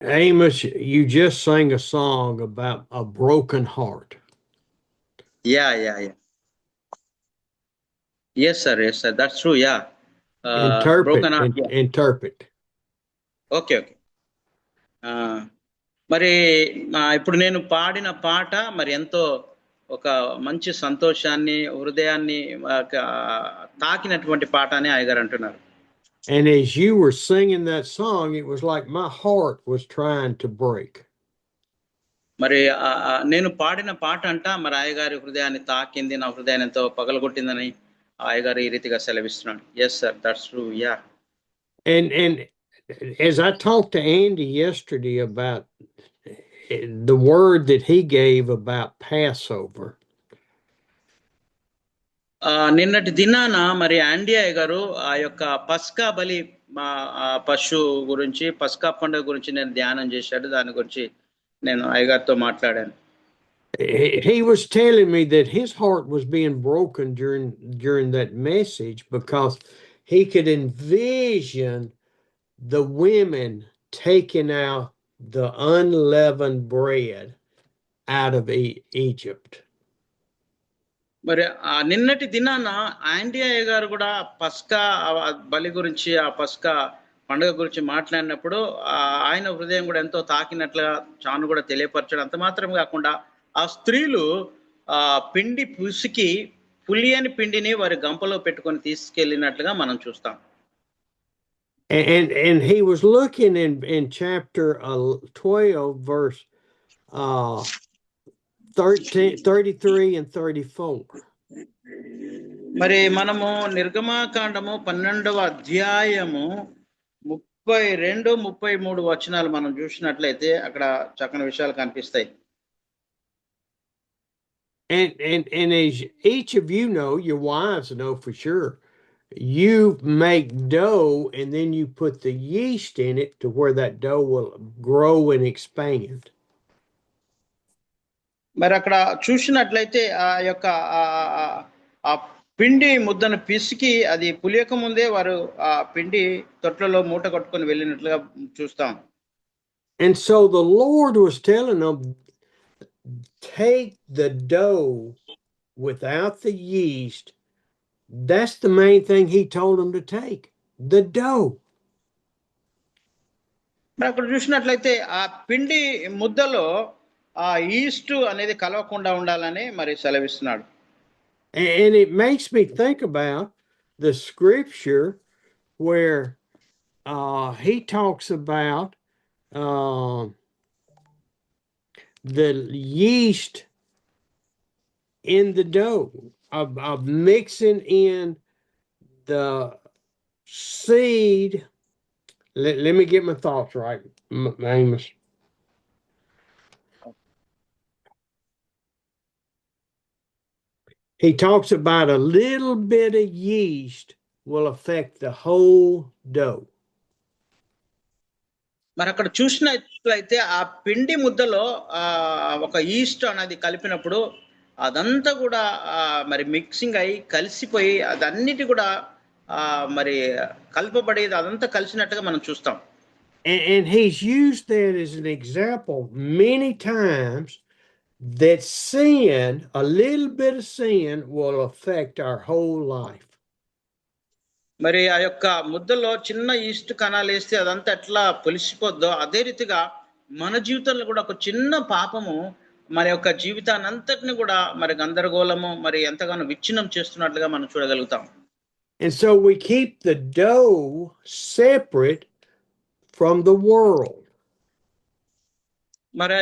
Amos, you just sang a song about a broken heart. Yeah. Yes, sir. That's true. Yeah. Broken Interpret, heart. Yeah. interpret. Okay. మరి ఇప్పుడు నేను పాడిన పాట మరి ఎంతో ఒక మంచి సంతోషాన్ని, హృదయాన్ని తాకినటువంటి పాట అని అయ్యగారు అంటున్నారు. And as you were singing that song, it was like my heart was trying to break. మరి నేను పాడిన పాట అంట మరి అయ్యగారి హృదయాన్ని తాకింది, నా హృదయాన్ని ఎంతో పగలగొట్టిందని అయ్యగారు ఈ రీతిగా సెలవిస్తున్నాడు. Yes sir, that's true. Yeah. And as I talked to Andy yesterday about the word that he gave about Passover. నిన్నటి దినాన మరి ఆండియా గారు ఆ యొక్క పస్కా బలి పశు గురించి, పస్కా పండుగ గురించి నేను ధ్యానం చేశాడు. దాని గురించి నేను అయ్యగారితో మాట్లాడాను. He was telling me that his heart was being broken during that message because he could envision the women taking out the unleavened bread out of Egypt. మరి నిన్నటి దినాన ఆండియా గారు కూడా పస్కా బలి గురించి, ఆ పస్కా పండుగ గురించి మాట్లాడినప్పుడు ఆయన హృదయం కూడా ఎంతో తాకినట్లుగా చాను కూడా తెలియపరచడం. అంత మాత్రం కాకుండా ఆ స్త్రీలు పిండి పుసికి పులియని పిండిని వారి గంపలో పెట్టుకొని తీసుకెళ్ళినట్లుగా మనం చూస్తాం. And he was looking in chapter 12 verse 33 and 34. మరి మనము నిర్గమాకాండము 12వ అధ్యాయము 32, 33 వచనాలు మనం చూసినట్లయితే అక్కడ చక్కని విషయాలు కనిపిస్తాయి. And as each of you know, your wives know for sure, you make dough and then you put the yeast in it to where that dough will grow and expand. మరి అక్కడ చూసినట్లయితే ఆ యొక్క ఆ పిండి ముద్దను పిసికి అది పులియక ముందే వారు ఆ పిండి తొట్లలో మూట కట్టుకొని వెళ్ళినట్లుగా చూస్తాం. And so the Lord was telling them, take the dough without the yeast. That's the main thing he told them to take, the dough. మరి అక్కడ చూసినట్లయితే ఆ పిండి ముద్దలో ఆ ఈస్ట్ అనేది కలవకుండా ఉండాలని మరి సెలవిస్తున్నాడు. And it makes me think about the scripture where he talks about the yeast in the dough, of mixing in the seed. Let me get my thoughts right, Amos. He talks about a little bit of yeast will affect the whole dough. మరి అక్కడ చూసినట్లయితే ఆ పిండి ముద్దలో ఒక east అనేది కలిపినప్పుడు అదంతా కూడా మరి మిక్సింగ్ అయి కలిసిపోయి అదన్నిటి కూడా మరి కలపబడి అదంతా కలిసినట్టుగా మనం చూస్తాం. And he's used that as an example many times that sin, a little bit of sin, will affect our whole life. మరి ఆ యొక్క ముద్దలో చిన్న ఈస్ట్ కణాలు వేస్తే అదంతా ఎట్లా పొలిసిపోద్దో అదే రీతిగా మన జీవితంలో కూడా ఒక చిన్న పాపము మన యొక్క జీవితాన్ని అంతటిని కూడా మరి గందరగోళము మరి ఎంతగానో విచ్ఛిన్నం చేస్తున్నట్లుగా మనం చూడగలుగుతాం. And so we keep the dough separate from the world. మరి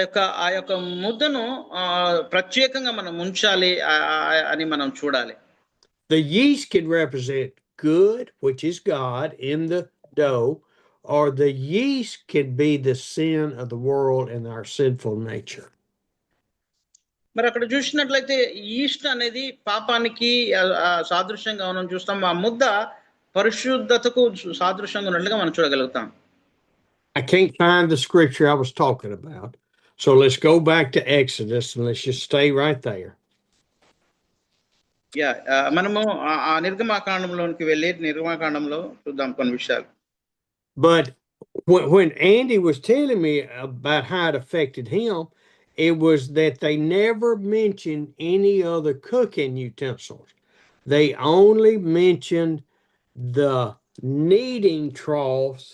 ఆ యొక్క ముద్దను ప్రత్యేకంగా మనం ఉంచాలి అని మనం చూడాలి. The yeast can represent good, which is God, in the dough, or the yeast can be the sin of the world and our sinful nature. మరి అక్కడ చూసినట్లయితే ఈస్ట్ అనేది పాపానికి సాదృశ్యంగా మనం చూస్తాం. ఆ ముద్ద పరిశుద్ధతకు సాదృశ్యంగా ఉన్నట్లుగా మనం చూడగలుగుతాం. I can't find the scripture I was talking about. So let's go back to Exodus and let's just stay right there. మనము ఆ నిర్గమాకాండంలోనికి వెళ్ళి నిర్గమాకాండంలో చూద్దాం కొన్ని విషయాలు. But when Andy was telling me about how it affected him, it was that they never mentioned any other cooking utensils. They only mentioned the kneading troughs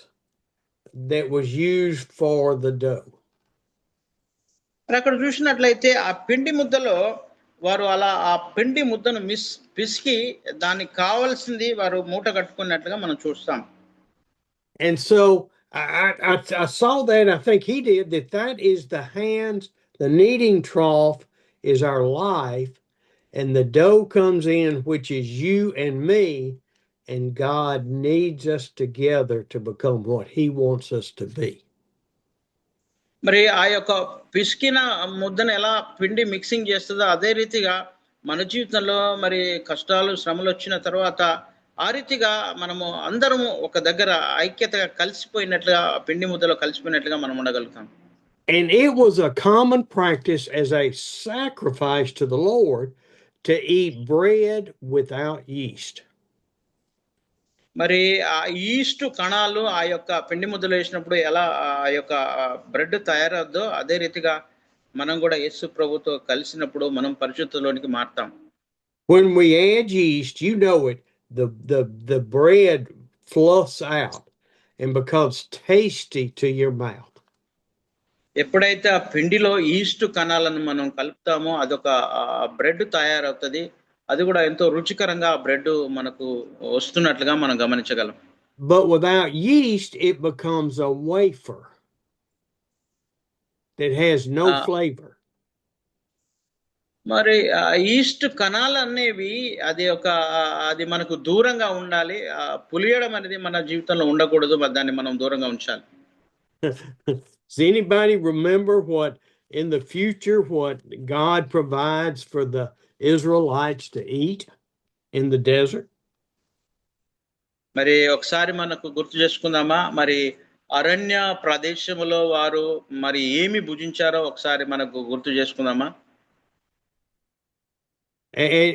that was used for the dough. మరి అక్కడ చూసినట్లయితే ఆ పిండి ముద్దలో వారు అలా ఆ పిండి ముద్దను పిసికి దానికి కావాల్సింది వారు మూట కట్టుకున్నట్లుగా మనం చూస్తాం. And so I saw that. I think he did that is the hands. The kneading trough is our life, and the dough comes in, which is you and me, and God needs us together to become what He wants us to be. మరి ఆ యొక్క పిసికిన ముద్దను ఎలా పిండి mixing చేస్తుందో అదే రీతిగా మన జీవితంలో మరి కష్టాలు శ్రమలు వచ్చిన తర్వాత ఆ రీతిగా మనము అందరము ఒక దగ్గర ఐక్యతగా కలిసిపోయినట్లుగా పిండి ముద్దలో కలిసిపోయినట్లుగా మనం ఉండగలుగుతాం. And it was a common practice as a sacrifice to the Lord to eat bread without yeast. మరి ఆ ఈస్ట్ కణాలు ఆ యొక్క పిండి ముద్దలో వేసినప్పుడు ఎలా ఆ యొక్క బ్రెడ్ తయారవుద్దో అదే రీతిగా మనం కూడా యేసు ప్రభుతో కలిసినప్పుడు మనం పరిశుద్ధలోనికి మారుతాం. When we add yeast, you know it, the bread fluffs out and becomes tasty to your mouth. ఎప్పుడైతే ఆ పిండిలో ఈస్ట్ కణాలను మనం కలుపుతామో అదొక బ్రెడ్ తయారవుతుంది. అది కూడా ఎంతో రుచికరంగా ఆ బ్రెడ్ మనకు వస్తున్నట్లుగా మనం గమనించగలం. But without yeast, it becomes a wafer that has no flavor. మరి ఈస్ట్ కణాలు అనేవి అది మనకు దూరంగా ఉండాలి. పులియడం అనేది మన జీవితంలో ఉండకూడదు. దాన్ని మనం దూరంగా ఉంచాలి. Does anybody remember what in the future what God provides for the Israelites to eat in the desert? మరి ఒకసారి మనకు గుర్తు చేసుకుందామా? మరి అరణ్య ప్రదేశములో వారు మరి ఏమి భుజించారో ఒకసారి మనకు గుర్తు చేసుకుందామా?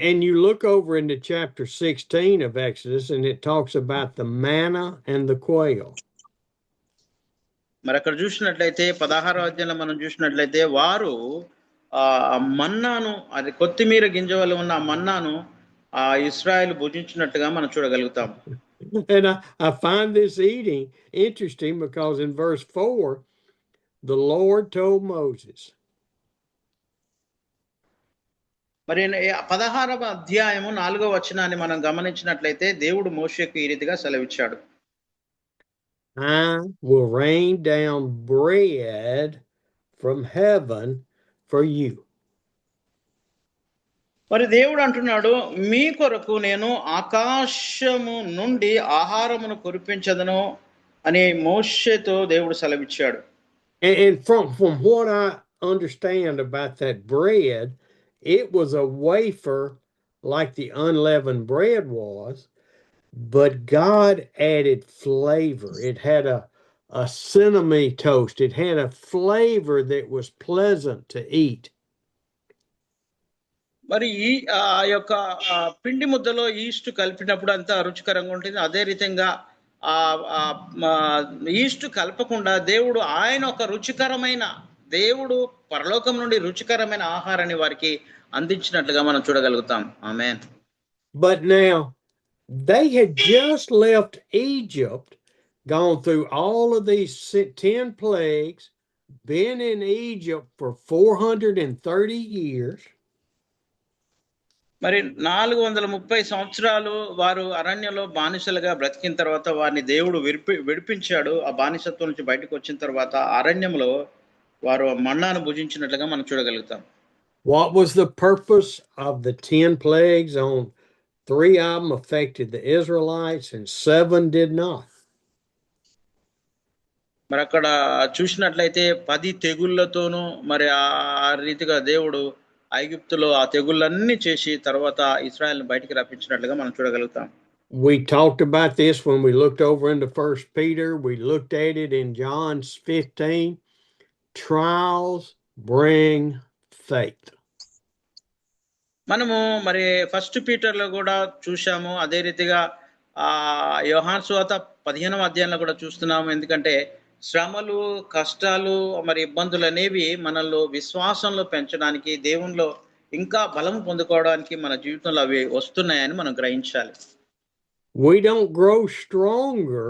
And you look over into chapter 16 of Exodus, and it talks about the manna and the quail. మరి అక్కడ చూసినట్లయితే 16వ అధ్యాయంలో మనం చూసినట్లయితే వారు మన్నాను, అది కొత్తిమీర గింజ వల్ల ఉన్న మన్నాను ఇశ్రాయేలు భుజించినట్టుగా మనం చూడగలుగుతాం. And I find this eating interesting because in verse 4, the Lord told Moses. మరి 16వ అధ్యాయము 4వ వచనాన్ని మనం గమనించినట్లయితే దేవుడు మోషేకు ఈ రీతిగా సెలవిచ్చాడు. I will rain down bread from heaven for you. మరి దేవుడు అంటున్నాడు, మీ కొరకు నేను ఆకాశము నుండి ఆహారమును కురిపించదను అని మోషేతో దేవుడు సెలవిచ్చాడు. And from what I understand about that bread, it was a wafer like the unleavened bread was, but God added flavor. It had a cinnamon toast. It had a flavor that was pleasant to eat. మరి ఆ యొక్క పిండి ముద్దలో east కలిపినప్పుడు అంతా రుచికరంగా ఉంటుంది. అదే రీతిగా ఈస్ట్ కలపకుండా దేవుడు ఆయన ఒక రుచికరమైన దేవుడు పరలోకం నుండి రుచికరమైన ఆహారాన్ని వారికి అందించినట్లుగా మనం చూడగలుగుతాం. ఆమేన్. But now they had just left Egypt, gone through all of these 10 plagues, been in Egypt for 430 years. మరి 430 సంవత్సరాలు వారు అరణ్యంలో బానిసలుగా బ్రతికిన తర్వాత వారిని దేవుడు విడిపించాడు. ఆ బానిసత్వం నుంచి బయటకు వచ్చిన తర్వాత అరణ్యంలో వారు మన్నాను భుజించినట్లుగా మనం చూడగలుగుతాం. What was the purpose of the 10 plagues? On 3 of them affected the Israelites and 7 did not. మరి అక్కడ చూసినట్లయితే 10 తెగుళ్లతోనూ మరి ఆ రీతిగా దేవుడు ఐగుప్తులో ఆ తెగుళ్ళన్నీ చేసి తర్వాత ఇశ్రాయేలును బయటికి రప్పించినట్లుగా మనం చూడగలుగుతాం. We talked about this when we looked over into 1 Peter. We looked at it in John 15. Trials bring faith. మనము మరి 1 పీటర్లో కూడా చూశాము. అదే రీతిగా యోహాను సువార్త 15వ అధ్యాయంలో కూడా చూస్తున్నాము. ఎందుకంటే శ్రమలు, కష్టాలు, మరి ఇబ్బందులు అనేవి మనలో విశ్వాసంలో పెంచడానికి, దేవునిలో ఇంకా బలం పొందుకోవడానికి మన జీవితంలో అవి వస్తున్నాయని మనం గ్రహించాలి. We don't grow stronger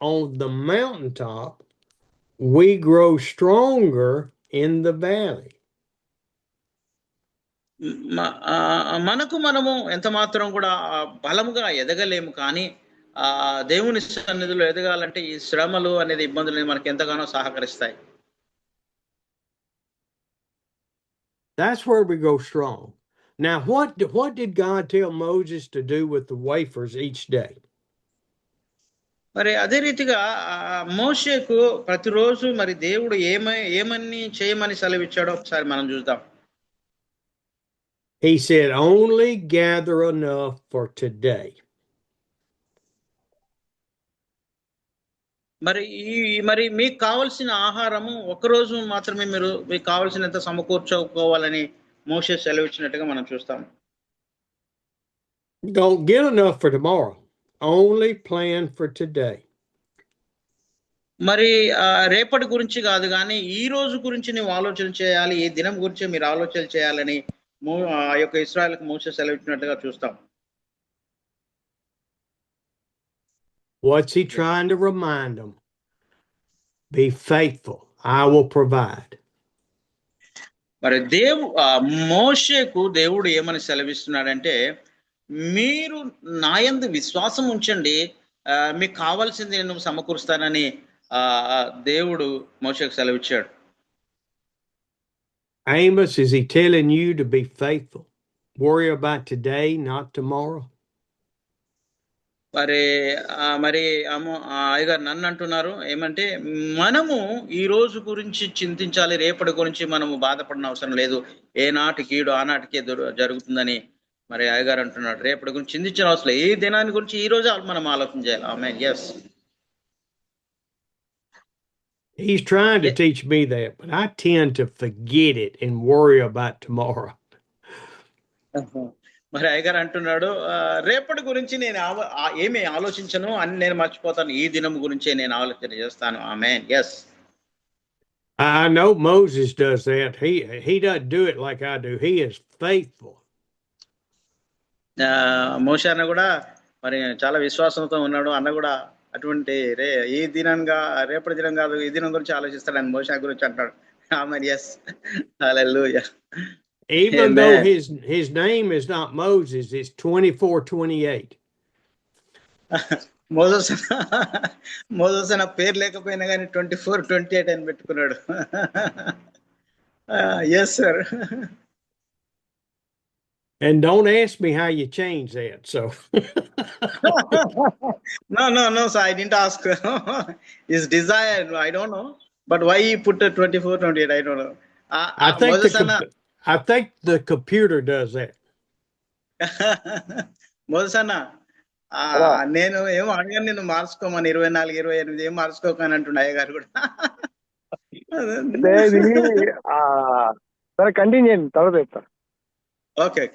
on the mountaintop. We grow stronger in the valley. మనకు మనము ఎంత మాత్రం కూడా బలముగా ఎదగలేము. కానీ దేవుని సన్నిధిలో ఎదగాలంటే ఈ శ్రమలు అనేది ఇబ్బందులు మనకి ఎంతగానో సహకరిస్తాయి. That's where we go strong. Now, what did God tell Moses to do with the wafers each day? మరి అదే రీతిగా మోషేకు ప్రతిరోజు మరి దేవుడు ఏమని చేయమని సెలవిచ్చాడో ఒకసారి మనం చూద్దాం. He said, only gather enough for today. మరి మీకు కావలసిన ఆహారము ఒకరోజు మాత్రమే మీకు కావలసినంత సమకూర్చుకోవాలని మోషే సెలవిచ్చినట్టుగా మనం చూస్తాం. Don't get enough for tomorrow. Only plan for today. మరి రేపటి గురించి కాదు, కానీ ఈ రోజు గురించి నువ్వు ఆలోచన చేయాలి, ఈ దినం గురించి మీరు ఆలోచన చేయాలని ఆ యొక్క ఇశ్రాయేలుకు మోషే సెలవిచ్చినట్టుగా చూస్తాం. What's he trying to remind them? Be faithful. I will provide. మరి మోషేకు దేవుడు ఏమని సెలవిస్తున్నాడంటే, మీరు నాయందు విశ్వాసం ఉంచండి, మీకు కావాల్సింది నేను సమకూరుస్తానని దేవుడు మోషేకు సెలవిచ్చాడు. Amos, is he telling you to be faithful? Worry about today, not tomorrow? మరి అయ్యగారు నన్ను అంటున్నారు ఏమంటే, మనము ఈ రోజు గురించి చింతించాలి, రేపటి గురించి మనము బాధపడిన అవసరం లేదు, ఏనాటి కీడు ఆనాటికే జరుగుతుందని మరి అయ్యగారు అంటున్నాడు. రేపటి గురించి చింతించిన అవసరం లేదు, ఏ దినాన్ని గురించి ఈ రోజు మనం ఆలోచన చేయాలి. ఆమేన్. yes. He's trying to teach me that, but I tend to forget it and worry about tomorrow. మరి అయ్యగారు అంటున్నాడు, రేపటి గురించి నేను ఏమి ఆలోచించను అని నేను మర్చిపోతాను, ఈ దినం గురించే నేను ఆలోచన చేస్తాను. ఆమేన్. yes. I know Moses does that. He doesn't do it like I do. He is faithful. మోషే అన్న కూడా మరి చాలా విశ్వాసంతో ఉన్నాడు. అన్న కూడా అటువంటి ఈ దినంగా రేపటి దినం కాదు, ఈ దినం గురించి ఆలోచిస్తాడని మోషే గురించి అంటాడు. ఆమేన్. yes. hallelujah. Even though his name is not Moses, it's 24:28. Moses అన్న పేరు లేకపోయినా కానీ 24:28 అని పెట్టుకున్నాడు. yes sir. And don't ask me how you change that. So no so I didn't ask. His desire, I don't know, but why he put 24:28 I don't know. I think the computer does that. Moses అన్న నేను ఏమో అడగాను, నేను మార్చుకోమని 24, 28 ఏం మార్చుకోకని అంటుండే అయ్యగారు కూడా. సరే కంటిన్యూ చేయండి, తర్వాత చెప్తాను. Okay.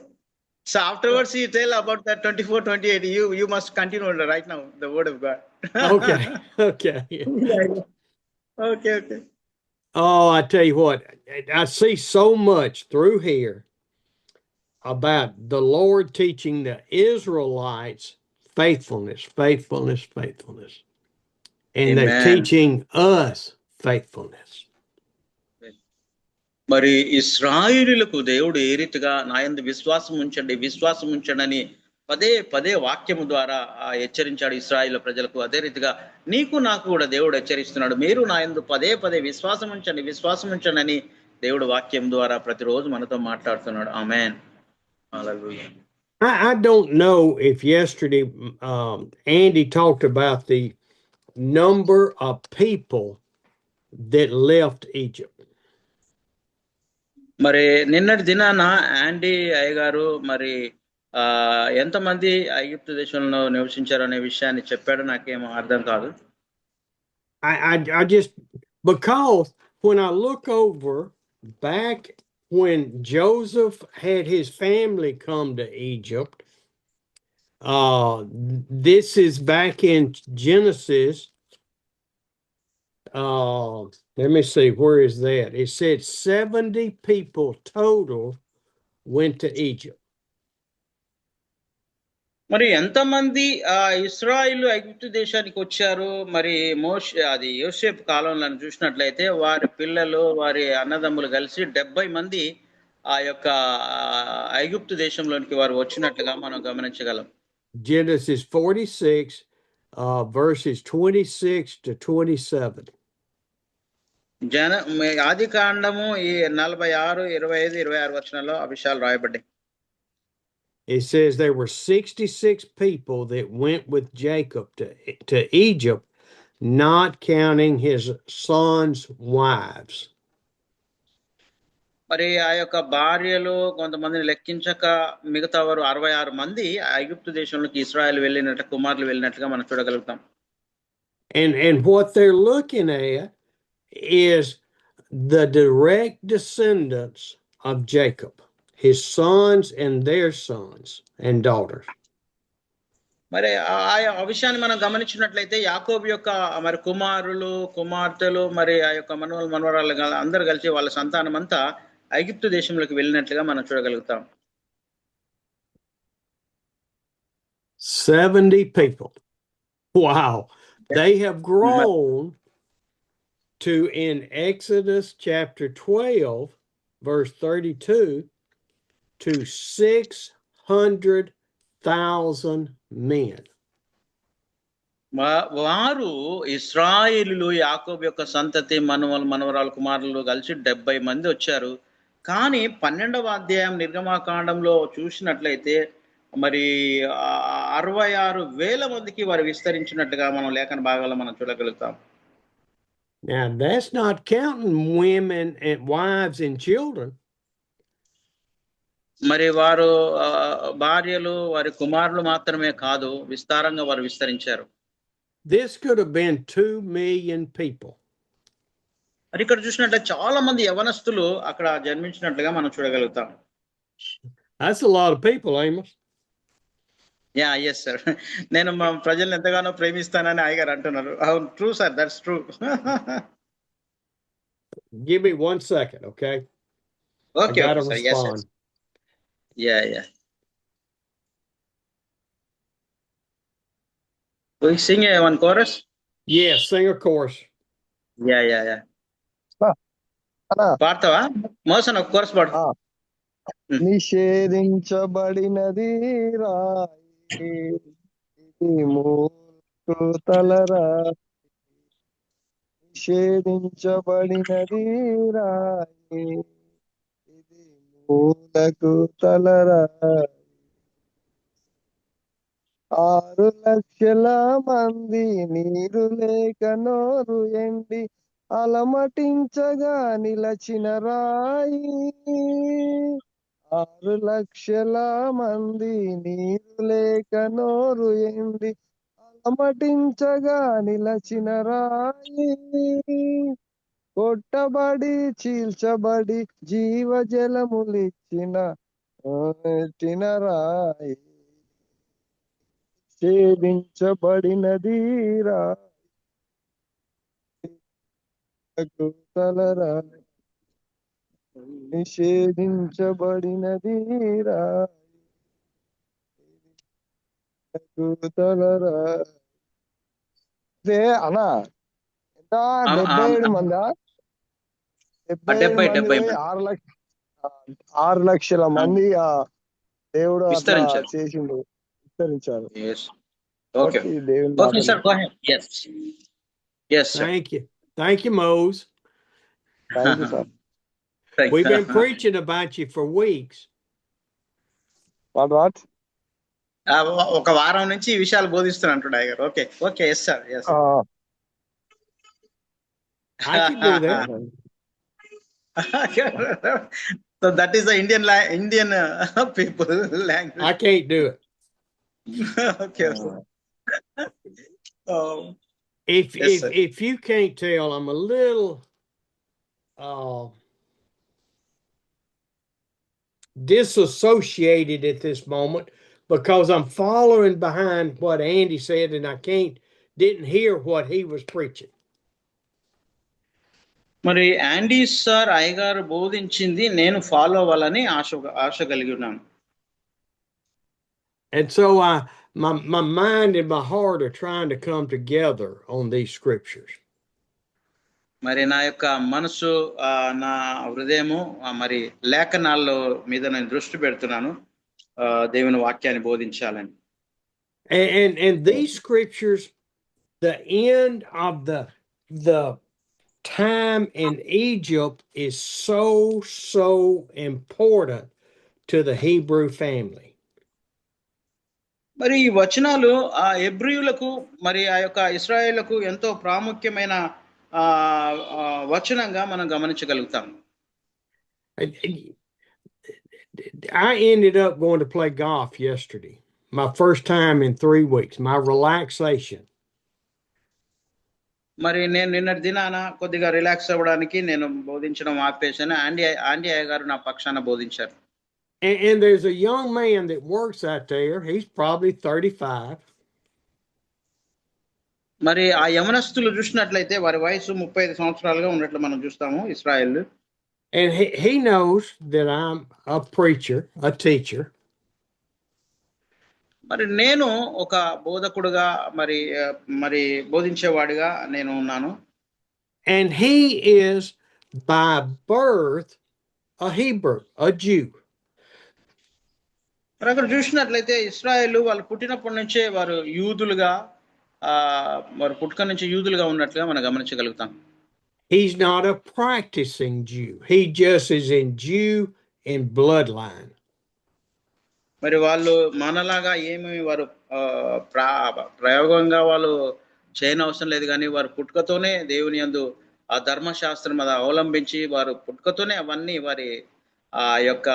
So afterwards you tell about that 24:28. You must continue right now the word of God. Okay. Okay. Okay. Oh, I tell you what, I see so much through here about the Lord teaching the Israelites faithfulness. And Amen. They're teaching us faithfulness. మరి ఇశ్రాయేలులకు దేవుడు ఏ రీతిగా నాయందు విశ్వాసం ఉంచండి అని పదే వాక్యము ద్వారా హెచ్చరించాడు ఇశ్రాయేలు ప్రజలకు. అదే రీతిగా నీకు నాకు కూడా దేవుడు హెచ్చరిస్తున్నాడు, మీరు నాయందు పదే విశ్వాసం ఉంచండి అని దేవుడు వాక్యం ద్వారా ప్రతిరోజు మనతో మాట్లాడుతున్నాడు. ఆమేన్. హల్లెలూయా. I don't know if yesterday Andy talked about the number of people that left Egypt. మరి నిన్నటి దినాన యాండీ అయ్యగారు మరి ఎంతమంది ఐగుప్తు దేశంలో నివసించారు అనే విషయాన్ని చెప్పాడు. నాకేమో అర్థం కాదు. I just, because when I look over back when Joseph had his family come to Egypt, This is back in Genesis. Let me see, where is that? It said 70 people total went to Egypt. మరి ఎంతమంది ఇస్రాయిల్ ఐగుప్తు దేశానికి వచ్చారు? మరి అది యోసేపు కాలంలో చూసినట్లయితే వారి పిల్లలు, వారి అన్నదమ్ములు కలిసి 70 మంది ఆ యొక్క ఐగుప్తు దేశంలోనికి వారు వచ్చినట్లుగా మనం గమనించగలం. Genesis 46, verses 26 to 27. ఆది కాండము ఈ 46, 25, 26 వచనాల్లో ఆ విషయాలు రాయబడ్డాయి. It says there were 66 people that went with Jacob to Egypt, not counting his sons' wives. మరి ఆ యొక్క భార్యలు కొంతమందిని లెక్కించక మిగతా వారు 66 మంది ఐగుప్తు దేశంలోకి ఇశ్రాయేలు వెళ్ళినట్టు, కుమారులు వెళ్ళినట్లుగా మనం చూడగలుగుతాం. And what they're looking at is the direct descendants of Jacob, his sons and their sons and daughters. మరి ఆ విషయాన్ని మనం గమనించినట్లయితే యాకోబు యొక్క మరి కుమారులు, కుమార్తెలు, మరి ఆ యొక్క మనవరాలు అందరూ కలిసి వాళ్ళ సంతానం అంతా ఐగుప్తు దేశంలోకి వెళ్ళినట్లుగా మనం చూడగలుగుతాం. 70 people. Wow. They have grown to, in Exodus chapter 12, verse 32, to 600,000 men. వారు ఇశ్రాయేలులు యాకోబు యొక్క సంతతి మనవరాలు కుమారులు కలిసి 70 మంది వచ్చారు. కానీ 12వ అధ్యాయం నిర్గమాకాండంలో చూసినట్లయితే మరి 66,000 మందికి వారు విస్తరించినట్లుగా మనం లేఖన భాగాల్లో మనం చూడగలుగుతాం. Now that's not counting women and wives and children. మరి వారు భార్యలు, వారి కుమారులు మాత్రమే కాదు, విస్తారంగా వారు విస్తరించారు. This could have been 2 million people. మరి ఇక్కడ చూసినట్లయితే చాలా మంది యవనస్తులు అక్కడ జన్మించినట్లుగా మనం చూడగలుగుతాం. That's a lot of people, Amos. Yeah, yes sir. నేను మా ప్రజల్ని ఎంతగానో ప్రేమిస్తానని అయ్యగారు అంటున్నారు. అవును, true sir, that's true. Give me 1 second, okay? Okay, I gotta sir. respond. Yes, yes. Yeah. We sing one chorus? Yeah, sing a chorus. Yeah. పాడతావా మోసన్? ఒక course పాడు. నిషేధించబడినది రాయి తలరాయి, నిషేధించబడినది రాయి ఇది మూలకు తలరాయి. 6 లక్షల మంది నీరు లేక నోరు ఎండి అలమటించగా నిలచిన రాయి. 6 లక్షల మంది నీరు లేక నోరు ఎండి అలమటించగా నిలచిన రాయి. కొట్టబడి చీల్చబడి జీవజలములిచ్చిన రాయి, ఛేదించబడినది రాయి తలరాయి, నిషేధించబడినది రాయి తలరాయి. అన్నా ఎంత 77 మందా? 77 మంది, 6 లక్షల మంది ఆ దేవుడు అట్లా చేసిండు, విస్తరించారు. Okay, sir, go ahead. Yes, sir. Thank you, Mose. Thank you, sir. We've been preaching about you for weeks. What? ఒక వారం నుంచి ఈ విషయాలు బోధిస్తున్నాను గారు. Okay, yes sir. I can do that. So that is the Indian people language. I can't do it. Okay. If you can't tell, I'm a little disassociated at this moment because I'm following behind what Andy said, and I didn't hear what he was preaching. మరి యాండీ sir అయ్యగారు బోధించింది నేను follow అవ్వాలని ఆశ కలిగి ఉన్నాను. And so my mind and my heart are trying to come together on these scriptures. మరి నా యొక్క మనసు నా హృదయము మరి లేఖనాల్లో మీద నేను దృష్టి పెడుతున్నాను దేవుని వాక్యాన్ని బోధించాలని. And these scriptures, the end of the time in Egypt is so important to the Hebrew family. మరి ఈ వచనాలు ఆ హెబ్రీయులకు మరి ఆ యొక్క ఇశ్రాయేలుకు ఎంతో ప్రాముఖ్యమైన వచనంగా మనం గమనించగలుగుతాం. I ended up going to play golf yesterday. My first time in 3 weeks. My relaxation. మరి నేను నిన్నటి దినాన కొద్దిగా రిలాక్స్ అవ్వడానికి నేను బోధించడం ఆపేసాను. ఆండీ గారు నా పక్షాన బోధించారు. And there's a young man that works out there. He's probably 35. మరి ఆ యవనస్తులు చూసినట్లయితే వారి వయసు 35 సంవత్సరాలుగా ఉన్నట్లు మనం చూస్తాము Israel. And he knows that I'm a preacher, a teacher. మరి నేను ఒక బోధకుడుగా మరి బోధించేవాడిగా నేను ఉన్నాను. And he is by birth a Hebrew, a Jew. మరి అక్కడ చూసినట్లయితే ఇశ్రాయేలు వాళ్ళు పుట్టినప్పటి నుంచే వారు యూదులుగా వారు పుట్టుక నుంచి యూదులుగా ఉన్నట్లుగా మనం గమనించగలుగుతాం. He's not a practicing Jew. He just is in Jew in bloodline. మరి వాళ్ళు మనలాగా ఏమి వారు ప్రయోగంగా వాళ్ళు చేయని అవసరం లేదు, కానీ వారు పుట్టుకతోనే దేవుని యందు ఆ ధర్మశాస్త్రం అది అవలంబించి వారు పుట్టుకతోనే అవన్నీ వారి ఆ యొక్క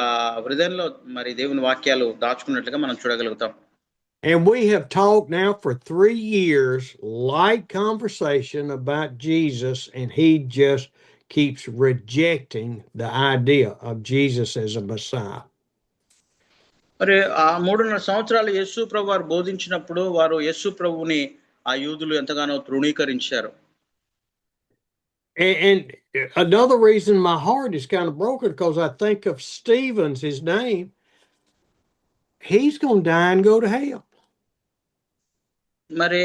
హృదయంలో మరి దేవుని వాక్యాలు దాచుకున్నట్లుగా మనం చూడగలుగుతాం. And we have talked now for 3 years, light conversation about Jesus, and he just keeps rejecting the idea of Jesus as a Messiah. మరి ఆ 3.5 సంవత్సరాలు యేసు ప్రభు వారు బోధించినప్పుడు వారు యేసు ప్రభుని ఆ యూదులు ఎంతగానో తృణీకరించారు. And another reason my heart is kind of broken, because I think of Stephen's his name. He's going to die and go to hell. మరి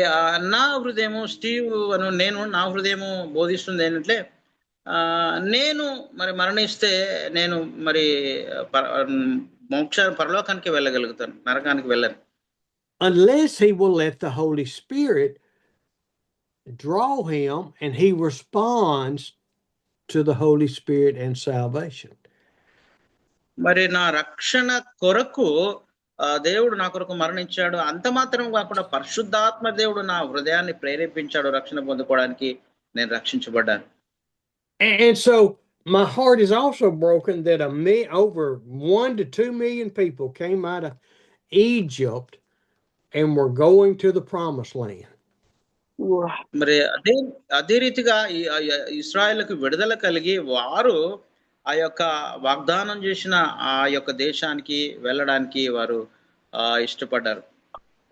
నా హృదయము స్టీవ్ అను నా హృదయము బోధిస్తుంది ఏంటంటే నేను మరి మరణిస్తే నేను మరి పరలోకానికి వెళ్ళగలుగుతాను, నరకానికి వెళ్ళను. Unless he will let the Holy Spirit draw him and he responds to the Holy Spirit and salvation. మరి నా రక్షణ కొరకు దేవుడు నా కొరకు మరణించాడు, అంత మాత్రం కాకుండా పరిశుద్ధాత్మ దేవుడు నా హృదయాన్ని ప్రేరేపించాడు రక్షణ పొందుకోవడానికి, నేను రక్షించబడ్డాను. And so my heart is also broken that over 1 to 2 million people came out of Egypt and were going to the promised land. మరి అదే రీతిగా ఇశ్రాయేలుకు విడుదల కలిగి వారు ఆ యొక్క వాగ్దానం చేసిన ఆ యొక్క దేశానికి వెళ్ళడానికి వారు ఇష్టపడ్డారు.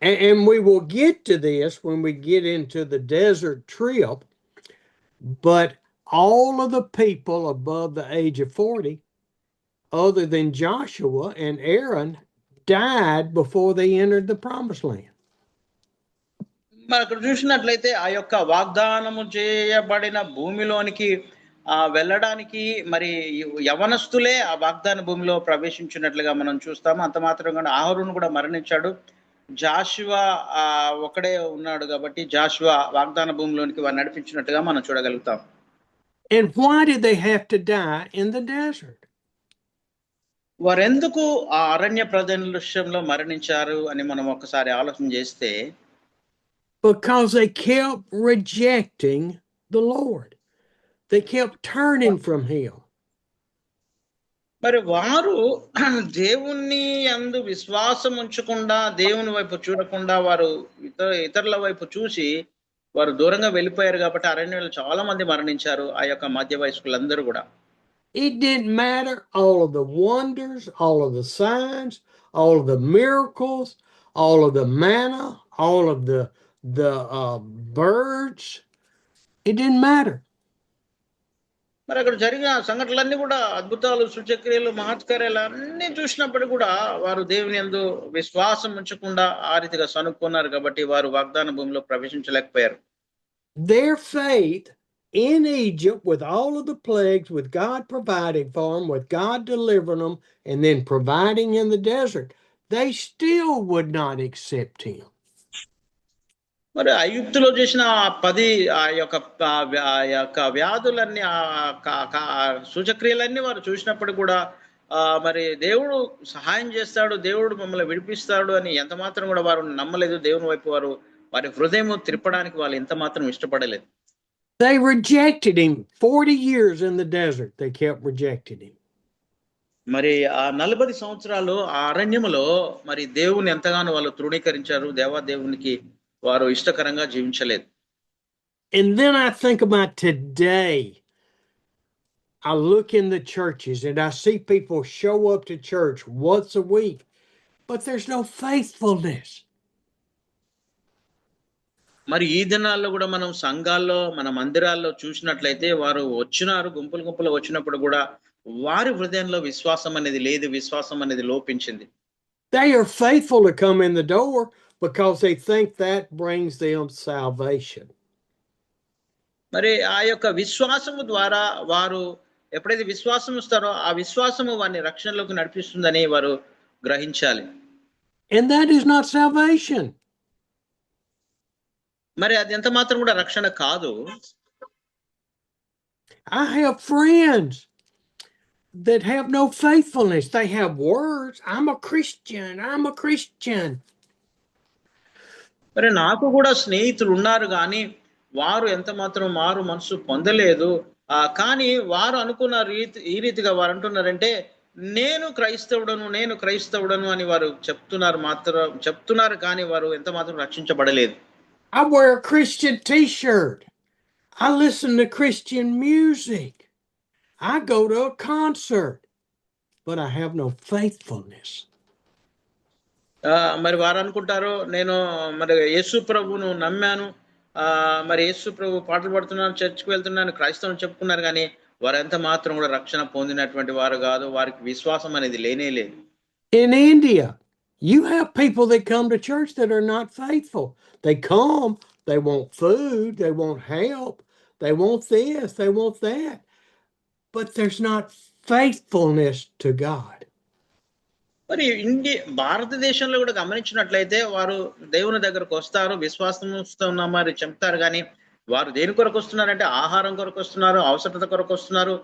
And we will get to this when we get into the desert trip, but all of the people above the age of 40, other than Joshua and Aaron, died before they entered the promised land. మరి అక్కడ చూసినట్లయితే ఆ యొక్క వాగ్దానము చేయబడిన భూమిలోనికి వెళ్ళడానికి మరి యవనస్తులే ఆ వాగ్దాన భూమిలో ప్రవేశించినట్లుగా మనం చూస్తాము. అంత మాత్రంగా ఆహరోను కూడా మరణించాడు, జాషువా ఒకడే ఉన్నాడు కాబట్టి జాషువా వాగ్దాన భూమిలోనికి వారు నడిపించినట్టుగా మనం చూడగలుగుతాం. And why did they have to die in the desert? వారెందుకు ఆ అరణ్య ప్రదేశంలో మరణించారు అని మనం ఒకసారి ఆలోచన చేస్తే, because they kept rejecting the Lord. They kept turning from him. మరి వారు దేవుని యందు విశ్వాసం ఉంచకుండా, దేవుని వైపు చూడకుండా వారు ఇతరుల వైపు చూసి వారు దూరంగా వెళ్ళిపోయారు కాబట్టి అరణ్యంలో చాలా మంది మరణించారు, ఆ యొక్క మధ్య వయస్కులందరూ కూడా. It didn't matter all of the wonders, all of the signs, all of the miracles, all of the manna, all of the birds. It didn't matter. మరి అక్కడ జరిగిన సంఘటనలన్నీ కూడా అద్భుతాలు, సూచక్రియలు, మహత్కార్యాలు అన్నీ చూసినప్పుడు కూడా వారు దేవుని యందు విశ్వాసం ఉంచకుండా ఆ రీతిగా సనుక్కున్నారు కాబట్టి వారు వాగ్దాన భూమిలో ప్రవేశించలేకపోయారు. Their faith in Egypt, with all of the plagues, with God providing for them, with God delivering them, and then providing in the desert, they still would not accept him. మరి ఐగుప్తులో చేసిన ఆ 10 ఆ యొక్క వ్యాధులన్నీ సూచక్రియలన్నీ వారు చూసినప్పుడు కూడా మరి దేవుడు సహాయం చేస్తాడు, దేవుడు మమ్మల్ని విడిపిస్తాడు అని ఎంత మాత్రం కూడా వారు నమ్మలేదు. దేవుని వైపు వారి హృదయం త్రిప్పడానికి వాళ్ళు ఎంత మాత్రం ఇష్టపడలేదు. They rejected him 40 years in the desert. They kept rejecting him. మరి ఆ 40 సంవత్సరాలు ఆ అరణ్యములో మరి దేవుని ఎంతగానో వాళ్ళు తృణీకరించారు. దేవునికి వారు ఇష్టకరంగా జీవించలేదు. And then I think about today. I look in the churches and I see people show up to church once a week, but there's no faithfulness. మరి ఈ దినాల్లో కూడా మనం సంఘాల్లో, మన మందిరాల్లో చూసినట్లయితే వారు వచ్చినారు, గుంపులు వచ్చినప్పుడు కూడా వారి హృదయంలో విశ్వాసం అనేది లేదు, విశ్వాసం అనేది లోపించింది. They are faithful to come in the door because they think that brings them salvation. మరి ఆ యొక్క విశ్వాసము ద్వారా వారు ఎప్పుడైతే విశ్వాసం ఇస్తారో ఆ విశ్వాసము వారిని రక్షణలోకి నడిపిస్తుందని వారు గ్రహించాలి. And that is not salvation. మరి అది ఎంత మాత్రం కూడా రక్షణ కాదు. I have friends that have no faithfulness. They have words. I'm a Christian. I'm a Christian. మరి నాకు కూడా స్నేహితులు ఉన్నారు కానీ వారు ఎంత మాత్రం మారు మనసు పొందలేదు. కానీ వారు అనుకున్న ఈ రీతిగా వారు అంటున్నారంటే నేను క్రైస్తవుడను అని వారు చెప్తున్నారు కానీ వారు ఎంత మాత్రం రక్షించబడలేదు. I wear a Christian t-shirt. I listen to Christian music. I go to a concert, but I have no faithfulness. మరి వారు అనుకుంటారు నేను మరి యేసు ప్రభువును నమ్మాను, మరి యేసు ప్రభు పాటలు పాడుతున్నాను, చర్చికి వెళ్తున్నాను, క్రైస్తవం చెప్పుకున్నారు కానీ వారు ఎంత మాత్రం కూడా రక్షణ పొందినటువంటి వారు కాదు. వారికి విశ్వాసం అనేది లేనే లేదు. In India, you have people that come to church that are not faithful. They come, they want food, they want help, they want this, they want that, but there's not faithfulness to God. మరి భారతదేశంలో కూడా గమనించినట్లయితే వారు దేవుని దగ్గరకు వస్తారు, విశ్వాసం మరి చెప్తారు కానీ వారు దేని కొరకు వస్తున్నారంటే ఆహారం కొరకు వస్తున్నారు, అవసరత కొరకు వస్తున్నారు,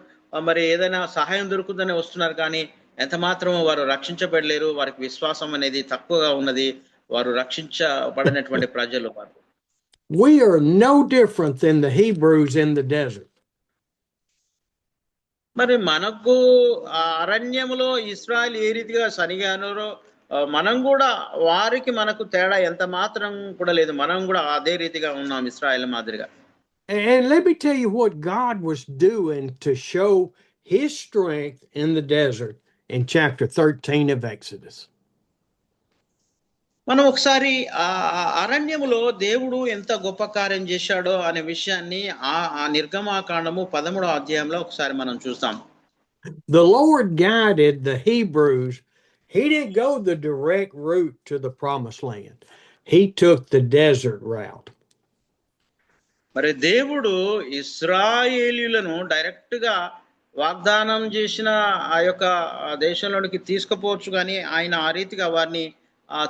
మరి ఏదైనా సహాయం దొరుకుతుందని వస్తున్నారు కానీ ఎంత మాత్రం వారు రక్షించబడలేరు. వారికి విశ్వాసం అనేది తక్కువగా ఉన్నది. వారు రక్షించబడినటువంటి ప్రజలు వారు. We are no different than the Hebrews in the desert. మరి మనకు అరణ్యములో ఇశ్రాయేలు ఏ రీతిగా సనిగానో మనం కూడా వారికి మనకు తేడా ఎంత మాత్రం కూడా లేదు. మనం కూడా అదే రీతిగా ఉన్నాం ఇశ్రాయేలు మాదిరిగా. And let me tell you what God was doing to show his strength in the desert in chapter 13 of Exodus. మనం ఒకసారి ఆ అరణ్యములో దేవుడు ఎంత గొప్ప కార్యం చేశాడో అనే విషయాన్ని ఆ నిర్గమాకాండము 13వ అధ్యాయంలో ఒకసారి మనం చూస్తాం. The Lord guided the Hebrews. He didn't go the direct route to the promised land. He took the desert route. మరి దేవుడు ఇశ్రాయేలీయులను డైరెక్ట్ గా వాగ్దానం చేసిన ఆ యొక్క దేశంలోనికి తీసుకుపోవచ్చు కానీ ఆయన ఆ రీతిగా వారిని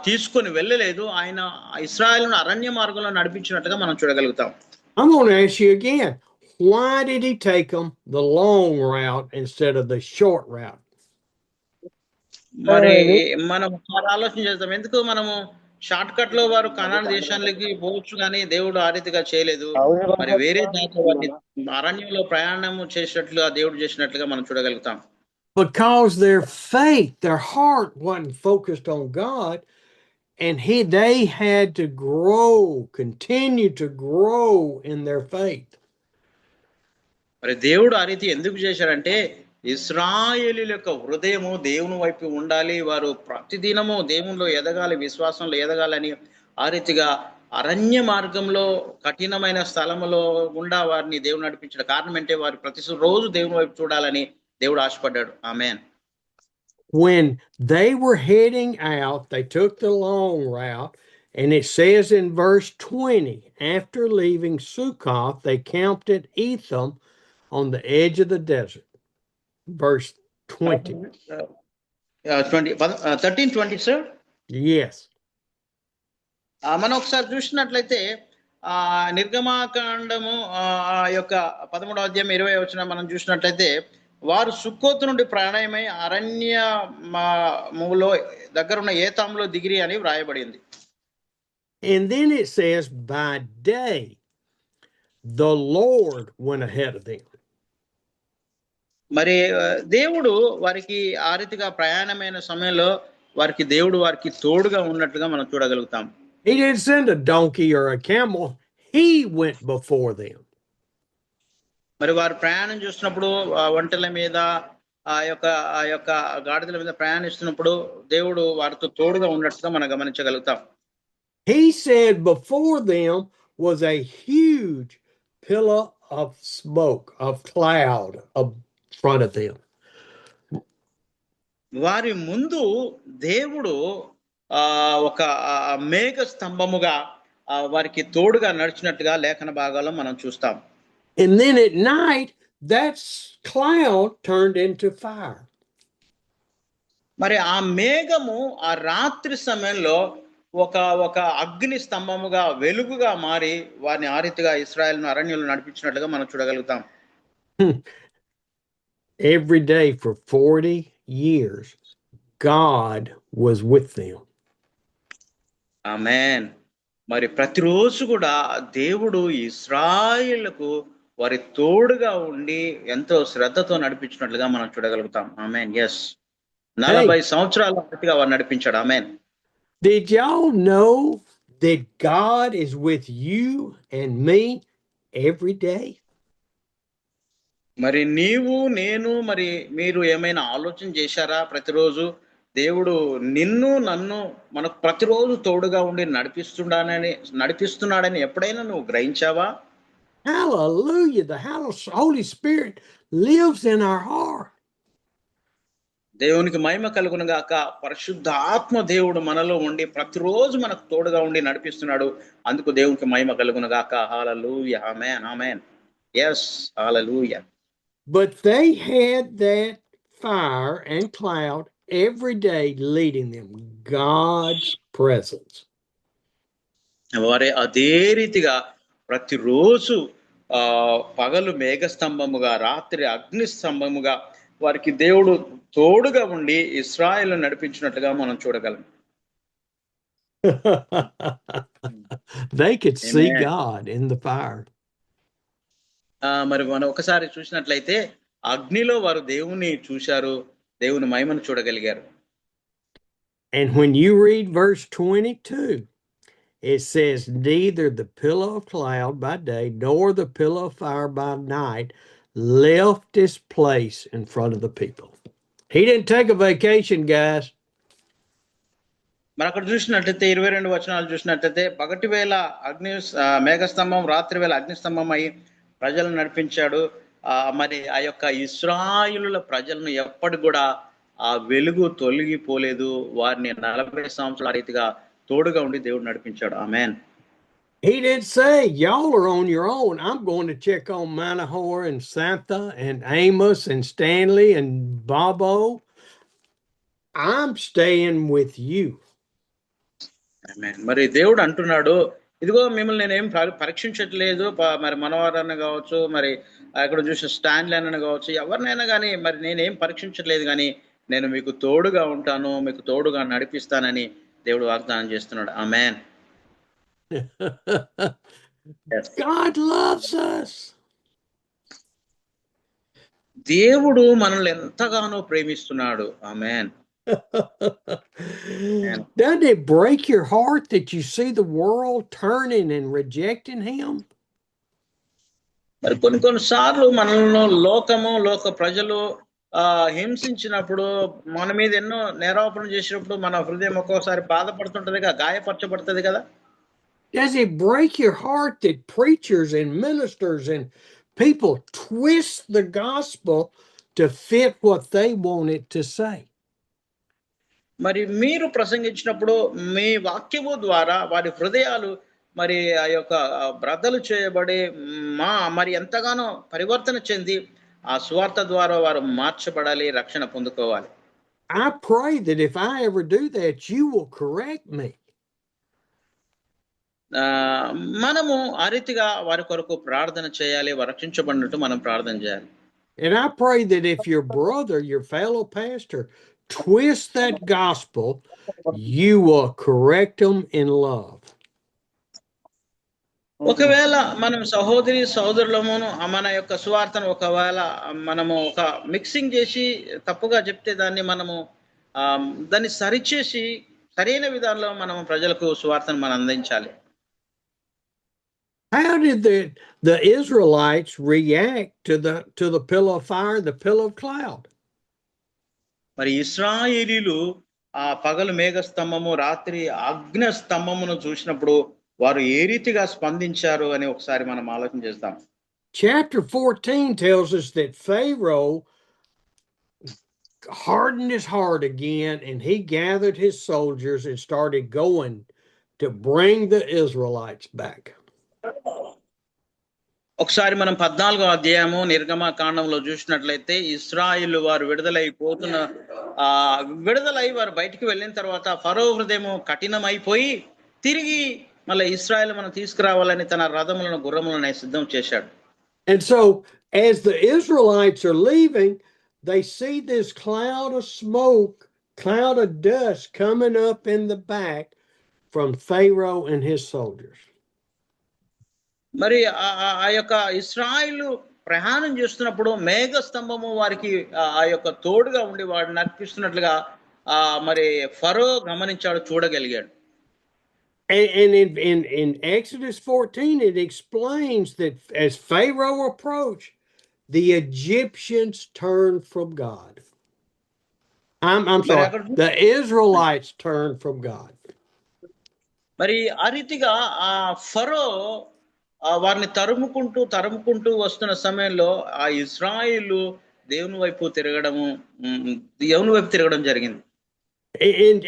తీసుకొని వెళ్ళలేదు. ఆయన ఇశ్రాయేలును అరణ్య మార్గంలో నడిపించినట్టుగా మనం చూడగలుగుతాం. I'm going to ask you again, why did he take them the long route instead of the short route? మరి మనం ఆలోచన చేద్దాం, ఎందుకు మనము షార్ట్ కట్ లో వారు కనాన్ దేశానికి పోవచ్చు కానీ దేవుడు ఆ రీతిగా చేయలేదు. మరి వేరే అరణ్యంలో ప్రయాణం చేసినట్లుగా దేవుడు చేసినట్లుగా మనం చూడగలుగుతాం. Because their faith, their heart wasn't focused on God, and they had to continue to grow in their faith. మరి దేవుడు ఆ రీతి ఎందుకు చేశారంటే ఇశ్రాయేలీయుల యొక్క హృదయము దేవుని వైపు ఉండాలి, వారు ప్రతిదినము దేవునిలో ఎదగాలి, విశ్వాసంలో ఎదగాలని ఆ రీతిగా అరణ్య మార్గంలో కఠినమైన స్థలములో గుండా వారిని దేవుడు నడిపించాడు. కారణం అంటే వారు ప్రతి రోజు దేవుని వైపు చూడాలని దేవుడు ఆశపడ్డాడు. ఆమేన్. When they were heading out, they took the long route, and it says in verse 20, after leaving Sukkoth, they camped at Etham on the edge of the desert. Verse 20. 13:20 sir. Yes. మనం ఒకసారి చూసినట్లయితే నిర్గమాకాండము యొక్క 13వ అధ్యాయం 20వ వచనం మనం చూసినట్లయితే వారు సుక్కోతు నుండి ప్రయాణమై అరణ్యములో దగ్గరున్న ఏతాంలో దిగిరి అని వ్రాయబడింది. And then it says, by day, the Lord went ahead of them. మరి దేవుడు వారికి ఆ రీతిగా ప్రయాణమైన సమయంలో వారికి దేవుడు వారికి తోడుగా ఉన్నట్లుగా మనం చూడగలుగుతాం. He didn't send a donkey or a camel. He went before them. మరి వారు ప్రయాణం చేస్తున్నప్పుడు ఒంటెల మీద ఆ యొక్క గాడిదల మీద ప్రయాణిస్తున్నప్పుడు దేవుడు వారితో తోడుగా ఉన్నట్లుగా మనం గమనించగలుగుతాం. He said before them was a huge pillar of smoke, of cloud in front of them. వారి ముందు దేవుడు ఒక మేఘ స్తంభముగా వారికి తోడుగా నడిచినట్టుగా లేఖన భాగాల్లో మనం చూస్తాం. And then at night, that cloud turned into fire. మరి ఆ మేఘము ఆ రాత్రి సమయంలో ఒక అగ్ని స్తంభముగా వెలుగుగా మారి వారిని ఆ రీతిగా ఇశ్రాయేలును అరణ్యంలో నడిపించినట్లుగా మనం చూడగలుగుతాం. Every day for 40 years, God was with them. ఆమేన్. మరి ప్రతిరోజు కూడా దేవుడు ఇశ్రాయేలుకు వారి తోడుగా ఉండి ఎంతో శ్రద్ధతో నడిపించినట్లుగా మనం చూడగలుగుతాం. ఆమేన్. ఎస్, 40 సంవత్సరాల పాటుగా వారు నడిపించాడు. ఆమేన్. Did y'all know that God is with you and me every day? మరి నీవు నేను మరి మీరు ఏమైనా ఆలోచన చేశారా? ప్రతిరోజు దేవుడు నిన్ను నన్ను మనకు ప్రతిరోజు తోడుగా ఉండి నడిపిస్తున్నాడని ఎప్పుడైనా నువ్వు గ్రహించావా? Hallelujah. The Holy Spirit lives in our heart. దేవునికి మహిమ కలుగును గాక. పరిశుద్ధాత్మ దేవుడు మనలో ఉండి ప్రతిరోజు మనకు తోడుగా ఉండి నడిపిస్తున్నాడు. అందుకు దేవునికి మహిమ కలుగును గాక. హల్లెలూయా. ఆమేన్. ఆమేన్. yes, hallelujah. But they had that fire and cloud every day leading them, God's presence. వారే అదే రీతిగా ప్రతిరోజు పగలు మేఘస్తంభముగా రాత్రి అగ్ని స్తంభముగా వారికి దేవుడు తోడుగా ఉండి ఇశ్రాయేలును నడిపించినట్లుగా మనం చూడగలం. They could see God in the fire. మరి మనం ఒకసారి చూసినట్లయితే అగ్నిలో వారు దేవుని చూశారు, దేవుని మహిమను చూడగలిగారు. And when you read verse 22, it says, neither the pillar of cloud by day nor the pillar of fire by night left his place in front of the people. He didn't take a vacation, guys. మరి అక్కడ చూసినట్లయితే 22 వచనాలు చూసినట్లయితే పగటి వేళ మేఘస్తంభం, రాత్రి వేళ అగ్నిస్తంభం అయి ప్రజలను నడిపించాడు. మరి ఆ యొక్క ఇశ్రాయేలుల ప్రజలను ఎప్పటి కూడా ఆ వెలుగు తొలగిపోలేదు. వారిని 40 సంవత్సరాల రీతిగా తోడుగా ఉండి దేవుడు నడిపించాడు. ఆమేన్. He didn't say, y'all are on your own. I'm going to check on Manohar and Santha and Amos and Stanley and Bobo. I'm staying with you. ఆమేన్. మరి దేవుడు అంటున్నాడు, ఇదిగో మిమ్మల్ని నేనేం పరీక్షించట్లేదు. మరి మనవారన్న కావచ్చు, మరి అక్కడ చూసిన స్టాన్లీ అన్న కావచ్చు, ఎవరినైనా కానీ మరి నేనేం పరీక్షించట్లేదు, కానీ నేను మీకు తోడుగా ఉంటాను, మీకు తోడుగా నడిపిస్తానని దేవుడు వాగ్దానం చేస్తున్నాడు. ఆమేన్. God loves us. దేవుడు మనల్ని ఎంతగానో ప్రేమిస్తున్నాడు. ఆమేన్. Doesn't it break your heart that you see the world turning and rejecting him? మరి కొన్ని సార్లు మనల్ని లోక ప్రజలు హింసించినప్పుడు మన మీద ఎన్నో నేరాపణలు చేసినప్పుడు మన హృదయం ఒక్కోసారి బాధపడుతుంటది కదా, గాయపరచబడుతుంది కదా. Does it break your heart that preachers and ministers and people twist the gospel to fit what they want it to say? మరి మీరు ప్రసంగించినప్పుడు మీ వాక్యము ద్వారా వారి హృదయాలు మరి ఆ యొక్క బ్రద్దలు చేయబడి మరి ఎంతగానో పరివర్తన చెంది ఆ సువార్త ద్వారా వారు మార్చబడాలి, రక్షణ పొందుకోవాలి. I pray that if I ever do that, you will correct me. మనము ఆ రీతిగా వారి కొరకు ప్రార్థన చేయాలి, వారు రక్షించబడినట్టు మనం ప్రార్థన చేయాలి. And I pray that if your brother, your fellow pastor, twist that gospel, you will correct them in love. ఒకవేళ మనం సహోదరి సహోదరులమును మన యొక్క సువార్తను ఒకవేళ మనము ఒక మిక్సింగ్ చేసి తప్పుగా చెప్తే దాన్ని మనము దాన్ని సరిచేసి సరైన విధానంలో మనం ప్రజలకు సువార్తను మనం అందించాలి. How did the Israelites react to the pillar of fire, the pillar of cloud? మరి ఇశ్రాయేలీలు ఆ పగలు మేఘ స్తంభము, రాత్రి అగ్ని స్తంభమును చూసినప్పుడు వారు ఏ రీతిగా స్పందించారు అని ఒకసారి మనం ఆలోచన చేస్తాం. Chapter 14 tells us that Pharaoh hardened his heart again, and he gathered his soldiers and started going to bring the Israelites back. ఒకసారి మనం 14వ అధ్యాయము నిర్గమ కాండంలో చూసినట్లయితే ఇశ్రాయేలు వారు విడుదలై వారు బయటికి వెళ్ళిన తర్వాత ఫరో హృదయం కఠినమైపోయి తిరిగి మళ్ళీ ఇశ్రాయేలు మనం తీసుకురావాలని తన రథములను గుర్రములను సిద్ధం చేశాడు. And so as the Israelites are leaving, they see this cloud of smoke, cloud of dust coming up in the back from Pharaoh and his soldiers. మరి ఆ యొక్క ఇశ్రాయేలు ప్రయాణం చేస్తున్నప్పుడు మేఘ స్తంభము వారికి ఆ యొక్క తోడుగా ఉండి వాడిని నడిపిస్తున్నట్లుగా మరి ఫరో గమనించాడు, చూడగలిగాడు. And in Exodus 14, it explains that as Pharaoh approached, the Egyptians turned from God. I'm sorry, the Israelites turned from God. మరి ఆ రీతిగా ఆ ఫరో వారిని తరుముకుంటూ వస్తున్న సమయంలో ఆ ఇశ్రాయేలు దేవుని వైపు తిరగడం జరిగింది.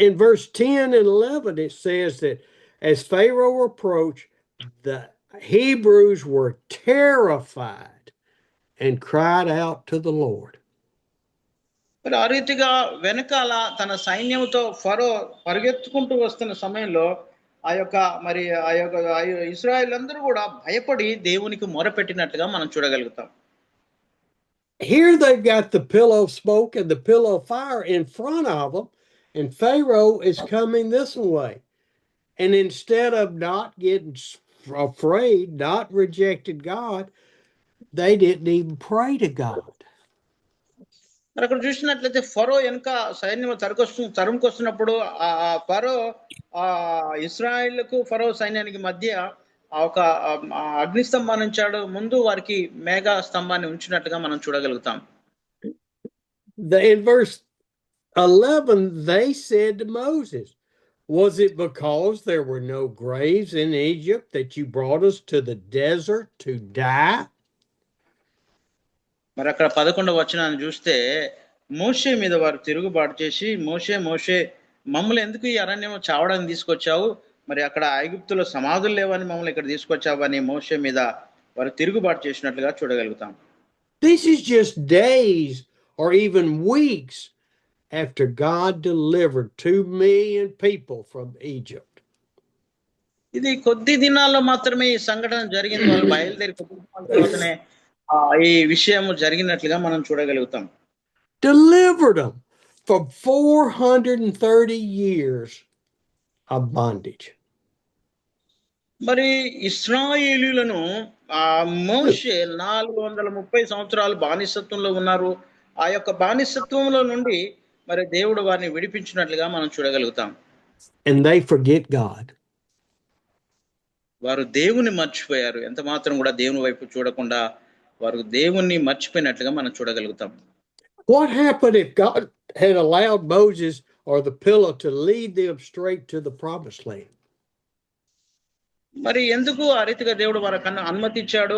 In verse 10 and 11, it says that as Pharaoh approached, the Hebrews were terrified and cried out to the Lord. మరి ఆ రీతిగా వెనకాల తన సైన్యంతో ఫరో పరిగెత్తుకుంటూ వస్తున్న సమయంలో ఆ యొక్క ఇశ్రాయేలందరూ కూడా భయపడి దేవునికి మొరపెట్టినట్లుగా మనం చూడగలుగుతాం. Here they've got the pillar of smoke and the pillar of fire in front of them, and Pharaoh is coming this way. And instead of not getting afraid, not rejected God, they didn't even pray to God. మరి అక్కడ చూసినట్లయితే ఫరో వెనక సైన్యం తరుముకొస్తున్నప్పుడు ఆ ఫరో ఇశ్రాయేలుకు ఫరో సైన్యానికి మధ్య ఒక అగ్ని స్తంభాన్ని ఉంచాడు, ముందు వారికి మేఘ స్తంభాన్ని ఉంచినట్టుగా మనం చూడగలుగుతాం. In verse 11, they said to Moses, "Was it because there were no graves in Egypt that you brought us to the desert to die?" మరి అక్కడ 11వ వచనాన్ని చూస్తే మోషే మీద వారు తిరుగుబాటు చేసి, మోషే మమ్మల్ని ఎందుకు ఈ అరణ్యం చావడానికి తీసుకొచ్చావు, మరి అక్కడ ఐగుప్తులో సమాధులు లేవని మమ్మల్ని ఇక్కడ తీసుకొచ్చావు అని మోషే మీద వారు తిరుగుబాటు చేసినట్లుగా చూడగలుగుతాం. This is just days or even weeks after God delivered 2 million people from Egypt. ఇది కొద్ది దినాల్లో మాత్రమే ఈ సంఘటన జరిగింది. వాళ్ళు బయలుదేరి తర్వాతనే ఈ విషయం జరిగినట్లుగా మనం చూడగలుగుతాం. Delivered them from 430 years of bondage. మరి ఇశ్రాయేలీయులను మోషే 430 సంవత్సరాలు బానిసత్వంలో ఉన్నారు. ఆ యొక్క బానిసత్వంలో నుండి మరి దేవుడు వారిని విడిపించినట్లుగా మనం చూడగలుగుతాం. And they forget God. వారు దేవుని మర్చిపోయారు. ఎంత మాత్రం కూడా దేవుని వైపు చూడకుండా వారు దేవుణ్ణి మర్చిపోయినట్లుగా మనం చూడగలుగుతాం. What happened if God had allowed Moses or the pillar to lead them straight to the promised land? మరి ఎందుకు ఆ రీతిగా దేవుడు వారికి అనుమతి ఇచ్చాడు?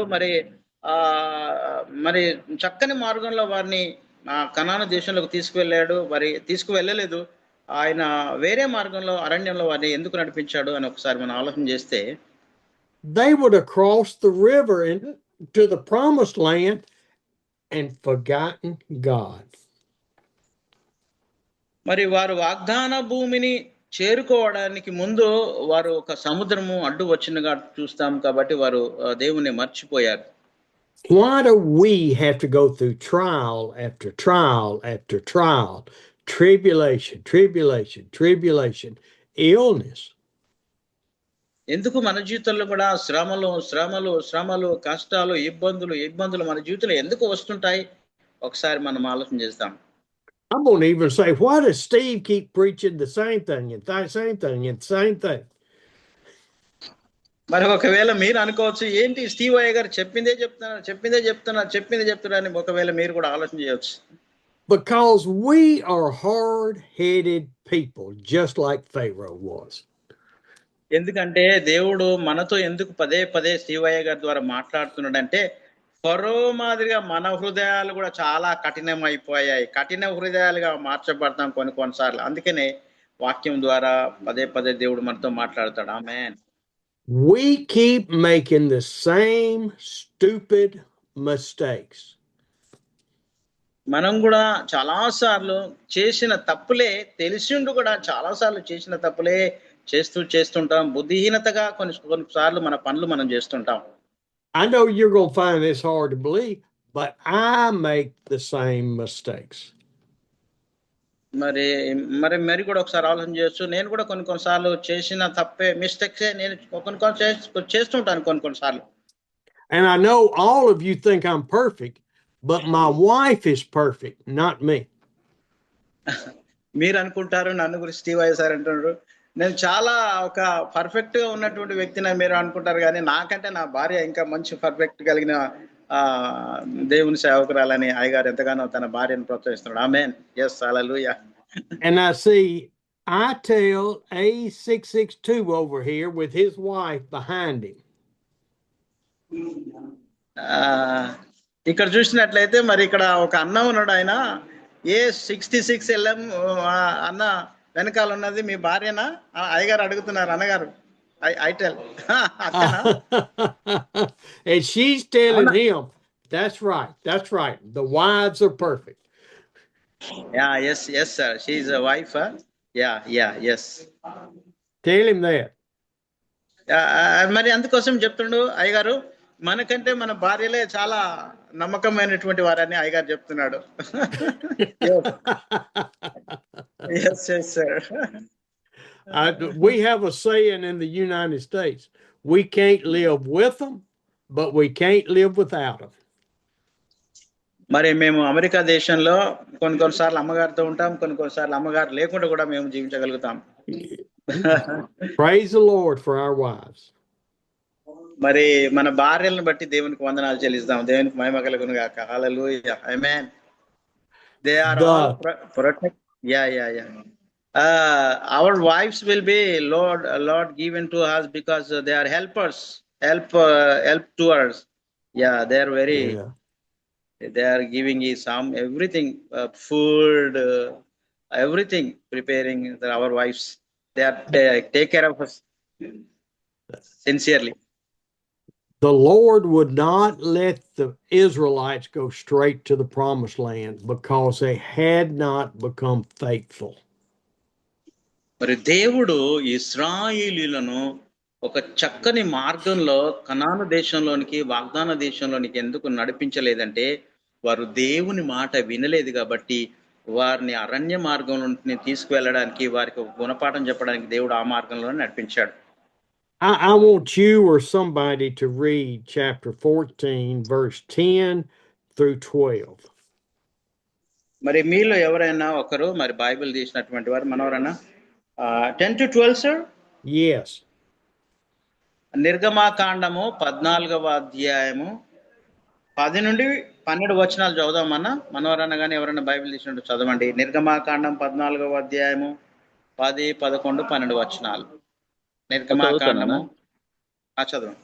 మరి చక్కని మార్గంలో వారిని కనాను దేశంలోకి తీసుకువెళ్ళాడు. మరి తీసుకువెళ్ళలేదు. ఆయన వేరే మార్గంలో అరణ్యంలో వారిని ఎందుకు నడిపించాడు అని ఒకసారి మనం ఆలోచన చేస్తే, they would have crossed the river into the promised land and forgotten God. మరి వారు వాగ్దాన భూమిని చేరుకోవడానికి ముందు వారు ఒక సముద్రము అడ్డు వచ్చినగా చూస్తాం కాబట్టి వారు దేవుని మర్చిపోయారు. Why do we have to go through trial after trial after trial, tribulation, illness? ఎందుకు మన జీవితంలో కూడా శ్రమలు, కష్టాలు, ఇబ్బందులు మన జీవితంలో ఎందుకు వస్తుంటాయి? ఒకసారి మనం ఆలోచన చేస్తాం. I'm going to even say, why does Steve keep preaching the same thing and same thing? మరి ఒకవేళ మీరు అనుకోవచ్చు, ఏంటి స్టీవ్ అయ్య గారు చెప్పిందే చెప్తున్నారు అని ఒకవేళ మీరు కూడా ఆలోచన చేయవచ్చు. Because we are hard-headed people, just like Pharaoh was. ఎందుకంటే దేవుడు మనతో ఎందుకు పదే స్టీవ్ అయ్య గారి ద్వారా మాట్లాడుతున్నాడంటే, ఫరో మాదిరిగా మన హృదయాలు కూడా చాలా కఠినమైపోయాయి. కఠిన హృదయాలుగా మార్చబడతాం కొన్నిసార్లు. అందుకనే వాక్యం ద్వారా పదే దేవుడు మనతో మాట్లాడతాడు. ఆమేన్. We keep making the same stupid mistakes. మనం కూడా చాలాసార్లు చేసిన తప్పులే, తెలిసిండు కూడా చాలాసార్లు చేసిన తప్పులే చేస్తుంటాం. బుద్ధిహీనతగా కొన్నిసార్లు మన పనులు మనం చేస్తుంటాం. I know you're going to find this hard to believe, but I make the same mistakes. మరి కూడా ఒకసారి ఆలోచన చేయొచ్చు. నేను కూడా కొన్నిసార్లు చేసిన మిస్టేక్సే నేను చేస్తుంటాను కొన్నిసార్లు. And I know all of you think I'm perfect, but my wife is perfect, not me. మీరు అనుకుంటారు నన్ను గురించి స్టీవ్ అయ్య సార్ అంటున్నారు, నేను చాలా ఒక పర్ఫెక్ట్ గా ఉన్నటువంటి వ్యక్తిని మీరు అనుకుంటారు, కానీ నాకంటే నా భార్య ఇంకా మంచి పర్ఫెక్ట్ కలిగిన దేవుని సేవకురాలని అయ్యగారు ఎంతగానో తన భార్యను ప్రోత్సహిస్తున్నాడు. ఆమేన్. yes, hallelujah. And I see Itel A662 over here with his wife behind him. ఇక్కడ చూసినట్లయితే మరి ఇక్కడ ఒక అన్న ఉన్నాడు, ఆయన A66 LM అన్న వెనకాల ఉన్నది మీ భార్యనా? అయ్యగారు అడుగుతున్నారు. అన్నగారు itel and she's telling him, that's right, the wives are perfect. yes sir, she is a wife. yes, tell him that. మరి అందుకోసం చెప్తుండు అయ్యగారు, మనకంటే మన భార్యలే చాలా నమ్మకమైనటువంటి వారని అయ్యగారు చెప్తున్నాడు. yes sir. We have a saying in the United States, we can't live with them, but we can't live without them. మరి మేము అమెరికా దేశంలో కొన్నిసార్లు అమ్మగారితో ఉంటాం, కొన్నిసార్లు అమ్మగారు లేకుండా కూడా మేము జీవించగలుగుతాం. Praise the Lord for our wives. మరి మన భార్యలను బట్టి దేవునికి వందనాలు చెల్లిస్తాం. దేవునికి మహిమ కలుగును గాక. హల్లెలూయా. ఆమేన్. They are all protect. Yeah. Our wives will be Lord given to us because they are helpers, help to us. Yeah, they are very. Yeah. They are giving us everything, food, everything, preparing our wives. They are take care of us sincerely. The Lord would not let the Israelites go straight to the promised land because they had not become faithful. మరి దేవుడు ఇశ్రాయేలీయులను ఒక చక్కని మార్గంలో కనాను దేశంలోనికి, వాగ్దాన దేశంలోనికి ఎందుకు నడిపించలేదంటే, వారు దేవుని మాట వినలేదు కాబట్టి వారిని అరణ్య మార్గంలో తీసుకువెళ్ళడానికి, వారికి గుణపాఠం చెప్పడానికి దేవుడు ఆ మార్గంలో నడిపించాడు. I want you or somebody to read chapter 14, verse 10 through 12. మరి మీలో ఎవరైనా ఒకరు మరి బైబిల్ తీసినటువంటి వారు మనవరైనా 10 to 12 sir? Yes. నిర్గమాకాండము 14వ అధ్యాయము 10 నుండి 12 వచనాలు చదువుదామన్నా మనవరన్న కానీ ఎవరైనా బైబిల్ తీసినట్టు చదవండి. నిర్గమాకాండం 14వ అధ్యాయము 10, 11, 12 వచనాలు. నిర్గమాకాండము చదవండి.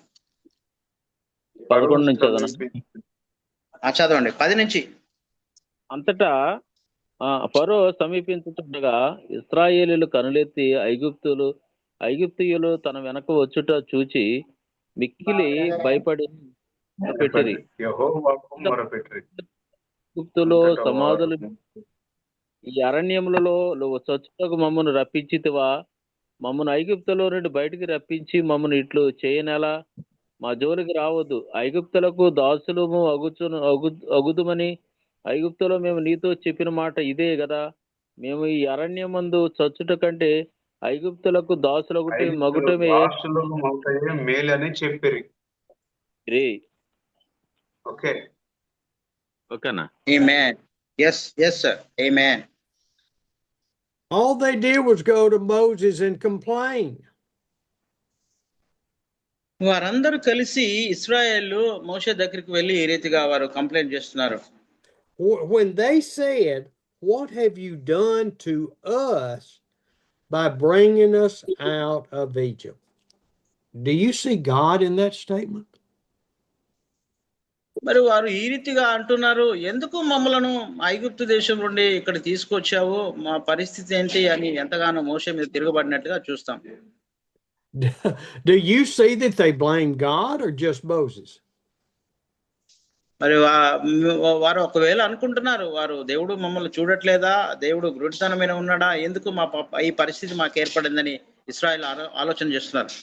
11 నుంచి చదవండి. చదవండి 10 నుంచి. అంతటా ఫరో సమీపించుతుండగా ఇశ్రాయేలీయులు కనులెత్తి ఐగుప్తీయులు తన వెనక వచ్చుట చూచి మిక్కిలి భయపడి పెట్టిరి. ఐగుప్తులో సమాధులు ఈ అరణ్యములలో చచ్చుటకు మమ్మను రప్పించితివా? మమ్మను ఐగుప్తులో నుండి బయటికి రప్పించి మమ్మను ఇట్లు చేయనెలా? మా జోలికి రావద్దు, ఐగుప్తులకు దాసులము అగుదుమని ఐగుప్తులో మేము నీతో చెప్పిన మాట ఇదే కదా. మేము ఈ అరణ్యమందు చచ్చుట కంటే ఐగుప్తులకు దాసులొకటి మగుటమే మేలని చెప్పిరి. ఓకేనా? Amen. Yes, sir. Amen. All they did was go to Moses and complain. వారందరూ కలిసి ఇశ్రాయేలు మోషే దగ్గరికి వెళ్ళి ఈ రీతిగా వారు కంప్లైంట్ చేస్తున్నారు. When they said, "What have you done to us by bringing us out of Egypt?" Do you see God in that statement? మరి వారు ఈ రీతిగా అంటున్నారు, ఎందుకు మమ్మలను ఐగుప్తు దేశం నుండి ఇక్కడ తీసుకొచ్చావు, మా పరిస్థితి ఏంటి అని ఎంతగానో మోషే మీద తిరగబడినట్టుగా చూస్తాం. Do you see that they blame God or just Moses? మరి వారు ఒకవేళ అనుకుంటున్నారు, వారు దేవుడు మమ్మల్ని చూడట్లేదా, దేవుడు గురుడితనమైన ఉన్నాడా, ఎందుకు మా ఈ పరిస్థితి మాకు ఏర్పడిందని ఇశ్రాయేలు ఆలోచన చేస్తున్నారు.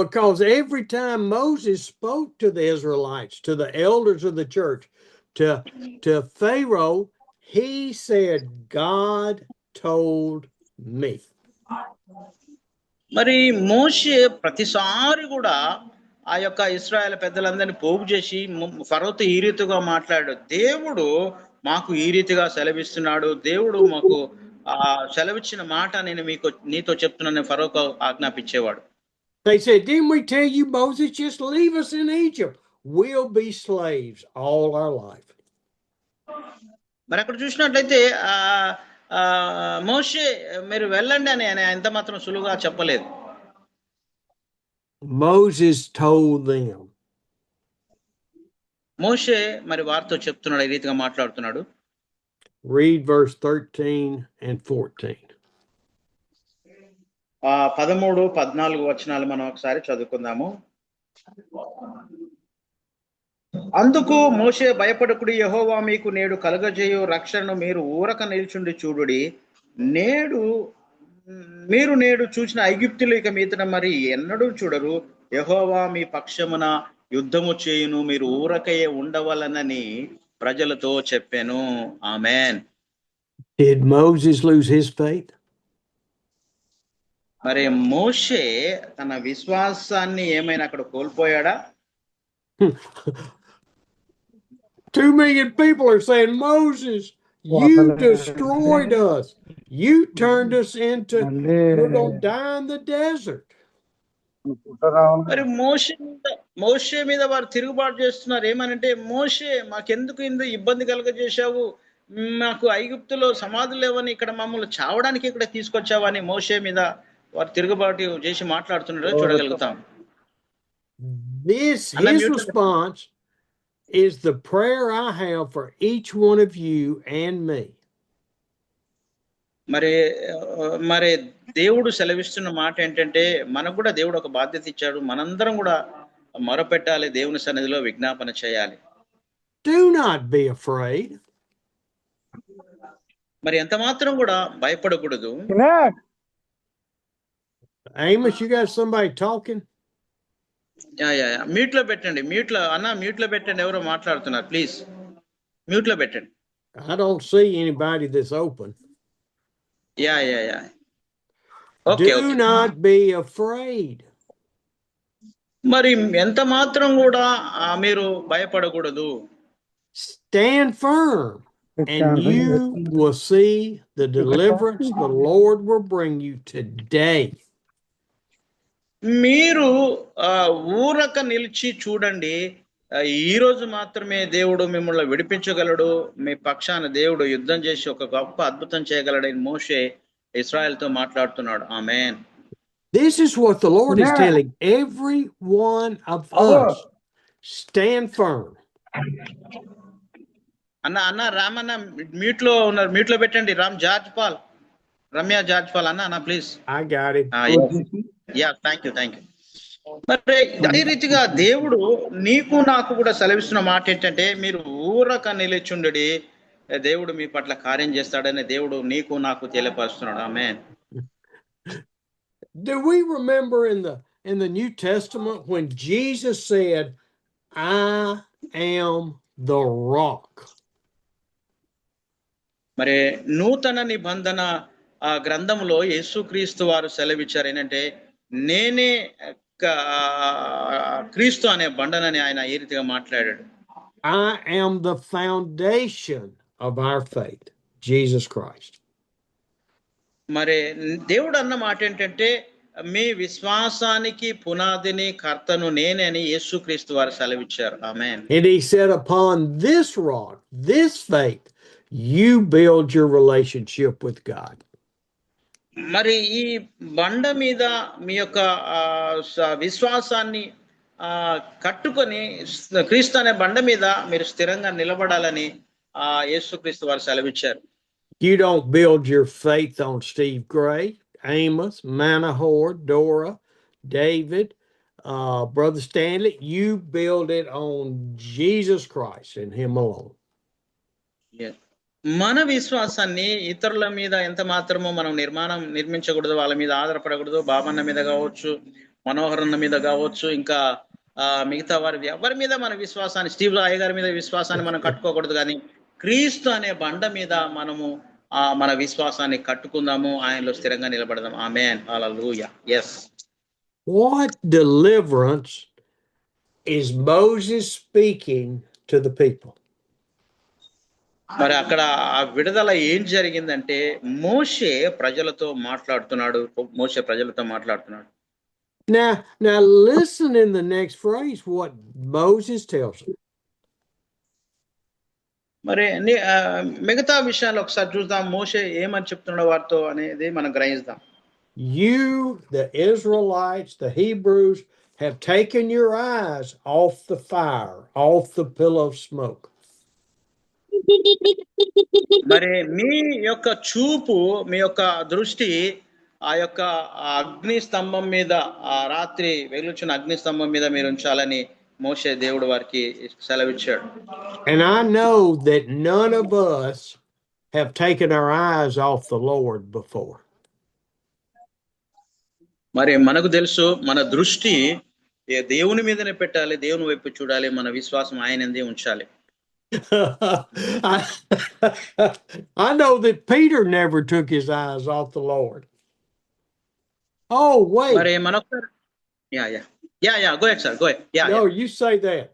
Because every time Moses spoke to the Israelites, to the elders of the church, to Pharaoh, he said, "God told me." మరి మోషే ప్రతిసారి కూడా ఆ యొక్క ఇశ్రాయేల్ పెద్దలందరినీ పోగు చేసి ఫరోతో ఈ రీతిగా మాట్లాడాడు, దేవుడు మాకు ఈ రీతిగా సెలవిస్తున్నాడు, దేవుడు మాకు సెలవిచ్చిన మాట నేను నీతో చెప్తున్నాను ఫరోకు ఆజ్ఞాపించేవాడు. They said, "Didn't we tell you, Moses, just leave us in Egypt? We'll be slaves all our life." మరి అక్కడ చూసినట్లయితే మోషే మీరు వెళ్ళండి అని ఎంత మాత్రం సులువుగా చెప్పలేదు. Moses told them. మోషే మరి వారితో చెప్తున్నాడు, ఈ రీతిగా మాట్లాడుతున్నాడు. Read verse 13 and 14. 13, 14 వచనాలు మనం ఒకసారి చదువుకుందాము. అందుకు మోషే, భయపడకుడి, యెహోవా మీకు నేడు కలుగజేయు రక్షణను మీరు ఊరక నిల్చుండి చూడుడి. మీరు నేడు చూసిన ఐగుప్తులు ఇక మీదట మరి ఎన్నడూ చూడరు. యెహోవా మీ పక్షమున యుద్ధము చేయును, మీరు ఊరకయే ఉండవలనని ప్రజలతో చెప్పాను. ఆమేన్. Did Moses lose his faith? మరి మోషే తన విశ్వాసాన్ని ఏమైనా అక్కడ కోల్పోయాడా? 2 million people are saying, "Moses, you destroyed us. You turned us into, we're going to die in the desert." మరి మోషే మీద వారు తిరుగుబాటు చేస్తున్నారు. ఏమనంటే, మోషే మాకెందుకు ఇంత ఇబ్బంది కలగజేశావు, మాకు ఐగుప్తులో సమాధులు లేవని ఇక్కడ మమ్మల్ని చావడానికి ఇక్కడ తీసుకొచ్చావని మోషే మీద వారు తిరుగుబాటు చేసి మాట్లాడుతున్నారో చూడగలుగుతాం. His response is the prayer I have for each one of you and me. మరి దేవుడు సెలవిస్తున్న మాట ఏంటంటే, మనకు కూడా దేవుడు ఒక బాధ్యత ఇచ్చాడు, మనందరం కూడా మొరపెట్టాలి, దేవుని సన్నిధిలో విజ్ఞాపన చేయాలి. Do not be afraid. మరి ఎంత మాత్రం కూడా భయపడకూడదు. Amos, you got somebody talking? Mute లో పెట్టండి, మ్యూట్ లో పెట్టండి, ఎవరో మాట్లాడుతున్నారు, ప్లీజ్ మ్యూట్ లో పెట్టండి. I don't see anybody that's open. Okay. Do not be afraid. మరి ఎంత మాత్రం కూడా మీరు భయపడకూడదు. Stand firm, and you will see the deliverance the Lord will bring you today. మీరు ఊరక నిలిచి చూడండి, ఈ రోజు మాత్రమే దేవుడు మిమ్మల్ని విడిపించగలడు, మీ పక్షాన దేవుడు యుద్ధం చేసి ఒక గొప్ప అద్భుతం చేయగలడని మోషే ఇశ్రాయేల్తో మాట్లాడుతున్నాడు. ఆమేన్. This is what the Lord is telling every one of us. Stand firm. అన్న రామన్న మ్యూట్ లో ఉన్నారు, మ్యూట్ లో పెట్టండి. రమ్య జార్జ్ పాల్ అన్న please. I got it. Yeah thank you. మరి అదే రీతిగా దేవుడు నీకు నాకు కూడా సెలవిస్తున్న మాట ఏంటంటే, మీరు ఊరక నిలిచుండడి, దేవుడు మీ పట్ల కార్యం చేస్తాడని దేవుడు నీకు నాకు తెలియపరుస్తున్నాడు. ఆమేన్. Do we remember in the New Testament when Jesus said, I am the rock? మరి నూతన నిబంధన గ్రంథంలో యేసుక్రీస్తు వారు సెలవిచ్చారు ఏంటంటే, నేనే క్రీస్తు అనే బండనని ఆయన ఈ రీతిగా మాట్లాడాడు. I am the foundation of our faith, Jesus Christ. మరి దేవుడు అన్న మాట ఏంటంటే, మీ విశ్వాసానికి పునాదిని కర్తను నేనే అని యేసుక్రీస్తు వారు సెలవిచ్చారు. ఆమేన్. And he said, upon this rock, this faith, you build your relationship with God. మరి ఈ బండ మీద మీ యొక్క విశ్వాసాన్ని కట్టుకొని క్రీస్తు అనే బండ మీద మీరు స్థిరంగా నిలబడాలని యేసుక్రీస్తు వారు సెలవిచ్చారు. You don't build your faith on Steve Gray, Amos, Manahoor, Dora, David, Brother Stanley. You build it on Jesus Christ and him alone. మన విశ్వాసాన్ని ఇతరుల మీద ఎంత మాత్రమో మనం నిర్మించకూడదు, వాళ్ళ మీద ఆధారపడకూడదు. బాబన్న మీద కావచ్చు, మనోహరన్న మీద కావచ్చు, ఇంకా మిగతా వారి ఎవరి మీద మన విశ్వాసాన్ని, స్టీవ్ అయ్య గారి మీద విశ్వాసాన్ని మనం కట్టుకోకూడదు. కానీ క్రీస్తు అనే బండ మీద మనము మన విశ్వాసాన్ని కట్టుకుందాము, ఆయనలో స్థిరంగా నిలబడదాం. ఆమేన్. హల్లెలూయా. yes. What deliverance is Moses speaking to the people? మరి అక్కడ ఆ విడుదల ఏం జరిగిందంటే, మోషే ప్రజలతో మాట్లాడుతున్నాడు. Now listen in the next phrase what Moses tells them. మరి మిగతా విషయాలు ఒకసారి చూద్దాం, మోషే ఏమని చెప్తున్నాడు వారితో అనేది మనం గ్రహిస్తాం. You, the Israelites, the Hebrews, have taken your eyes off the fire, off the pillar of smoke. మరి మీ యొక్క చూపు, మీ యొక్క దృష్టి ఆ యొక్క అగ్ని స్తంభం మీద, ఆ రాత్రి వెలుగుచున్న అగ్ని స్తంభం మీద మీరు ఉంచాలని మోషే దేవుడు వారికి సెలవిచ్చాడు. And I know that none of us have taken our eyes off the Lord before. మరి మనకు తెలుసు, మన దృష్టి దేవుని మీదనే పెట్టాలి, దేవుని వైపు చూడాలి, మన విశ్వాసం ఆయనందే ఉంచాలి. I know that Peter never took his eyes off the Lord. Oh, wait. మరి మనొకసారి go ahead sir, go ahead. No, you say that.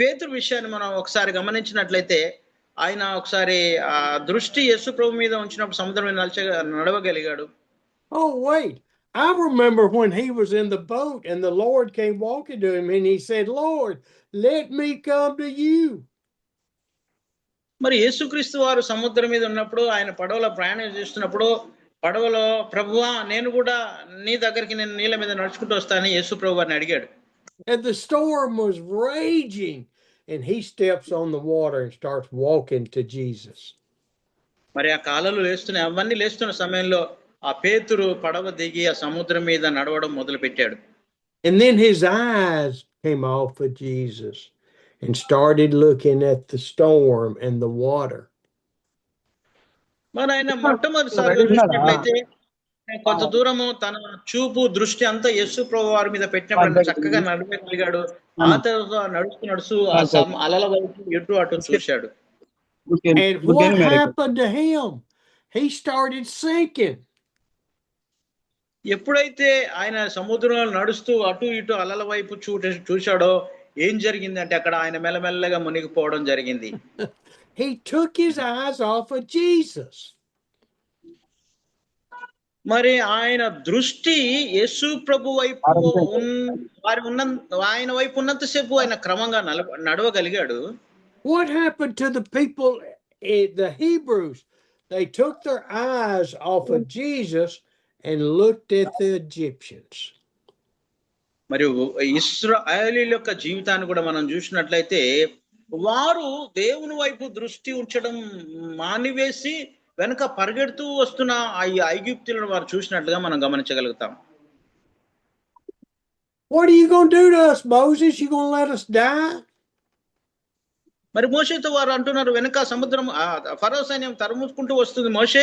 పేతురు విషయాన్ని మనం ఒకసారి గమనించినట్లయితే, ఆయన ఒకసారి దృష్టి యేసు ప్రభు మీద ఉంచినప్పుడు సముద్రం మీద నడవగలిగాడు. Oh, wait. I remember when he was in the boat and the Lord came walking to him and he said, Lord, let me come to you. మరి యేసుక్రీస్తు వారు సముద్రం మీద ఉన్నప్పుడు, ఆయన పడవలో ప్రయాణం చేస్తున్నప్పుడు, పడవలో ప్రభువా నేను కూడా నీ దగ్గరికి, నేను నీళ్ళ మీద నడుచుకుంటూ వస్తానని యేసు ప్రభు వారిని అడిగాడు. And the storm was raging and he steps on the water and starts walking to Jesus. మరి ఆ కాలలు లేస్తున్నాయి, అవన్నీ లేస్తున్న సమయంలో ఆ పేతురు పడవ దిగి ఆ సముద్రం మీద నడవడం మొదలు పెట్టాడు. And then his eyes came off of Jesus and started looking at the storm and the water. మరి ఆయన మొట్టమొదటిసారిగా చూసినట్లయితే కొంత దూరము తన చూపు దృష్టి అంతా యేసు ప్రభు వారి మీద పెట్టినప్పుడు చక్కగా నడవగలిగాడు. ఆ తర్వాత నడుస్తూ అలల వైపు ఎటు అటు చూశాడు. And what happened to him? He started sinking. ఎప్పుడైతే ఆయన సముద్రంలో నడుస్తూ అటు ఇటు అలల వైపు చూశాడో ఏం జరిగిందంటే, అక్కడ ఆయన మెల్లమెల్లగా మునిగిపోవడం జరిగింది. He took his eyes off of Jesus. మరి ఆయన దృష్టి యేసు ప్రభు వైపు ఆయన వైపు ఉన్నంతసేపు ఆయన క్రమంగా నడవగలిగాడు. What happened to the people, the Hebrews? They took their eyes off of Jesus and looked at the Egyptians. మరియు ఇశ్రాయేలీయుల యొక్క జీవితాన్ని కూడా మనం చూసినట్లయితే వారు దేవుని వైపు దృష్టి ఉంచడం మానివేసి వెనక పరిగెడుతూ వస్తున్న ఈ ఐగుప్తులను వారు చూసినట్లుగా మనం గమనించగలుగుతాం. What are you going to do to us, Moses? You going to let us die? మరి మోషేతో వారు అంటున్నారు, వెనక సముద్రం ఫరో సైన్యం తరుముకుంటూ వస్తుంది, మోషే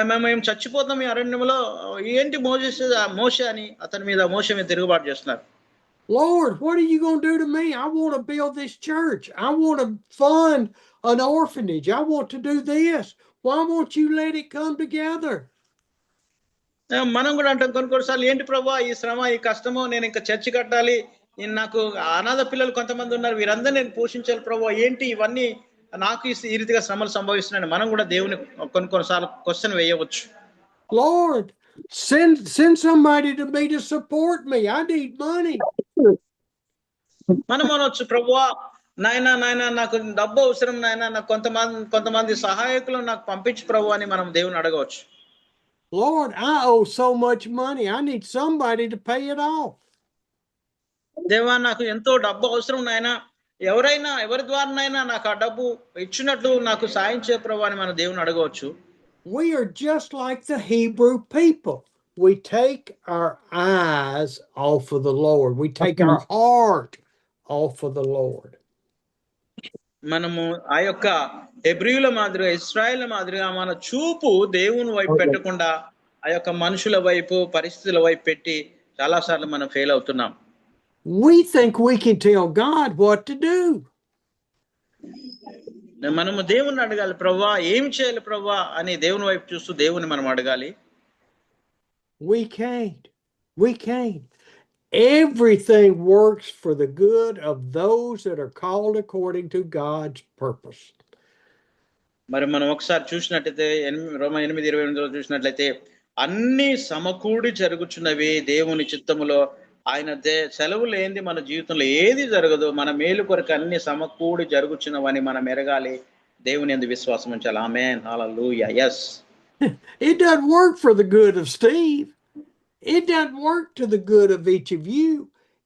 మేము చచ్చిపోతాం ఈ అరణ్యంలో, ఏంటి మోషే అని అతని మీద మోషే మీద తిరుగుబాటు చేస్తున్నారు. Lord, what are you going to do to me? I want to build this church. I want to fund an orphanage. I want to do this. Why won't you let it come together? మనం కూడా అంటాం కొన్నిసార్లు, ఏంటి ప్రభా ఈ శ్రమ ఈ కష్టము, నేను ఇంకా చర్చి కట్టాలి, నాకు అనాథ పిల్లలు కొంతమంది ఉన్నారు, వీరందరూ నేను పోషించాలి ప్రభా, ఏంటి ఇవన్నీ నాకు ఈ రీతిగా శ్రమలు సంభవిస్తున్నాయి. మనం కూడా దేవుని కొన్నిసార్లు క్వశ్చన్ వేయవచ్చు. Lord, send somebody to me to support me. I need money. మనం అనవచ్చు, ప్రభువా నాయనా నాకు డబ్బు అవసరం, నాయనా నాకు కొంతమంది సహాయకులు నాకు పంపించు ప్రభు అని మనం దేవుని అడగవచ్చు. Lord, I owe so much money. I need somebody to pay it off. దేవా నాకు ఎంతో డబ్బు అవసరం నాయనా, ఎవరి ద్వారానైనా నాకు ఆ డబ్బు ఇచ్చినట్లు నాకు సాయం చేయ ప్రభు అని మనం దేవుని అడగవచ్చు. We are just like the Hebrew people. We take our eyes off of the Lord. We take our heart off of the Lord. మనము ఆ యొక్క హెబ్రీయుల మాదిరిగా ఇశ్రాయేల్ మాదిరిగా మన చూపు దేవుని వైపు పెట్టకుండా ఆ యొక్క మనుషుల వైపు పరిస్థితుల వైపు పెట్టి చాలా సార్లు మనం ఫెయిల్ అవుతున్నాం. We think we can tell God what to do. మనము దేవుని అడగాలి, ప్రభువా ఏం చేయాలి ప్రభువా అని దేవుని వైపు చూస్తూ దేవుని మనం అడగాలి. We can't. Everything works for the good of those that are called according to God's purpose. మరి మనం ఒకసారి చూసినట్లయితే రోమా 8:28 చూసినట్లయితే అన్ని సమకూడి జరుగుచున్నవి దేవుని చిత్తములో, ఆయన సెలవు లేనిది మన జీవితంలో ఏది జరగదు, మన మేలు కొరకు అన్ని సమకూడి జరుగుచున్నవని మనం ఎరగాలి, దేవుని యందు విశ్వాసం ఉంచాలి. ఆమేన్, హల్లెలూయా. yes. It doesn't work for the good of Steve. It doesn't work to the good of each of you.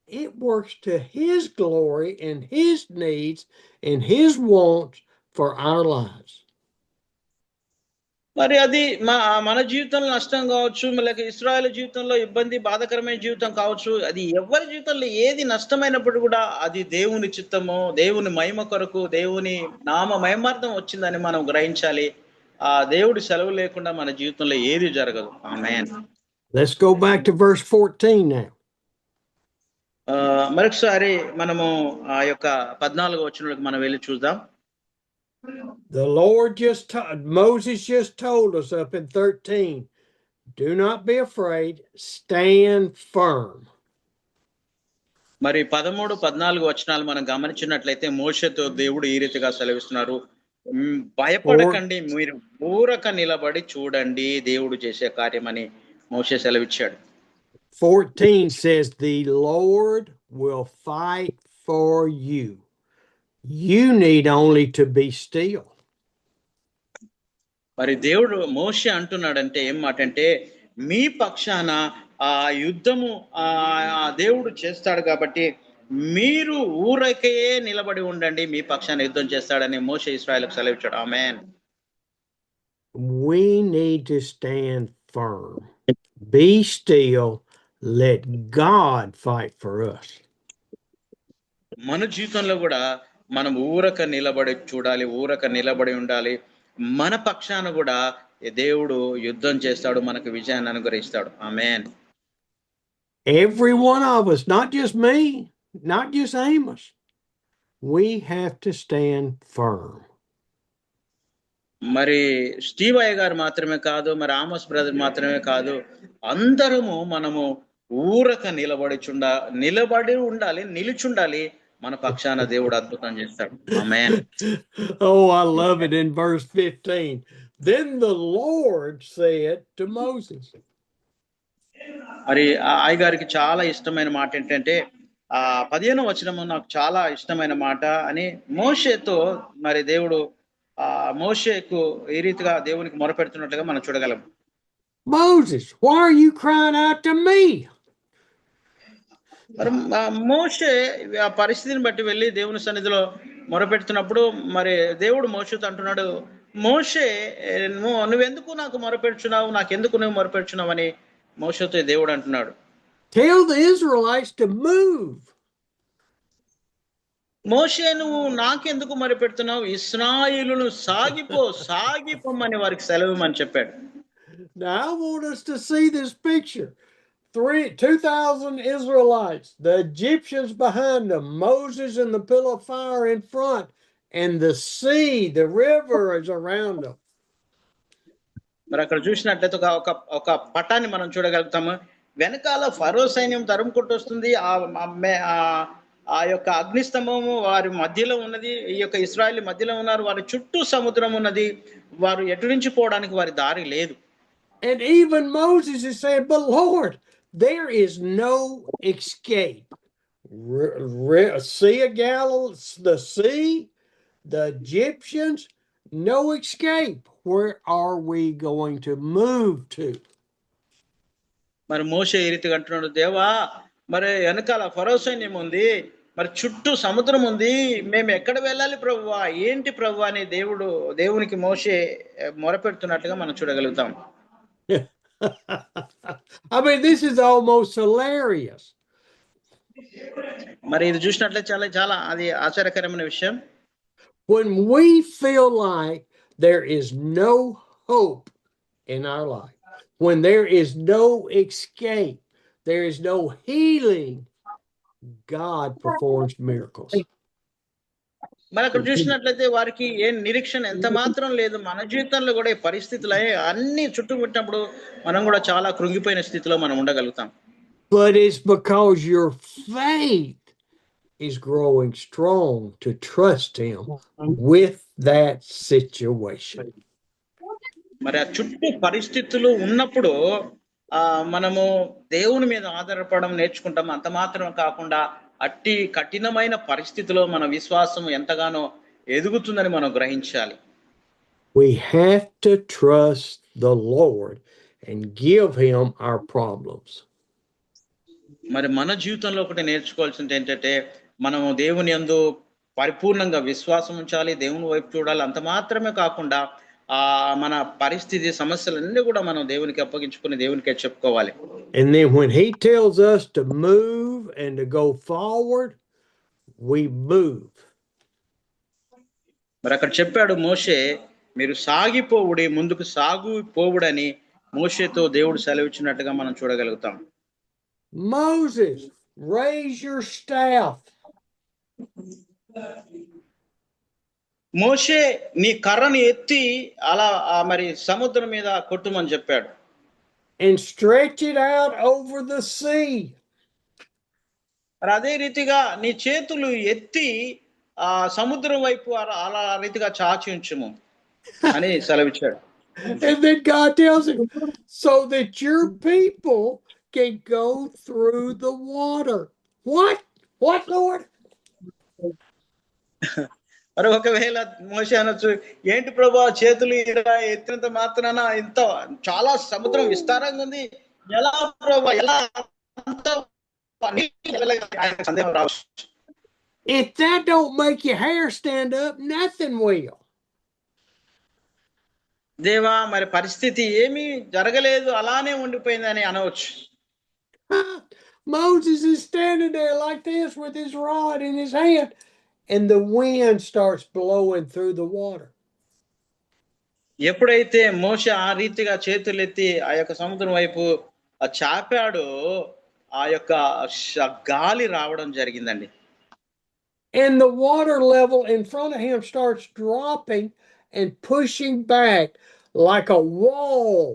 It works to his glory and his needs and his wants for our lives. మరి అది మన జీవితంలో నష్టం కావచ్చు, లేక ఇశ్రాయేలు జీవితంలో ఇబ్బంది బాధాకరమైన జీవితం కావచ్చు, అది ఎవరి జీవితంలో ఏది నష్టమైనప్పుడు కూడా అది దేవుని చిత్తము, దేవుని మహిమ కొరకు, దేవుని నామ మహిమార్థం వచ్చిందని మనం గ్రహించాలి. ఆ దేవుడి సెలవు లేకుండా మన జీవితంలో ఏది జరగదు. ఆమేన్. Let's go back to verse 14 now. మరొకసారి మనము ఆ యొక్క 14వ వచనంలోకి మనం వెళ్ళి చూద్దాం. The Lord Moses just told us up in 13, do not be afraid, stand firm. మరి 13, 14 వచనాలు మనం గమనించినట్లయితే మోషేతో దేవుడు ఈ రీతిగా సెలవిస్తున్నారు, భయపడకండి, మీరు ఊరక నిలబడి చూడండి దేవుడు చేసే కార్యమని మోషే సెలవిచ్చాడు. 14 says, the Lord will fight for you. You need only to be still. మరి దేవుడు మోషే అంటున్నాడంటే ఏం మాట అంటే, మీ పక్షాన ఆ యుద్ధము దేవుడు చేస్తాడు కాబట్టి మీరు ఊరకే నిలబడి ఉండండి, మీ పక్షాన యుద్ధం చేస్తాడని మోషే ఇశ్రాయేలుకు సెలవిచ్చాడు. ఆమేన్. We need to stand firm. Be still. Let God fight for us. మన జీవితంలో కూడా మనం ఊరక నిలబడి చూడాలి, ఊరక నిలబడి ఉండాలి. మన పక్షాన కూడా దేవుడు యుద్ధం చేస్తాడు, మనకు విజయాన్ని అనుగ్రహిస్తాడు. ఆమేన్. Every one of us, not just me, not just Amos. We have to stand firm. మరి స్టీవ్ అయ్య గారు మాత్రమే కాదు, మరి ఆమోస్ బ్రదర్ మాత్రమే కాదు, అందరము మనము ఊరక నిలబడి ఉండాలి, నిలుచుండాలి. మన పక్షాన దేవుడు అద్భుతం చేస్తాడు. ఆమేన్. Oh, I love it in verse 15. Then the Lord said to Moses. మరి అయ్య గారికి చాలా ఇష్టమైన మాట ఏంటంటే 15వ వచనము నాకు చాలా ఇష్టమైన మాట అని, మోషేతో మరి దేవుడు మోషేకు ఈ రీతిగా దేవునికి మొరపెడుతున్నట్లుగా మనం చూడగలం. Moses, why are you crying out to me? మరి మోషే ఆ పరిస్థితిని బట్టి వెళ్ళి దేవుని సన్నిధిలో మొరపెడుతున్నప్పుడు మరి దేవుడు మోషేతో అంటున్నాడు, మోషే నువ్వెందుకు నాకు మొరపెడుచున్నావు, నాకెందుకు నువ్వు మొరపెడుచున్నావు అని మోషేతో దేవుడు అంటున్నాడు. Tell the Israelites to move. మోషే నువ్వు నాకెందుకు మొరపెడుతున్నావు, ఇశ్రాయేలును సాగిపోమని వారికి సెలవుమని చెప్పాడు. Now I want us to see this picture. 2,000 Israelites, the Egyptians behind them, Moses in the pillar of fire in front, and the sea, the river is around them. మరి అక్కడ చూసినట్లయితే ఒక పటాన్ని మనం చూడగలుగుతాము. వెనకాల ఫరో సైన్యం తరుముకుంటూ వస్తుంది, ఆ యొక్క అగ్నిస్తంభము వారి మధ్యలో ఉన్నది, ఈ యొక్క ఇశ్రాయేలు మధ్యలో ఉన్నారు, వారి చుట్టూ సముద్రం ఉన్నది, వారు ఎటు నుంచి పోవడానికి వారి దారి లేదు. And even Moses is saying, but Lord, there is no escape. Sea of Galilee, the sea, the Egyptians, no escape. Where are we going to move to? మరి మోషే ఈ రీతిగా అంటున్నాడు, దేవా మరి వెనకాల ఫరో సైన్యం ఉంది, మరి చుట్టూ సముద్రం ఉంది, మేము ఎక్కడ వెళ్ళాలి ప్రభువా, ఏంటి ప్రభువా అని దేవునికి మోషే మొరపెడుతున్నట్లుగా మనం చూడగలుగుతాం. I mean, this is almost hilarious. మరి ఇది చూసినట్లయితే చాలా చాలా అది ఆశ్చర్యకరమైన విషయం. When we feel like there is no hope in our life, when there is no escape, there is no healing, God performs miracles. మరి అక్కడ చూసినట్లయితే వారికి ఏం నిరీక్షణ ఎంత మాత్రం లేదు. మన జీవితంలో కూడా ఈ పరిస్థితులు అన్ని చుట్టుముట్టినప్పుడు మనం కూడా చాలా కృంగిపోయిన స్థితిలో మనం ఉండగలుగుతాం. But it's because your faith is growing strong to trust Him with that situation. మరి ఆ చుట్టూ పరిస్థితులు ఉన్నప్పుడు మనము దేవుని మీద ఆధారపడడం నేర్చుకుంటాం. అంత మాత్రం కాకుండా అట్టి కఠినమైన పరిస్థితిలో మన విశ్వాసం ఎంతగానో ఎదుగుతుందని మనం గ్రహించాలి. We have to trust the Lord and give Him our problems. మరి మన జీవితంలో ఒకటి నేర్చుకోవాల్సింది ఏంటంటే, మనము దేవుని యందు పరిపూర్ణంగా విశ్వాసం ఉంచాలి, దేవుని వైపు చూడాలి. అంత మాత్రమే కాకుండా మన పరిస్థితి సమస్యలన్నీ కూడా మనం దేవునికి అప్పగించుకుని దేవునికే చెప్పుకోవాలి. And then when He tells us to move and to go forward, we move. మరి అక్కడ చెప్పాడు మోషే, మీరు సాగిపోవుడి, ముందుకు సాగిపోవుడని మోషేతో దేవుడు సెలవిచ్చినట్టుగా మనం చూడగలుగుతాం. Moses, raise your staff. మోషే నీ కర్రని ఎత్తి అలా మరి సముద్రం మీద కొట్టుమని చెప్పాడు. And stretch it out over the sea. అదే రీతిగా నీ చేతులు ఎత్తి సముద్రం వైపు అలా రీతిగా చాచి ఉంచుము అని సెలవిచ్చాడు. And then God tells him, so that your people can go through the water. What? What, Lord? మరి ఒకవేళ మోషే అనొచ్చు, ఏంటి ప్రభా చేతులు ఎత్తినంత మాత్రాన ఇంత చాలా సముద్రం విస్తారంగా ఉంది, ఎలా ప్రభా ఎలా సందేహం రావచ్చు. If that don't make your hair stand up, nothing will. దేవా మరి పరిస్థితి ఏమీ జరగలేదు, అలానే ఉండిపోయిందని అనవచ్చు. Moses is standing there like this with his rod in his hand, and the wind starts blowing through the water. ఎప్పుడైతే మోషే ఆ రీతిగా చేతులెత్తి ఆ యొక్క సముద్రం వైపు చాపాడో ఆ యొక్క గాలి రావడం జరిగిందండి. And the water level in front of him starts dropping and pushing back like a wall.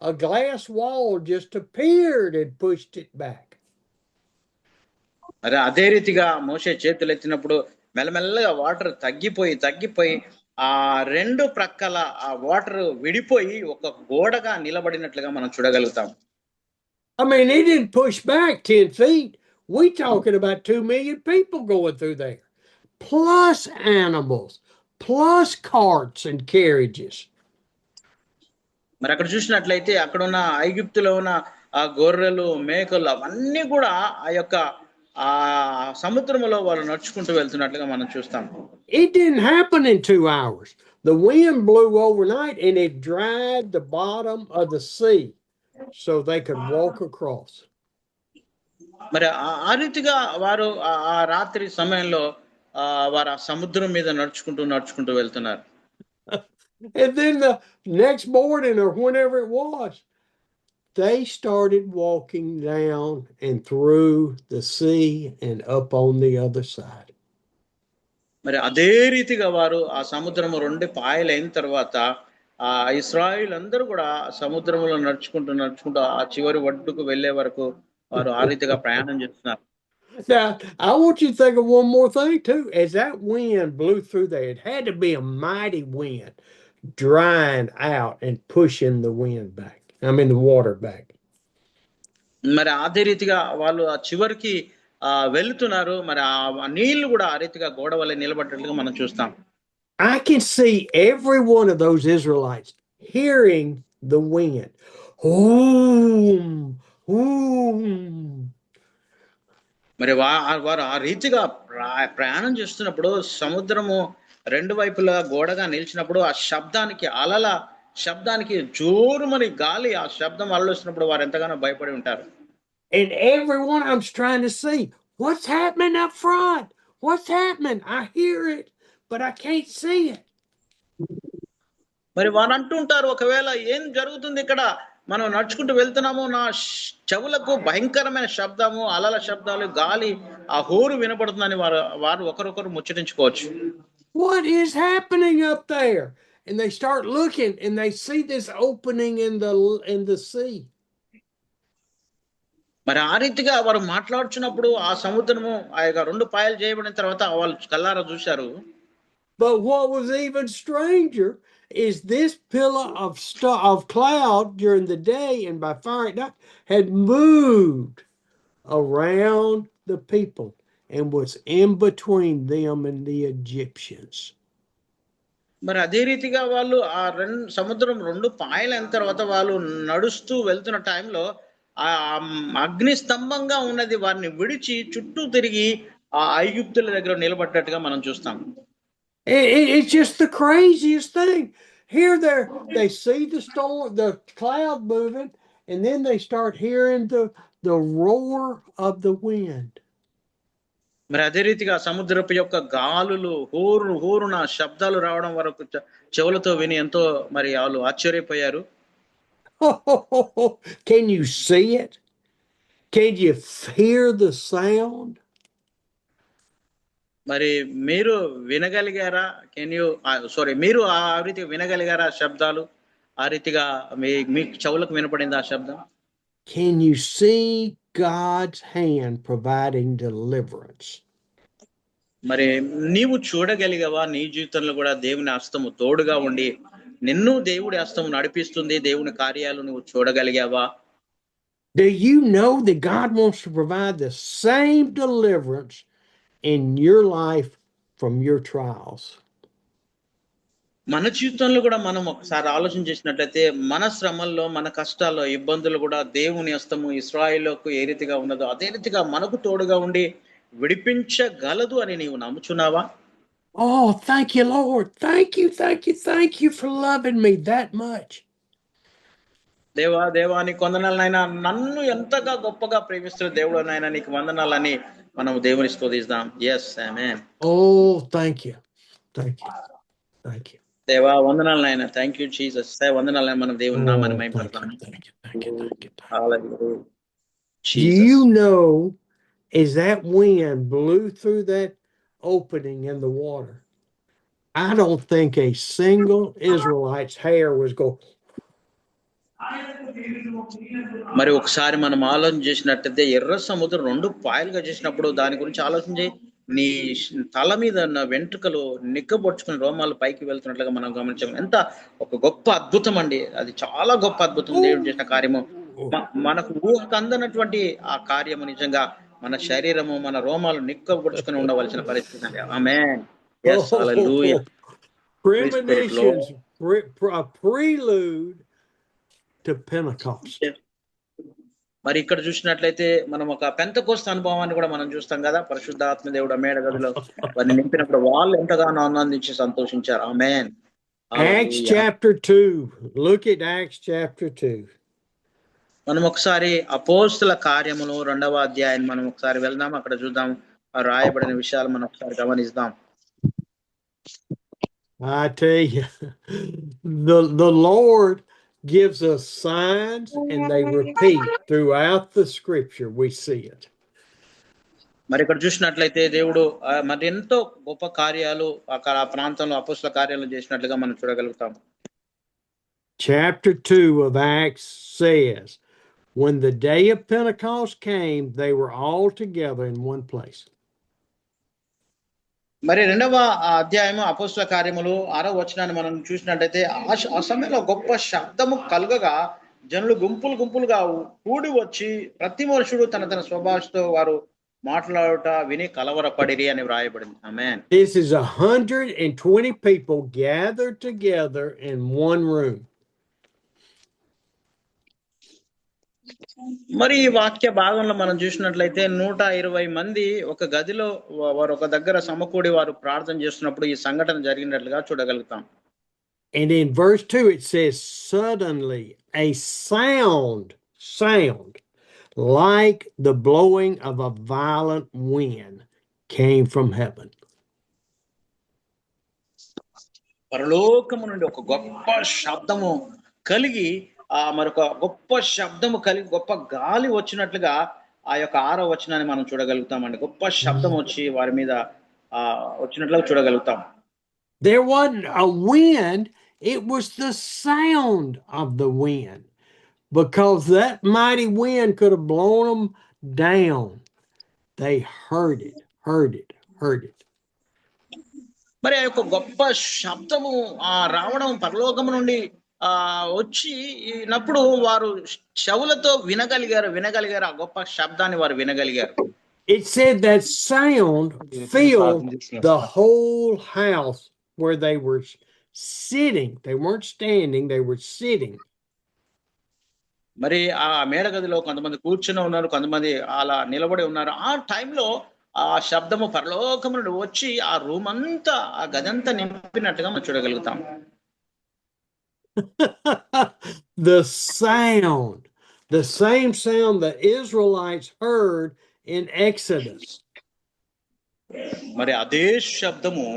A glass wall just appeared and pushed it back. అదే రీతిగా మోషే చేతులు ఎత్తినప్పుడు మెల్లమెల్లగా వాటర్ తగ్గిపోయి ఆ రెండు ప్రక్కల ఆ వాటర్ విడిపోయి ఒక గోడగా నిలబడినట్లుగా మనం చూడగలుగుతాం. I mean, he didn't push back 10 feet. We talking about 2 million people going through there, plus animals, plus carts and carriages. మరి అక్కడ చూసినట్లయితే అక్కడ ఉన్న ఐగుప్తులో ఉన్న ఆ గొర్రెలు మేకలు అవన్నీ కూడా ఆ యొక్క ఆ సముద్రంలో వాళ్ళు నడుచుకుంటూ వెళ్తున్నట్లుగా మనం చూస్తాం. It didn't happen in 2 hours. The wind blew overnight and it dried the bottom of the sea so they could walk across. మరి ఆ రీతిగా వారు ఆ రాత్రి సమయంలో వారు ఆ సముద్రం మీద నడుచుకుంటూ వెళ్తున్నారు. And then the next morning or whenever it was, they started walking down and through the sea and up on the other side. మరి అదే రీతిగా వారు ఆ సముద్రము 2 పాయలైన తర్వాత ఆ ఇశ్రాయేలు అందరూ కూడా సముద్రంలో నడుచుకుంటూ ఆ చివరి ఒడ్డుకు వెళ్ళే వరకు వారు ఆ రీతిగా ప్రయాణం చేస్తున్నారు. Now, I want you to think of one more thing too. As that wind blew through there, it had to be a mighty wind, drying out and pushing the wind back. I mean, the water back. మరి అదే రీతిగా వాళ్ళు ఆ చివరికి వెళ్తున్నారు. మరి ఆ నీళ్లు కూడా ఆ రీతిగా గోడ వల్ల నిలబడ్డట్లుగా మనం చూస్తాం. I can see every one of those Israelites hearing the wind. Oom, oom. మరి వారు ఆ రీతిగా ప్రయాణం చేస్తున్నప్పుడు సముద్రము 2 వైపులా గోడగా నిలిచినప్పుడు ఆ శబ్దానికి అలల శబ్దానికి జోరుమని గాలి ఆ శబ్దం అలలు వస్తున్నప్పుడు వారు ఎంతగానో భయపడి ఉంటారు. And everyone I'm trying to see what's happening up front. What's happening? I hear it, but I can't see it. మరి వారు అంటుంటారు, ఒకవేళ ఏం జరుగుతుంది ఇక్కడ, మనం నడుచుకుంటూ వెళ్తున్నాము, నా చెవులకు భయంకరమైన శబ్దము, అలల శబ్దాలు, గాలి ఆ హోరు వినపడుతుందని వారు ఒకరొకరు ముచ్చటించుకోవచ్చు. What is happening up there? And they start looking and they see this opening in the sea. మరి ఆ రీతిగా వారు మాట్లాడుచున్నప్పుడు ఆ సముద్రము ఆ యొక్క 2 పాయలు చేయబడిన తర్వాత వాళ్ళు కళ్ళారా చూశారు. But what was even stranger is this pillar of cloud during the day and by fire at night had moved around the people and was in between them and the Egyptians. మరి అదే రీతిగా వాళ్ళు ఆ సముద్రం 2 పాయలైన తర్వాత వాళ్ళు నడుస్తూ వెళ్తున్న టైంలో ఆ అగ్ని స్తంభంగా ఉన్నది వారిని విడిచి చుట్టూ తిరిగి ఆ ఐగుప్తుల దగ్గర నిలబడ్డట్టుగా మనం చూస్తాం. It's just the craziest thing. Here they see the storm, the cloud moving, and then they start hearing the roar of the wind. మరి అదే రీతిగా సముద్రపు యొక్క గాలులు హోరున శబ్దాలు రావడం వరకు చెవులతో విని ఎంతో మరి వాళ్ళు ఆశ్చర్యపోయారు. Can you see it? Can you hear the sound? మరి మీరు వినగలిగారా? మీరు ఆ రీతిగా వినగలిగారా శబ్దాలు? ఆ రీతిగా మీ చెవులకు వినపడింది ఆ శబ్దం? Can you see God's hand providing deliverance? మరి నీవు చూడగలిగావా? నీ జీవితంలో కూడా దేవుని హస్తము తోడుగా ఉండి నిన్ను దేవుడి హస్తము నడిపిస్తుంది, దేవుని కార్యాలు నువ్వు చూడగలిగావా? Do you know that God wants to provide the same deliverance in your life from your trials? మన జీవితంలో కూడా మనం ఒకసారి ఆలోచన చేసినట్లయితే మన శ్రమల్లో, మన కష్టాల్లో, ఇబ్బందులు కూడా దేవుని హస్తము ఇశ్రాయేలుకు ఏ రీతిగా ఉన్నదో అదే రీతిగా మనకు తోడుగా ఉండి విడిపించగలదు అని నీవు నమ్ముచున్నావా? Oh, thank you, Lord. Thank you for loving me that much. దేవా నీకు వందనాలు నాయనా, నన్ను ఎంతగా గొప్పగా ప్రేమిస్తున్న దేవుడు నాయనా, నీకు వందనాలని మనం దేవుని స్తుతిద్దాం. yes amen. Oh, thank you. దేవా వందనాలు నాయనా. Thank you Jesus. వందనాలు మనం దేవుని నామాన్ని మహిమపడతాం. హల్లెలూయా. Do you know, as that wind blew through that opening in the water, I don't think a single Israelite's hair was going. మరి ఒకసారి మనం ఆలోచన చేసినట్టయితే ఎర్ర సముద్రం 2 పాయలుగా చేసినప్పుడు దాని గురించి ఆలోచించి నీ తల మీద ఉన్న వెంట్రుకలు నిక్కబొడుచుకుని రోమాలు పైకి వెళ్తున్నట్లుగా మనం గమనించాం. ఎంత ఒక గొప్ప అద్భుతం అండి. అది చాలా గొప్ప అద్భుతం దేవుడు చేసిన కార్యము. మనకు ఊహకు అందనటువంటి ఆ కార్యము నిజంగా మన శరీరము మన రోమాలు నిక్కబొడుచుకొని ఉండవలసిన పరిస్థితి. ఆమేన్. Yes, hallelujah. Holy Spirit, Lord. Premonitions, a prelude to Pentecost. మరి ఇక్కడ చూసినట్లయితే మనం ఒక పెంతెకోస్తు అనుభవాన్ని కూడా మనం చూస్తాం కదా. పరిశుద్ధాత్మ దేవుడు మేడ గదిలో వారిని నింపినప్పుడు వాళ్ళు ఎంతగానో ఆనందించి సంతోషించారు. ఆమేన్. Acts chapter 2. Look at Acts chapter 2. మనం ఒకసారి అపోస్తుల కార్యములు 2వ అధ్యాయాన్ని మనం ఒకసారి వెళ్దాం. అక్కడ చూద్దాం రాయబడిన విషయాలు మనం ఒకసారి గమనిద్దాం. I tell you, the Lord gives us signs and they repeat throughout the scripture. We see it. మరి ఇక్కడ చూసినట్లయితే దేవుడు మరి ఎంతో గొప్ప కార్యాలు అక్కడ ఆ ప్రాంతంలో అపోస్తుల కార్యాలు చేసినట్లుగా మనం చూడగలుగుతాం. Chapter 2 of Acts says, when the day of Pentecost came, they were all together in one place. మరి 2వ అధ్యాయము అపోస్తుల కార్యములు 6వ వచనాన్ని మనం చూసినట్లయితే ఆ సమయంలో గొప్ప శబ్దము కలుగగా జనులు గుంపులుగా కూడి వచ్చి ప్రతి మనుషుడు తన స్వభాషతో వారు మాట్లాడుట విని కలవరపడిరి అని వ్రాయబడింది. ఆమేన్. This is 120 people gathered together in one room. మరి ఈ వాక్య భాగంలో మనం చూసినట్లయితే 120 మంది ఒక గదిలో వారు ఒక దగ్గర సమకూడి వారు ప్రార్థన చేస్తున్నప్పుడు ఈ సంఘటన జరిగినట్లుగా చూడగలుగుతాం. And in verse 2 it says, suddenly a sound like the blowing of a violent wind came from heaven. పరలోకము నుండి ఒక గొప్ప శబ్దము కలిగి మరొక గొప్ప శబ్దము కలిగి గొప్ప గాలి వచ్చినట్లుగా ఆ యొక్క 6వ వచనాన్ని మనం చూడగలుగుతామండి. గొప్ప శబ్దం వచ్చి వారి మీద వచ్చినట్లుగా చూడగలుగుతాం. There wasn't a wind, it was the sound of the wind, because that mighty wind could have blown them down. They heard it. మరి ఆ యొక్క గొప్ప శబ్దము రావడం పరలోకము నుండి వచ్చినప్పుడు వారు చెవులతో వినగలిగారు ఆ గొప్ప శబ్దాన్ని వారు వినగలిగారు. It said that sound filled the whole house where they were sitting. They weren't standing, they were sitting. మరి ఆ మేడ గదిలో కొంతమంది కూర్చుని ఉన్నారు, కొంతమంది అలా నిలబడి ఉన్నారు. ఆ టైంలో ఆ శబ్దము పరలోకము నుండి వచ్చి ఆ రూమ్ అంతా ఆ గదంతా నింపినట్టుగా మనం చూడగలుగుతాం. The same sound the Israelites heard in Exodus. మరి అదే శబ్దము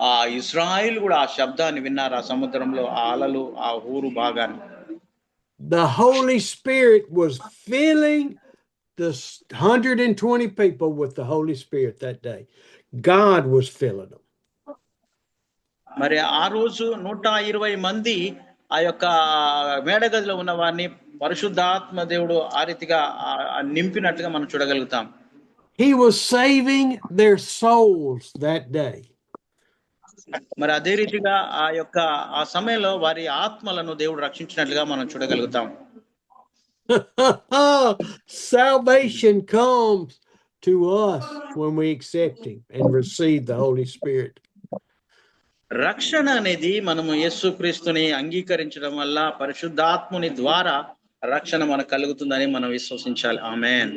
ఆ ఇశ్రాయేలు కూడా ఆ శబ్దాన్ని విన్నారు. ఆ సముద్రంలో ఆ అలలు ఆ ఊరు భాగాన్ని. The Holy Spirit was filling the 120 people with the Holy Spirit that day. God was filling them. మరి ఆ రోజు 120 మంది ఆ యొక్క మేడగదిలో ఉన్న వారిని పరిశుద్ధాత్మ దేవుడు ఆ రీతిగా నింపినట్టుగా మనం చూడగలుగుతాం. He was saving their souls that day. మరి అదే రీతిగా ఆ యొక్క ఆ సమయంలో వారి ఆత్మలను దేవుడు రక్షించినట్లుగా మనం చూడగలుగుతాం. Salvation comes to us when we accept Him and receive the Holy Spirit. రక్షణ అనేది మనము యేసుక్రీస్తుని అంగీకరించడం వల్ల పరిశుద్ధాత్ముని ద్వారా రక్షణ మనకు కలుగుతుందని మనం విశ్వసించాలి. ఆమేన్.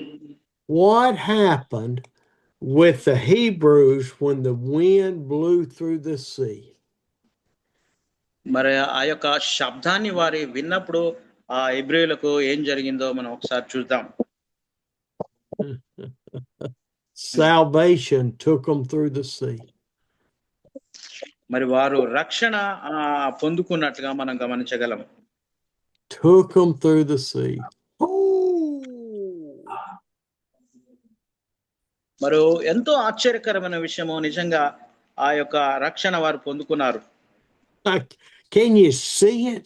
What happened with the Hebrews when the wind blew through the sea? మరి ఆ యొక్క శబ్దాన్ని వారి విన్నప్పుడు ఆ హెబ్రీయులకు ఏం జరిగిందో మనం ఒకసారి చూద్దాం. Salvation took them through the sea. మరి వారు రక్షణ పొందుకున్నట్లుగా మనం గమనించగలం. Took them through the sea. మరి ఎంతో ఆశ్చర్యకరమైన విషయము నిజంగా ఆ యొక్క రక్షణ వారు పొందుకున్నారు. Can you see it?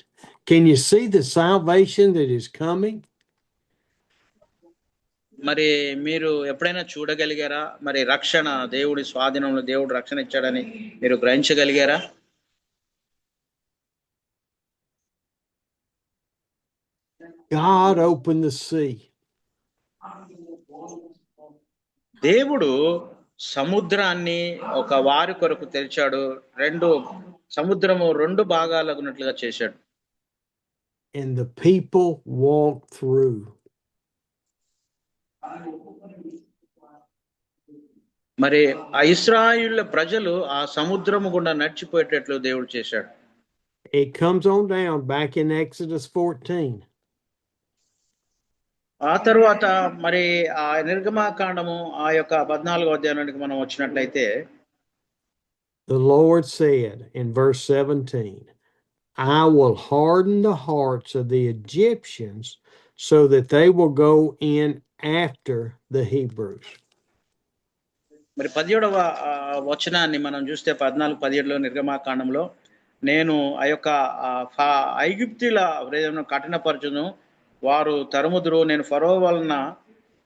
Can you see the salvation that is coming? మరి మీరు ఎప్పుడైనా చూడగలిగారా? మరి రక్షణ దేవుడి స్వాధీనంలో దేవుడు రక్షణ ఇచ్చాడని మీరు గ్రహించగలిగారా? God opened the sea. దేవుడు సముద్రాన్ని ఒక వారి కొరకు తెరిచాడు. సముద్రము రెండు భాగాలగునట్లుగా చేశాడు. And the people walked through. మరి ఆ ఇశ్రాయేలు ప్రజలు ఆ సముద్రము గుండా నడిచిపోయేటట్లు దేవుడు చేశాడు. It comes on down back in Exodus 14. ఆ తర్వాత మరి ఆ నిర్గమాకాండము ఆ యొక్క 14వ అధ్యాయానికి మనం వచ్చినట్లయితే The Lord said in verse 17, I will harden the hearts of the Egyptians so that they will go in after the Hebrews. మరి 17వ వచనాన్ని మనం చూస్తే 14-17లో నిర్గమాకాండంలో నేను ఆ యొక్క ఐగుప్తీయుల హృదయం కఠినపరచును, వారు తరుముదురు, నేను ఫరో వలన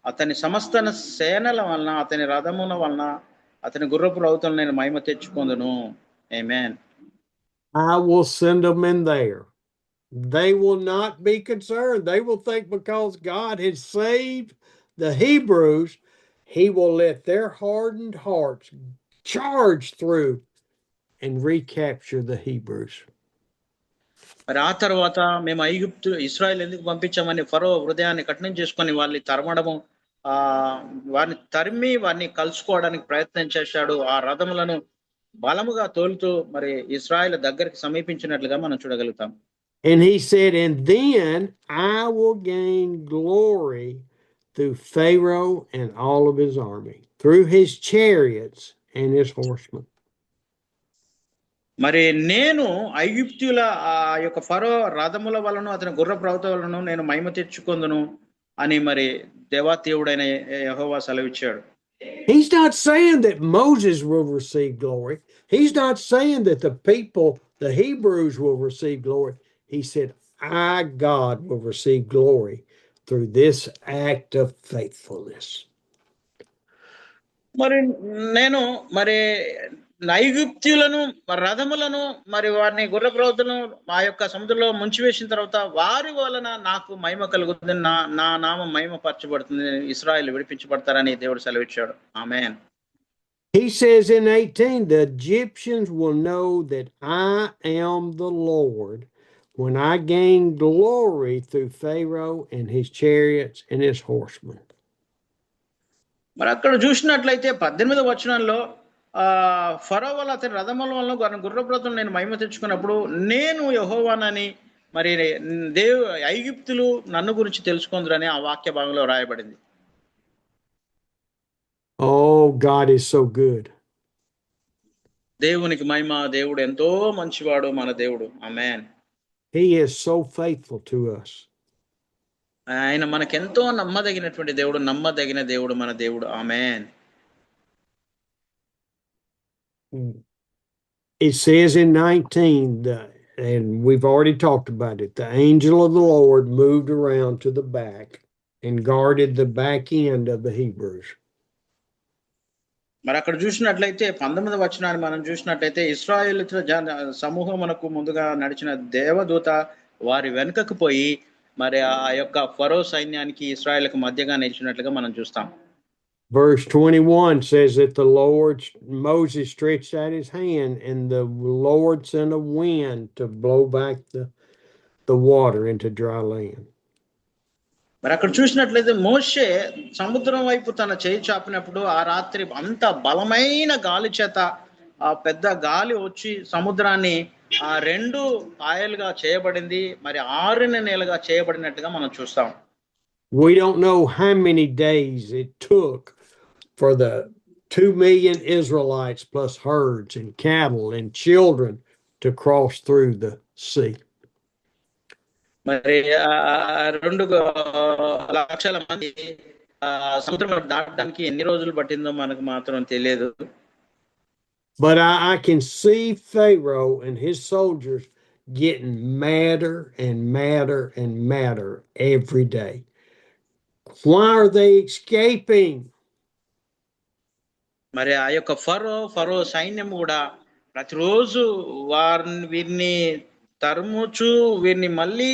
అతని సమస్త సేనల వలన అతని రథముల వలన అతని గుర్రపు రౌతులను నేను మహిమ తెచ్చుకొందును. ఆమేన్. I will send them in there. They will not be concerned. They will think because God has saved the Hebrews, he will let their hardened hearts charge through and recapture the Hebrews. మరి ఆ తర్వాత మేము ఇశ్రాయేలు ఎందుకు పంపించామని ఫరో హృదయాన్ని కఠినం చేసుకొని వాళ్ళని తరమడము వారిని తరిమి వారిని కలుసుకోవడానికి ప్రయత్నం చేశాడు. ఆ రథములను బలముగా తోలుతూ మరి ఇశ్రాయేలు దగ్గరికి సమీపించినట్లుగా మనం చూడగలుగుతాం. And he said, and then I will gain glory through Pharaoh and all of his army, through his chariots and his horsemen. మరి నేను ఐగుప్తుల ఆ యొక్క ఫరో రథముల వలన అతని గుర్రపు రౌతులను నేను మహిమ తెచ్చుకొందును అని మరి దేవాదేవుడైన యెహోవా సెలవిచ్చాడు. He's not saying that Moses will receive glory. He's not saying that the people, the Hebrews, will receive glory. He said, I, God, will receive glory through this act of faithfulness. మరి నేను ఐగుప్తీయులను రథములను మరి వారిని గుర్రపు రౌతులను ఆ యొక్క సముద్రంలో ముంచివేసిన తర్వాత వారి వలన నాకు మహిమ కలుగుతుంది, నా నామం మహిమ పరచబడుతుంది, ఇశ్రాయేలు విడిపించబడతారని దేవుడు సెలవిచ్చాడు. ఆమేన్. He says in 18, the Egyptians will know that I am the Lord when I gain glory through Pharaoh and his chariots and his horsemen. మరి అక్కడ చూసినట్లయితే 18వ వచనంలో ఫరో వల్ల అతని రథముల వలన గుర్రపు రథములను నేను మహిమ తెచ్చుకున్నప్పుడు నేను యెహోవానని మరి ఐగుప్తులు నన్ను గురించి తెలుసుకుందరని ఆ వాక్య భాగంలో రాయబడింది. Oh, God is so good. దేవునికి మహిమ. దేవుడు ఎంతో మంచివాడు మన దేవుడు. ఆమేన్. He is so faithful to us. ఆయన మనకెంతో నమ్మదగినటువంటి దేవుడు, నమ్మదగిన దేవుడు మన దేవుడు. ఆమేన్. It says in 19, and we've already talked about it, the angel of the Lord moved around to the back and guarded the back end of the Hebrews. మరి అక్కడ చూసినట్లయితే 19వ వచనాన్ని మనం చూసినట్లయితే ఇశ్రాయేలు సమూహమునకు ముందుగా నడిచిన దేవదూత వారి వెనుకకు పోయి మరి ఆ యొక్క ఫరో సైన్యానికి ఇశ్రాయేలుకు మధ్యగా నిలిచినట్లుగా మనం చూస్తాం. Verse 21 says that Moses stretched out his hand and the Lord sent a wind to blow back the water into dry land. మరి అక్కడ చూసినట్లయితే మోషే సముద్రం వైపు తన చేయి చాపినప్పుడు ఆ రాత్రి అంత బలమైన గాలి చేత ఆ పెద్ద గాలి వచ్చి సముద్రాన్ని ఆ 2 పాయలుగా చేయబడింది, మరి 6 నేలగా చేయబడినట్టుగా మనం చూస్తాం. We don't know how many days it took for the 2 million Israelites plus herds and cattle and children to cross through the sea. మరి 2 లక్షల మంది సముద్రం దాటడానికి ఎన్ని రోజులు పట్టిందో మనకు మాత్రం తెలియదు. But I can see Pharaoh and his soldiers getting madder and madder and madder every day. Why are they escaping? మరి ఆ యొక్క ఫరో సైన్యం కూడా ప్రతిరోజు వీరిని తరుముచు వీరిని మళ్ళీ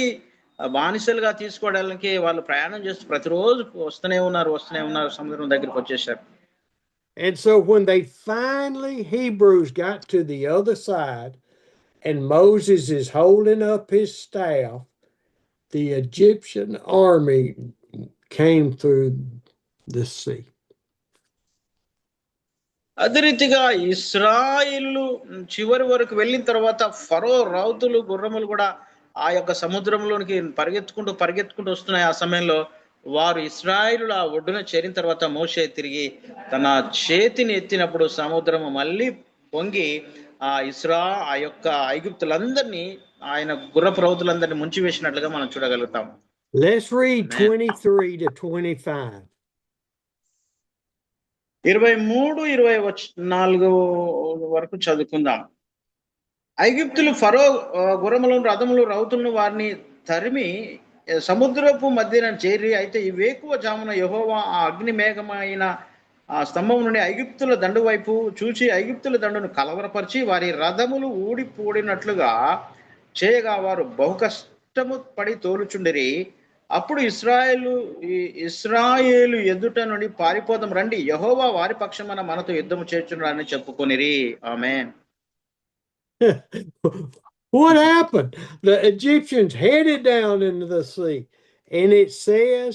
బానిసలుగా తీసుకోవడానికి వాళ్ళు ప్రయాణం చేస్తూ ప్రతిరోజు వస్తూనే ఉన్నారు, సముద్రం దగ్గరికి వచ్చేసారు. And so when they finally, Hebrews got to the other side and Moses is holding up his staff, the Egyptian army came through the sea. అదే రీతిగా ఇశ్రాయేలు చివరి వరకు వెళ్ళిన తర్వాత ఫరో రౌతులు గుర్రములు కూడా ఆ యొక్క సముద్రంలోనికి పరిగెత్తుకుంటూ వస్తున్నాయి. ఆ సమయంలో వారు ఇశ్రాయేలు ఆ ఒడ్డున చేరిన తర్వాత మోషే తిరిగి తన చేతిని ఎత్తినప్పుడు సముద్రము మళ్ళీ పొంగి ఆ యొక్క ఐగుప్తులందరినీ ఆయన గుర్రపు రౌతులందరినీ ముంచివేసినట్లుగా మనం చూడగలుగుతాం. Let's read 23 to 25. 23-24 వరకు చదువుకుందాం. ఐగుప్తులు ఫరో గుర్రములను రథములు రౌతులను వారిని తరిమి సముద్రపు మధ్యన చేరి, అయితే ఈ వేకువ జామున యెహోవా ఆ అగ్ని మేఘమైన ఆ స్తంభం నుండి ఐగుప్తుల దండు వైపు చూచి ఐగుప్తుల దండును కలవరపరిచి వారి రథములు ఊడిపోడినట్లుగా చేయగా వారు బహుకష్టము పడి తోలుచుండిరి. అప్పుడు ఇశ్రాయేలు ఎదుట నుండి పారిపోదాం రండి, యెహోవా వారి పక్షమున మనతో యుద్ధము చేయుచున్నాడని చెప్పుకొనిరి. ఆమేన్. What happened? The Egyptians headed down into the sea, and it says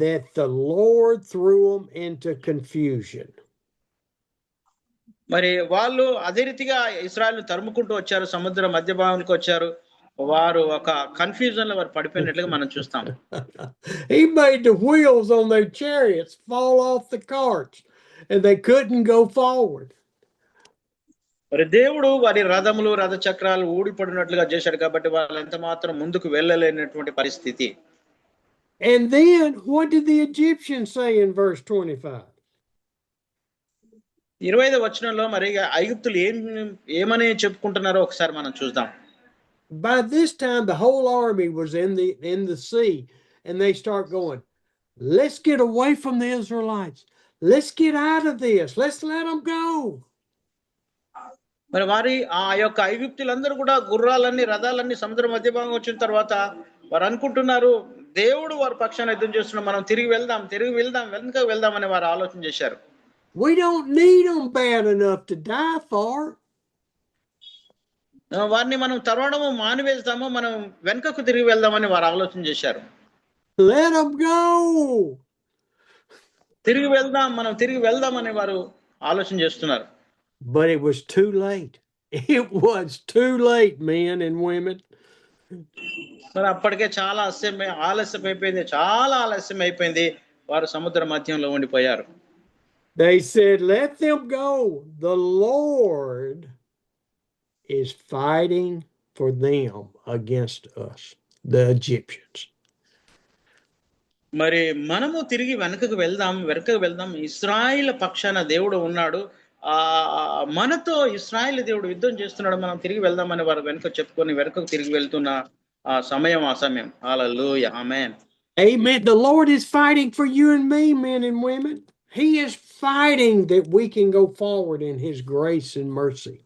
that the Lord threw them into confusion. మరి వాళ్ళు అదే రీతిగా ఇశ్రాయేలు తరుముకుంటూ వచ్చారు, సముద్ర మధ్య భాగానికి వచ్చారు. వారు ఒక కన్ఫ్యూజన్ లో వారు పడిపోయినట్లుగా మనం చూస్తాం. He made the wheels on their chariots fall off the carts, and they couldn't go forward. మరి దేవుడు వారి రథములు రథ చక్రాలు ఊడిపడినట్లుగా చేశాడు కాబట్టి వాళ్ళు ఎంత మాత్రం ముందుకు వెళ్ళలేనటువంటి పరిస్థితి. And then what did the Egyptians say in verse 25? 25వ వచనంలో మరి ఐగుప్తులు ఏమని చెప్పుకుంటున్నారో ఒకసారి మనం చూద్దాం. By this time the whole army was in the sea, and they start going, let's get away from the Israelites. Let's get out of this. Let's let them go. మరి వారి ఆ యొక్క ఐగుప్తులందరూ కూడా గుర్రాలన్నీ రథాలన్నీ సముద్రం మధ్య భాగం వచ్చిన తర్వాత వారు అనుకుంటున్నారు, దేవుడు వారి పక్షాన యుద్ధం చేస్తున్నాం, మనం తిరిగి వెళ్దాం వెనుక వెళ్దాం అని వారు ఆలోచన చేశారు. We don't need them bad enough to die for. వారిని మనం తరవడము మానివేస్తాము, మనం వెనుకకు తిరిగి వెళ్దామని వారు ఆలోచన చేశారు. Let them go. మనం తిరిగి వెళ్దామని వారు ఆలోచన చేస్తున్నారు. But it was too late. It was too late, men and women. మరి అప్పటికే చాలా ఆలస్యం అయిపోయింది. వారు సముద్ర మధ్యంలో ఉండిపోయారు. They said, let them go. The Lord is fighting for them against us, the Egyptians. మరి మనము తిరిగి వెనుకకు వెళ్దాం, ఇశ్రాయేల్ పక్షాన దేవుడు ఉన్నాడు, మనతో ఇశ్రాయేల్ దేవుడు యుద్ధం చేస్తున్నాడు, మనం తిరిగి వెళ్దామని వారు వెనుకకు తిరిగి వెళ్తున్న ఆ సమయం. హల్లెలూయా, ఆమేన్. Amen. The Lord is fighting for you and me, men and women. He is fighting that we can go forward in his grace and mercy.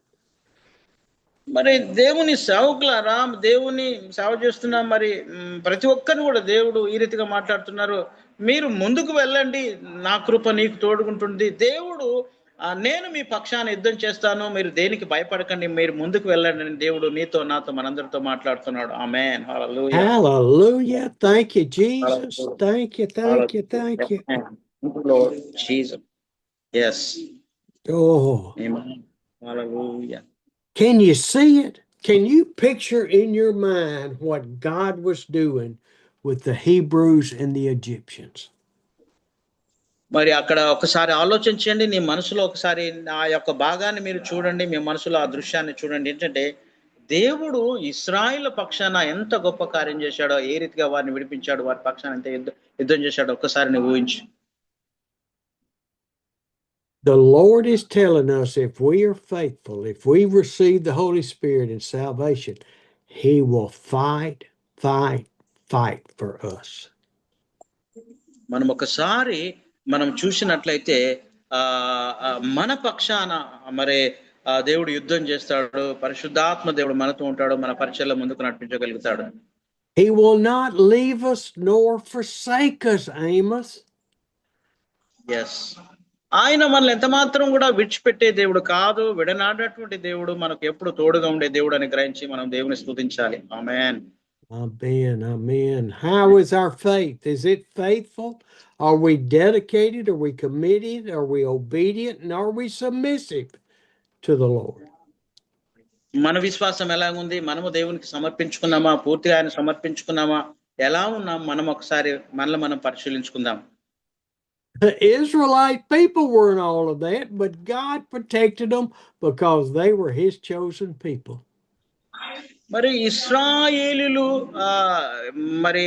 మరి దేవుని సేవకులారా, దేవుని సేవ చేస్తున్నా మరి ప్రతి ఒక్కరిని కూడా దేవుడు ఈ రీతిగా మాట్లాడుతున్నారు, మీరు ముందుకు వెళ్ళండి, నా కృప నీకు తోడుకుంటుంది. దేవుడు నేను మీ పక్షాన యుద్ధం చేస్తాను, మీరు దేనికి భయపడకండి, మీరు ముందుకు వెళ్ళండి అని దేవుడు నీతో నాతో మనందరితో మాట్లాడుతున్నాడు. ఆమేన్. హల్లెలూయా. Hallelujah. Thank you, Jesus. Thank you. Lord Jesus. Yes. Oh. Amen. Hallelujah. Can you see it? Can you picture in your mind what God was doing with the Hebrews and the Egyptians? మరి అక్కడ ఒకసారి ఆలోచించండి, నీ మనసులో ఒకసారి ఆ యొక్క భాగాన్ని మీరు చూడండి, మీ మనసులో ఆ దృశ్యాన్ని చూడండి. ఏంటంటే దేవుడు ఇశ్రాయేలు పక్షాన ఎంత గొప్ప కార్యం చేశాడో, ఏ రీతిగా వారిని విడిపించాడు, వారి పక్షాన ఎంత యుద్ధం చేశాడో ఒక్కసారి నువ్వు ఊహించు. The Lord is telling us, if we are faithful, if we receive the Holy Spirit in salvation, he will fight for us. మనం ఒకసారి చూసినట్లయితే మన పక్షాన మరి దేవుడు యుద్ధం చేస్తాడు, పరిశుద్ధాత్మ దేవుడు మనతో ఉంటాడు, మన పరిచయంలో ముందుకు నడిపించగలుగుతాడు. He will not leave us nor forsake us, Amos. Yes, ఆయన మనల్ని ఎంత మాత్రం కూడా విడిచిపెట్టే దేవుడు కాదు, విడనాడినటువంటి దేవుడు, మనకు ఎప్పుడు తోడుగా ఉండే దేవుడు అని గ్రహించి మనం దేవుని స్తుతించాలి. ఆమేన్. Amen, amen. How is our faith? Is it faithful? Are we dedicated? Are we committed? Are we obedient? And are we submissive to the Lord? మన విశ్వాసం ఎలాగుంది? మనము దేవునికి సమర్పించుకున్నామా? పూర్తిగా ఆయన సమర్పించుకున్నామా? ఎలా ఉన్నాం? మనం ఒకసారి మనల్ని మనం పరిశీలించుకుందాం. The Israelite people weren't all of that, but God protected them because they were his chosen people. మరి ఇశ్రాయేలీలు మరి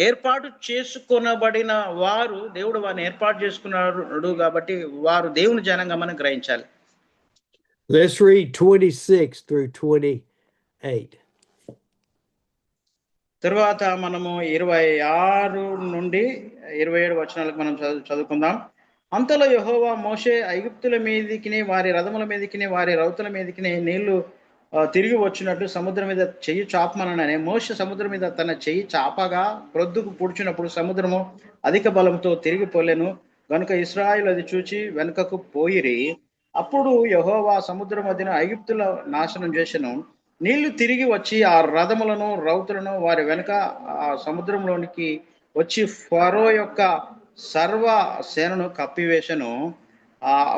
ఏర్పాటు చేసుకొనబడిన వారు, దేవుడు వారిని ఏర్పాటు చేసుకున్నాడు కాబట్టి వారు దేవుని జనంగా మనం గ్రహించాలి. Let's read 26 through 28. తర్వాత మనము 26 నుండి 27 వచనాలకు మనం చదువుకుందాం. అంతలో యెహోవా మోషే ఐగుప్తుల మీదికిని వారి రథముల మీదికిని వారి రౌతుల మీదికిని నీళ్లు తిరిగి వచ్చినట్లు సముద్రం మీద చెయ్యి చాపమననే. మోషే సముద్రం మీద తన చెయ్యి చాపగా ప్రొద్దుకు పుడిచినప్పుడు సముద్రము అధిక బలంతో తిరిగిపోలేను గనుక ఇశ్రాయేలు అది చూచి వెనుకకు పోయిరి. అప్పుడు యెహోవా సముద్రం మధ్యన ఐగుప్తుల నాశనం చేసెను. నీళ్లు తిరిగి వచ్చి ఆ రథములను రౌతులను వారి వెనుక ఆ సముద్రంలోనికి వచ్చి ఫరో యొక్క సర్వ సేనను కప్పివేశను.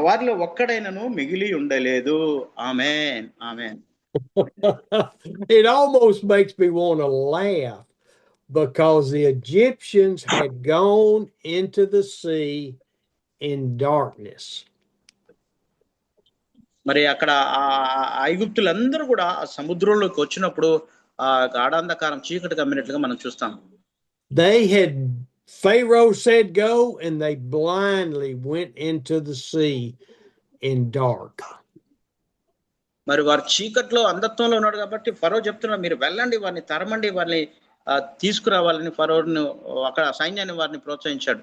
వారిలో ఒక్కడైనను మిగిలి ఉండలేదు. ఆమేన్, ఆమేన్. It almost makes me want to laugh because the Egyptians had gone into the sea in darkness. మరి అక్కడ ఐగుప్తులందరూ కూడా సముద్రంలోకి వచ్చినప్పుడు ఆ గాఢాంధకారం చీకటి కమ్మినట్లుగా మనం చూస్తాం. Pharaoh said go and they blindly went into the sea in dark. మరి వారు చీకట్లో అంధత్వంలో ఉన్నాడు కాబట్టి ఫరో చెప్తున్నాడు, మీరు వెళ్ళండి, వారిని తరమండి, వారిని తీసుకురావాలని ఫరోను అక్కడ సైన్యాన్ని వారిని ప్రోత్సహించాడు.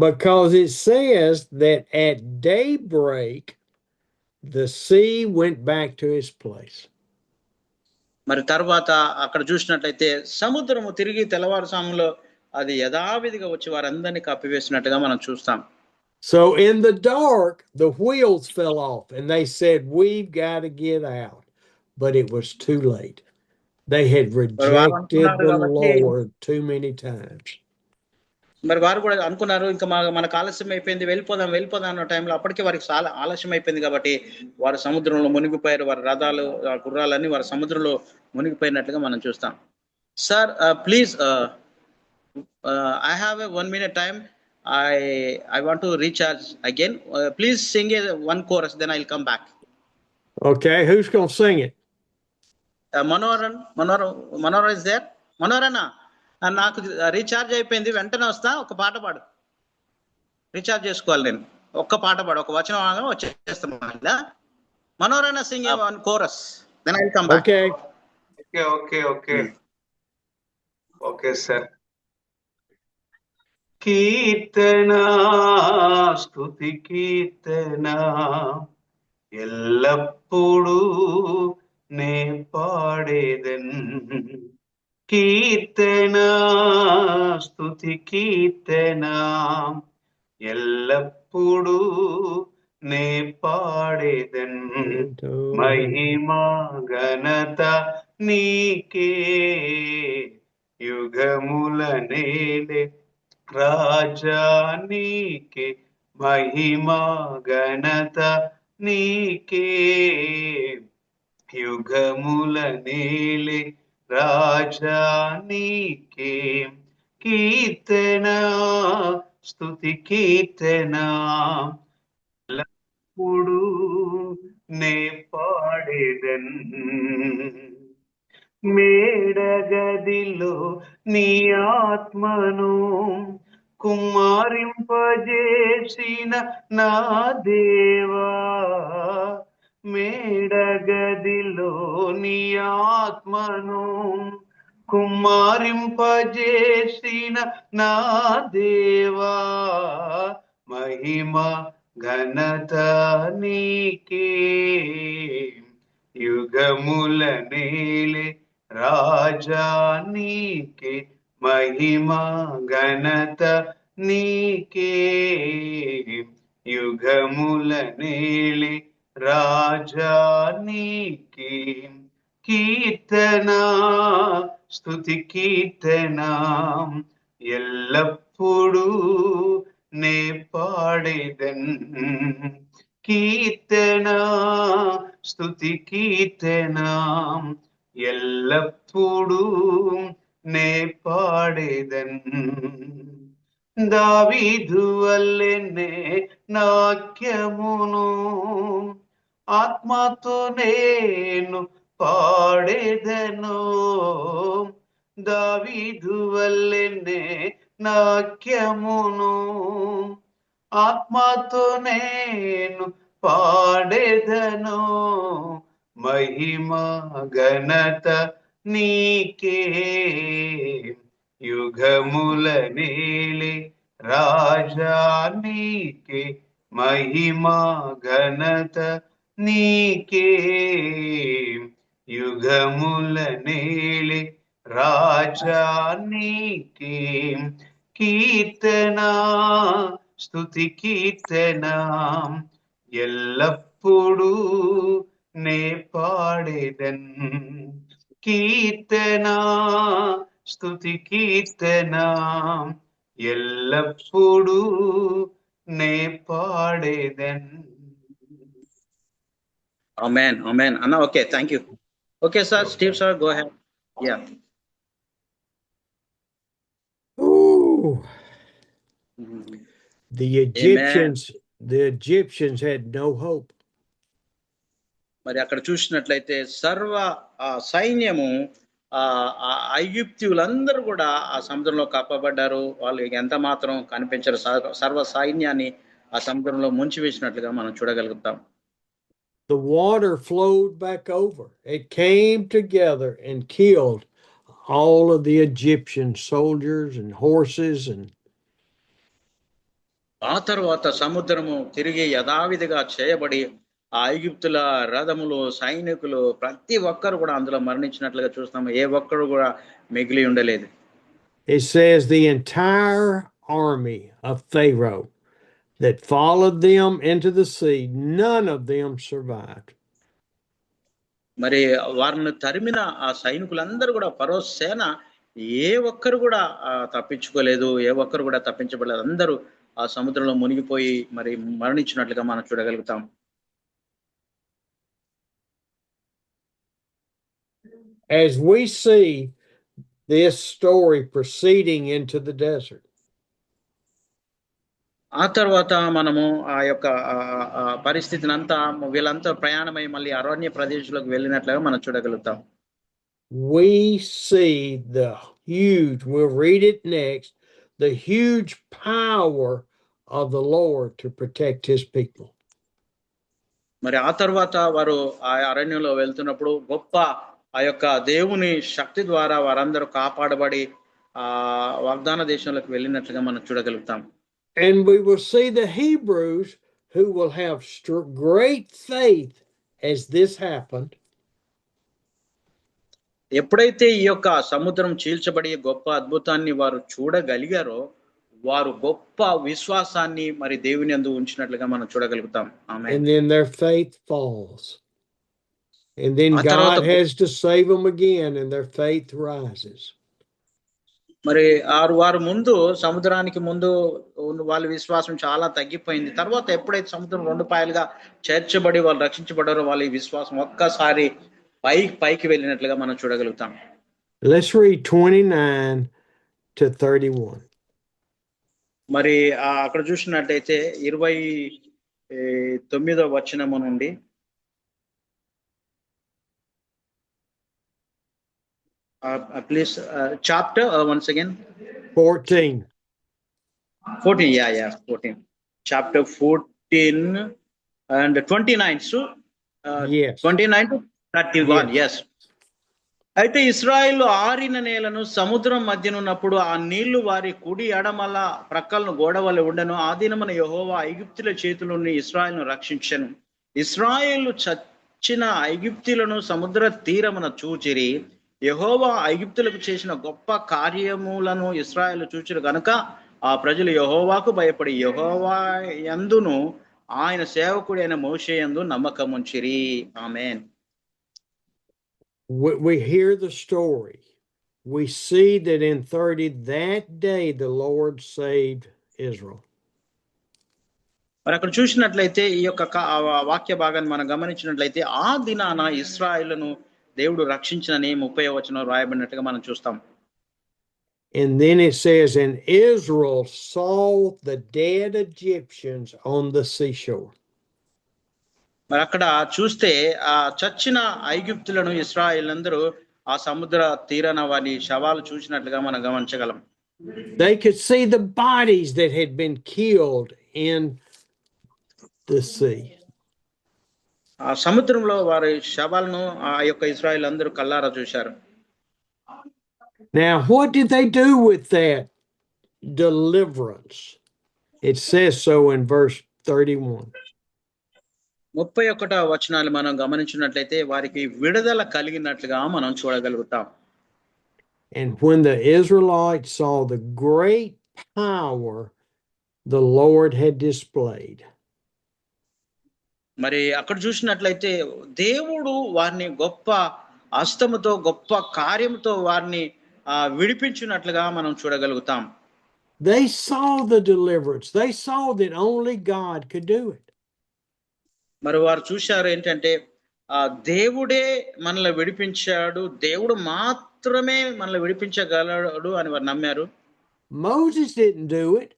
Because it says that at daybreak the sea went back to its place. మరి తర్వాత అక్కడ చూసినట్లయితే సముద్రము తిరిగి తెల్లవారుజాములో అది యథావిధిగా వచ్చి వారందరినీ కప్పివేసినట్టుగా మనం చూస్తాం. So in the dark the wheels fell off and they said we've got to get out, but it was too late. They had rejected the Lord too many times. మరి వారు కూడా అనుకున్నారు ఇంకా మనకు ఆలస్యం అయిపోయింది, వెళ్ళిపోదాం అన్న టైంలో అప్పటికే వారికి చాలా ఆలస్యం అయిపోయింది కాబట్టి వారు సముద్రంలో మునిగిపోయారు. వారి రథాలు గుర్రాలన్నీ వారి సముద్రంలో మునిగిపోయినట్లుగా మనం చూస్తాం. Sir please, I have a 1 minute time. I want to recharge again. Please sing one chorus, then I'll come back. Okay, who's going to sing it? Manohar is there? Manoharana, నాకు రీఛార్జ్ అయిపోయింది, వెంటనే వస్తా, ఒక పాట పాడు. Recharge చేసుకోవాలి నేను. ఒక్క పాట పాడు, ఒక వచనం వచ్చేస్తాం. మనోహరన్న sing one chorus, then I will come back. Okay sir. కీర్తన స్తుతి కీర్తన ఎల్లప్పుడూ నే పాడేదన్. కీర్తన స్తుతి కీర్తన ఎల్లప్పుడూ నే పాడేదన్. మహిమా ఘనత నీకే యుగముల నేలే రాజా నీకే. మహిమా ఘనత నీకే యుగముల నేలే రాజా నీకే. కీర్తన స్తుతి కీర్తన ఎల్లప్పుడూ నే పాడేదన్. మేడగదిలో నీ ఆత్మను కుమారింపజేసిన నా దేవా. మేడగదిలో నీ ఆత్మను కుమారింపజేసిన నా దేవా. మహిమ ఘనత నీకే యుగముల నేలే రాజా నీకే మహిమ ఘనత నీకే యుగముల నేలి రాజా నీకే కీర్తన స్తుతి కీర్తన ఎల్లప్పుడూ నే పాడేదన్ కీర్తన స్తుతి కీర్తన ఎల్లప్పుడూ నే పాడేదన్ దావీదు వల్లెనే నాట్యమును ఆత్మతో నేను పాడేదను దావీదు వల్లెనే నాట్యమును ఆత్మతో నేను పాడేదను మహిమ ఘనత నీకే యుగముల నేలి రాజా నీకే మహిమ ఘనత నీకే యుగముల నేలి రాజా నీకే కీర్తన స్తుతి కీర్తన ఎల్లప్పుడూ నే పాడేదన్ కీర్తన స్తుతి కీర్తన ఎల్లప్పుడూ నే పాడేదన్. ఆమేన్ ఆమేన్ అన్న. Okay, thank you. Okay sir, Steve sir, go ahead. Yeah. Ooh. The Egyptians had no hope. మరి అక్కడ చూసినట్లయితే సర్వ సైన్యము ఐగుప్తీయులందరూ కూడా ఆ సముద్రంలో కప్పబడ్డారు. వాళ్ళు ఎంత మాత్రం కనిపించరు. సర్వ సైన్యాన్ని ఆ సముద్రంలో ముంచివేసినట్లుగా మనం చూడగలుగుతాం. The water flowed back over. It came together and killed all of the Egyptian soldiers and horses and ఆ తర్వాత సముద్రము తిరిగి యథావిధిగా చేయబడి ఆ ఐగుప్తుల రథములు, సైనికులు ప్రతి ఒక్కరు కూడా అందులో మరణించినట్లుగా చూస్తాము. ఏ ఒక్కరు కూడా మిగిలి ఉండలేదు. It says the entire army of Pharaoh that followed them into the sea, none of them survived. మరి వారిని తరిమిన ఆ సైనికులందరూ కూడా ఫరో సేన ఏ ఒక్కరు కూడా తప్పించుకోలేదు, ఏ ఒక్కరు కూడా తప్పించబడలేదు. అందరూ ఆ సముద్రంలో మునిగిపోయి మరి మరణించినట్లుగా మనం చూడగలుగుతాం. As we see this story proceeding into the desert, ఆ తర్వాత మనము ఆ యొక్క పరిస్థితిని అంతా వీళ్ళంతా ప్రయాణమై మళ్ళీ అరణ్య ప్రదేశంలోకి వెళ్ళినట్లుగా మనం చూడగలుగుతాం. we see the huge, we'll read it next, the huge power of the Lord to protect his people. మరి ఆ తర్వాత వారు ఆ అరణ్యంలో వెళ్తున్నప్పుడు గొప్ప ఆ యొక్క దేవుని శక్తి ద్వారా వారందరూ కాపాడబడి ఆ వాగ్దాన దేశంలోకి వెళ్ళినట్లుగా మనం చూడగలుగుతాం. And we will see the Hebrews who will have great faith as this happened. ఎప్పుడైతే ఈ యొక్క సముద్రం చీల్చబడి గొప్ప అద్భుతాన్ని వారు చూడగలిగారో వారు గొప్ప విశ్వాసాన్ని మరి దేవుని యందు ఉంచినట్లుగా మనం చూడగలుగుతాం. ఆమేన్. And then their faith falls. And then God has to save them again and their faith rises. మరి వారు ముందు సముద్రానికి ముందు వాళ్ళ విశ్వాసం చాలా తగ్గిపోయింది. తర్వాత ఎప్పుడైతే సముద్రం రెండు పాయలుగా చేర్చబడి వాళ్ళు రక్షించబడారో వాళ్ళ విశ్వాసం ఒక్కసారి పైకి వెళ్ళినట్లుగా మనం చూడగలుగుతాం. Let's read 29 to 31. మరి అక్కడ చూసినట్టయితే 29వ వచనము నుండి please chapter once again 14. 14 chapter 14 and 29 so yes, 29 to 31 yes. అయితే ఇశ్రాయేలు ఆరిన నేలను సముద్రం మధ్యనున్నప్పుడు ఆ నీళ్లు వారి కుడి ఎడమల ప్రక్కలను గోడవలె ఉండెను. ఆ దినమున యెహోవా ఐగుప్తుల చేతిలో నుండి ఇశ్రాయేలును రక్షించెను. ఇశ్రాయేలు చచ్చిన ఐగుప్తులను సముద్ర తీరమున చూచిరి. యెహోవా ఐగుప్తులకు చేసిన గొప్ప కార్యములను ఇశ్రాయేలు చూచురు గనుక ఆ ప్రజలు యెహోవాకు భయపడి యెహోవా యందును ఆయన సేవకుడైన మోషే యందు నమ్మకముంచిరి. ఆమేన్. We hear the story. We see that in 30 that day the Lord saved Israel. మరి అక్కడ చూసినట్లయితే ఈ యొక్క వాక్య భాగాన్ని మనం గమనించినట్లయితే ఆ దినాన ఇశ్రాయేలును దేవుడు రక్షించినని 30వ వచనం రాయబడినట్టుగా మనం చూస్తాం. And then it says, and Israel saw the dead Egyptians on the seashore. మరి అక్కడ చూస్తే ఆ చచ్చిన ఐగుప్తులను ఇశ్రాయేలందరూ ఆ సముద్ర తీరాన వారి శవాలు చూసినట్లుగా మనం గమనించగలం. They could see the bodies that had been killed in the sea. ఆ సముద్రంలో వారి శవాలను ఆ యొక్క ఇశ్రాయేల్ అందరూ కల్లారా చూశారు. Now, what did they do with that deliverance? It says so in verse 31. 31వ వచనాలు మనం గమనించినట్లయితే వారికి విడుదల కలిగినట్లుగా మనం చూడగలుగుతాం. And when the Israelites saw the great power the Lord had displayed. మరి అక్కడ చూసినట్లయితే దేవుడు వారిని గొప్ప హస్తముతో గొప్ప కార్యముతో వారిని విడిపించినట్లుగా మనం చూడగలుగుతాం. They saw the deliverance. They saw that only God could do it. మరి వారు చూశారు ఏంటంటే దేవుడే మనల్ని విడిపించాడు, దేవుడు మాత్రమే మనల్ని విడిపించగలడు అని వారు నమ్మారు. Moses didn't do it.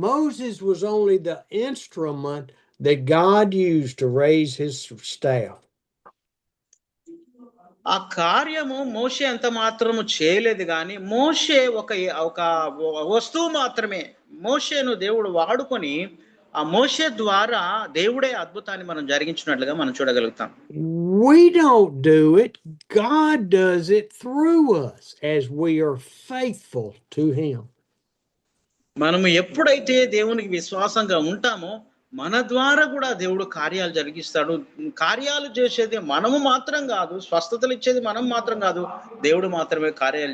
Moses was only the instrument that God used to raise his staff. ఆ కార్యము మోషే అంత మాత్రము చేయలేదు కానీ మోషే ఒక వస్తువు మాత్రమే. మోషేను దేవుడు వాడుకొని ఆ మోషే ద్వారా దేవుడే అద్భుతాన్ని మనం జరిగించినట్లుగా మనం చూడగలుగుతాం. We don't do it. God does it through us as we are faithful to him. మనము ఎప్పుడైతే దేవునికి విశ్వాసంగా ఉంటామో మన ద్వారా కూడా దేవుడు కార్యాలు జరిగిస్తాడు. కార్యాలు చేసేది మనము మాత్రం కాదు, స్వస్థతలు ఇచ్చేది మనం మాత్రం కాదు, దేవుడు మాత్రమే కార్యాలు